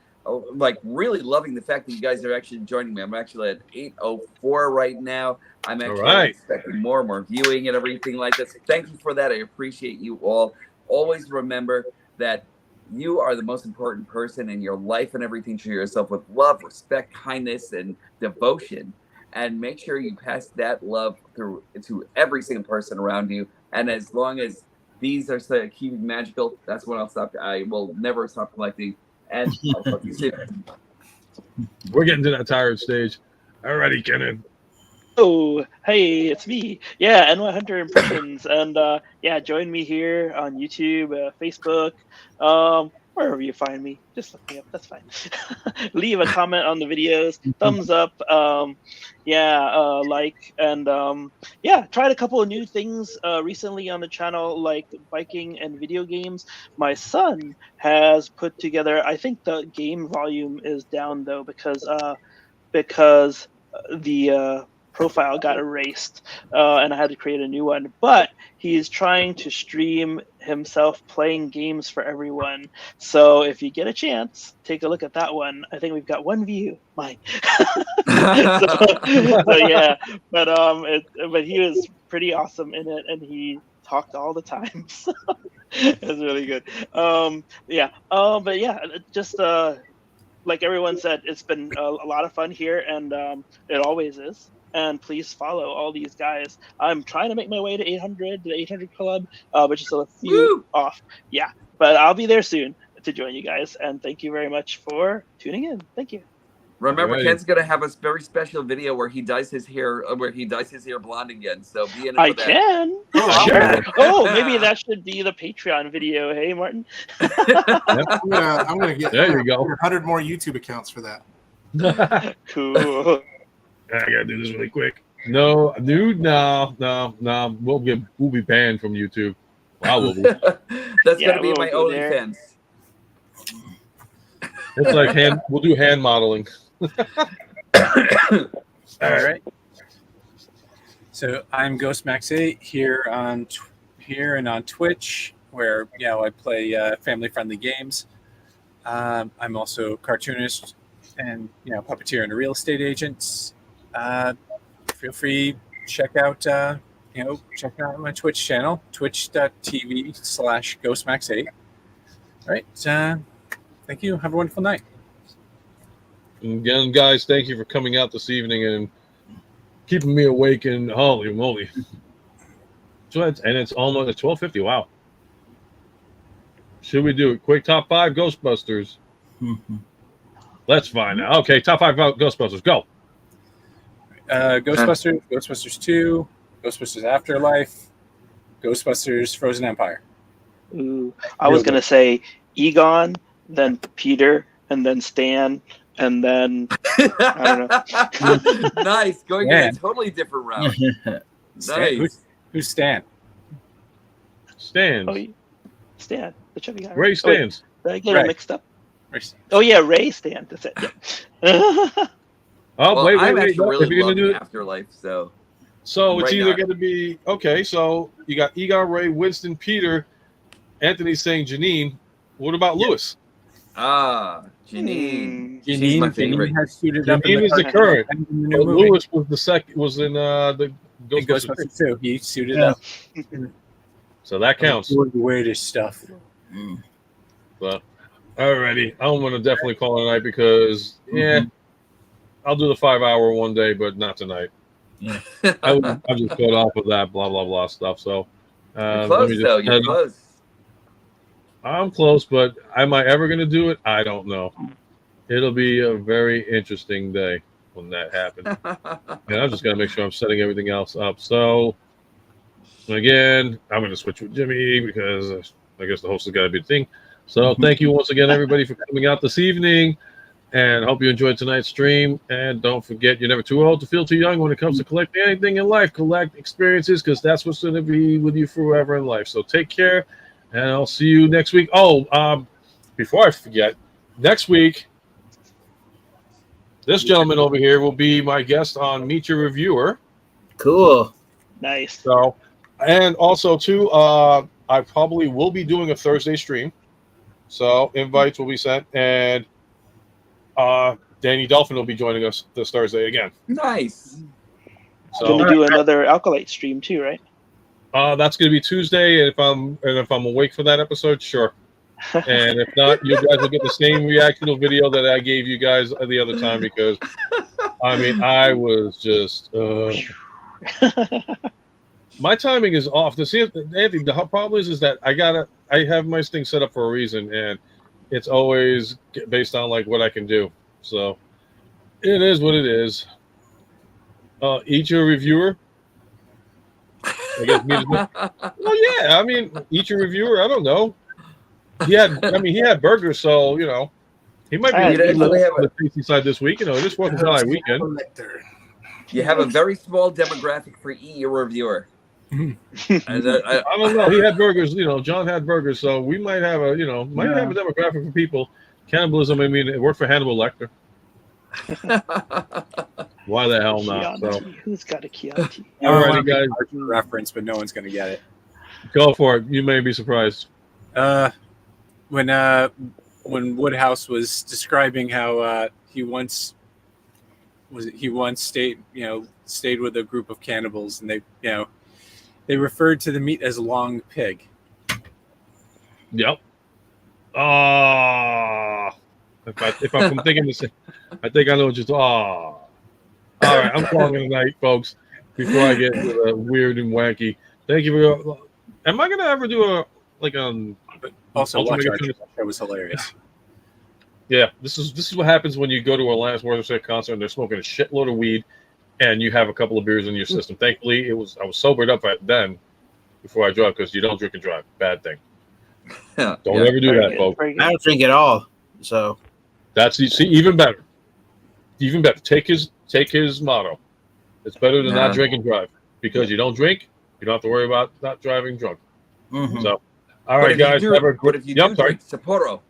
really loving the fact that you guys are actually joining me. I'm actually at 8:04 right now. I'm actually expecting more and more viewing and everything like that. So thank you for that. I appreciate you all. Always remember that you are the most important person in your life and everything. Treat yourself with love, respect, kindness, and devotion. And make sure you pass that love through to every single person around you. And as long as these are still keeping magical, that's when I'll stop. I will never stop collecting. And I'll talk to you soon. We're getting to that tired stage. Alrighty, Kenan. Oh, hey, it's me. Yeah, NY Hunter Impressions. And yeah, join me here on YouTube, Facebook, wherever you find me. Just look me up. That's fine. Leave a comment on the videos. Thumbs up. Like. And yeah, tried a couple of new things recently on the channel, like biking and video games. My son has put together, I think the game volume is down, though, because the profile got erased and I had to create a new one, but he's trying to stream himself playing games for everyone. So if you get a chance, take a look at that one. I think we've got one view, mine. so yeah, but he was pretty awesome in it, and he talked all the time. So it was really good. But yeah, just like everyone said, it's been a lot of fun here, and it always is. And please follow all these guys. I'm trying to make my way to 800, the 800 Club, but just a few off. Yeah, but I'll be there soon to join you guys. And thank you very much for tuning in. Thank you. Remember, Ken's gonna have a very special video where he dyes his hair, blonde again. So be in it for I that. can. Sure. Oh, maybe that should be the Patreon video. Hey, Martin. I'm gonna get there. You go. 100 more YouTube accounts for that. Cool. I gotta do this really quick. No, dude, no. We'll be banned from YouTube. Wow, we'll be. That's gonna be my OnlyFans. It's like we'll do hand modeling. All right. So I'm GhostMax8 here and on Twitch, where I play family-friendly games. I'm also a cartoonist and puppeteer and a real estate agent. Feel free check out my Twitch channel, twitch.tv/GhostMax8. All right. Thank you. Have a wonderful night. And again, guys, thank you for coming out this evening and keeping me awake. And holy moly! And it's almost 12:50. Wow. Should we do a quick top 5 Ghostbusters? Let's find out. Okay, top 5 Ghostbusters. Go. Ghostbusters, Ghostbusters 2, Ghostbusters Afterlife, Ghostbusters Frozen Empire. Ooh, I was going to say Egon, then Peter, and then Stan, and then I don't know. Nice. Going in a totally different route. Nice. Who's Stan? Stan. Oh, Stan, the chubby guy. Ray Stans. Did I get it mixed up? Oh yeah, Ray stand. That's it. Yeah. Oh, Well, wait. I'm actually If you're really gonna loving do Afterlife, so so, it's right either now. going to be okay. So you got Egon, Ray, Winston, Peter, Anthony saying Janine. What about Lewis? Janine. She's my favorite. Janine has suited up in Janine is the current current. and in the But new movie. Lewis was the second. Was in the In Ghostbusters. Ghostbusters 2. He suited Yeah. up. So that counts. Doing the weirdest stuff. So, alrighty, I'm gonna definitely call it a night because I'll do the 5-hour one day, but not tonight. I'm just caught off with that blah blah blah stuff. So You're let close me just though. You're head- close. I'm close, but am I ever gonna do it? I don't know. It'll be a very interesting day when that happens. And I'm just gonna make sure I'm setting everything else up. So again, I'm gonna switch with Jimmy because I guess the host has got to be the thing. So thank you once again, everybody, for coming out this evening, and hope you enjoyed tonight's stream. And don't forget, you're never too old to feel too young when it comes to collecting anything in life. Collect experiences, because that's what's going to be with you forever in life. So take care, and I'll see you next week. Oh, before I forget, next week, this gentleman over here will be my guest on Meet Your Reviewer. Cool. Nice. So, and also too, I probably will be doing a Thursday stream. So invites will be sent, and Danny Dolphin will be joining us this Thursday again. Nice. So Going to do another Alkalite stream too, right? that's going to be Tuesday, and if I'm awake for that episode, sure. And if not, you guys will get the same reactional video that I gave you guys the other time, because I mean I was just my timing is off. Anthony, the problem is that I have my thing set up for a reason, and it's always based on like what I can do. So it is what it is. Each your reviewer. I guess well, yeah. I mean, each your reviewer. I don't know. He had burgers, so he might be on the tasty side this week. It is 4th of July weekend. You have a very small demographic for your reviewer. I don't know. He had burgers. John had burgers, so we might have a have a demographic for people. Cannibalism. I mean, it worked for Hannibal Lecter. Why the hell not? So, who's got a Chianti? Alrighty, guys. Reference, but no one's going to get it. Go for it. You may be surprised. When Woodhouse was describing how he once stayed with a group of cannibals, and they referred to the meat as long pig. Yep. If I'm thinking the same, I think I know what you're all right, I'm calling it a night, folks. Before I get into the weird and wacky, thank you for. Am I gonna ever do also Ultra watch our Megatronus? show was hilarious. Yeah, this is what happens when you go to a Lance Morissette concert and they're smoking a shitload of weed, and you have a couple of beers in your system. Thankfully, I was sobered up then before I drove, because you don't drink and drive. Bad thing. Don't ever do that, folks. I don't drink at all, so That's even better. Even better. Take his motto. It's better to not drink and drive, because you don't drink, you don't have to worry about not driving drunk. So, all right, guys. But if you do drink Sapporo,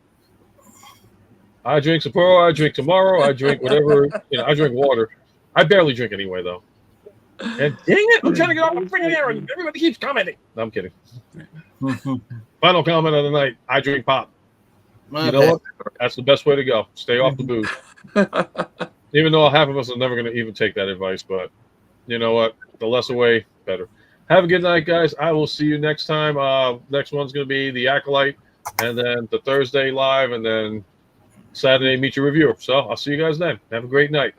I drink Sapporo. I drink tomorrow. I drink whatever. I drink water. I barely drink anyway, though. And dang it, I'm trying to get off the freaking air, and everybody keeps commenting. No, I'm kidding. Final comment of the night: I drink pop. You know what? That's the best way to go. Stay off the booze. Even though half of us are never going to even take that advice, but you know what? The less away, better. Have a good night, guys. I will see you next time. Next one's going to be the Acolyte, and then the Thursday live, and then Saturday Meet Your Reviewer. So I'll see you guys then. Have a great night.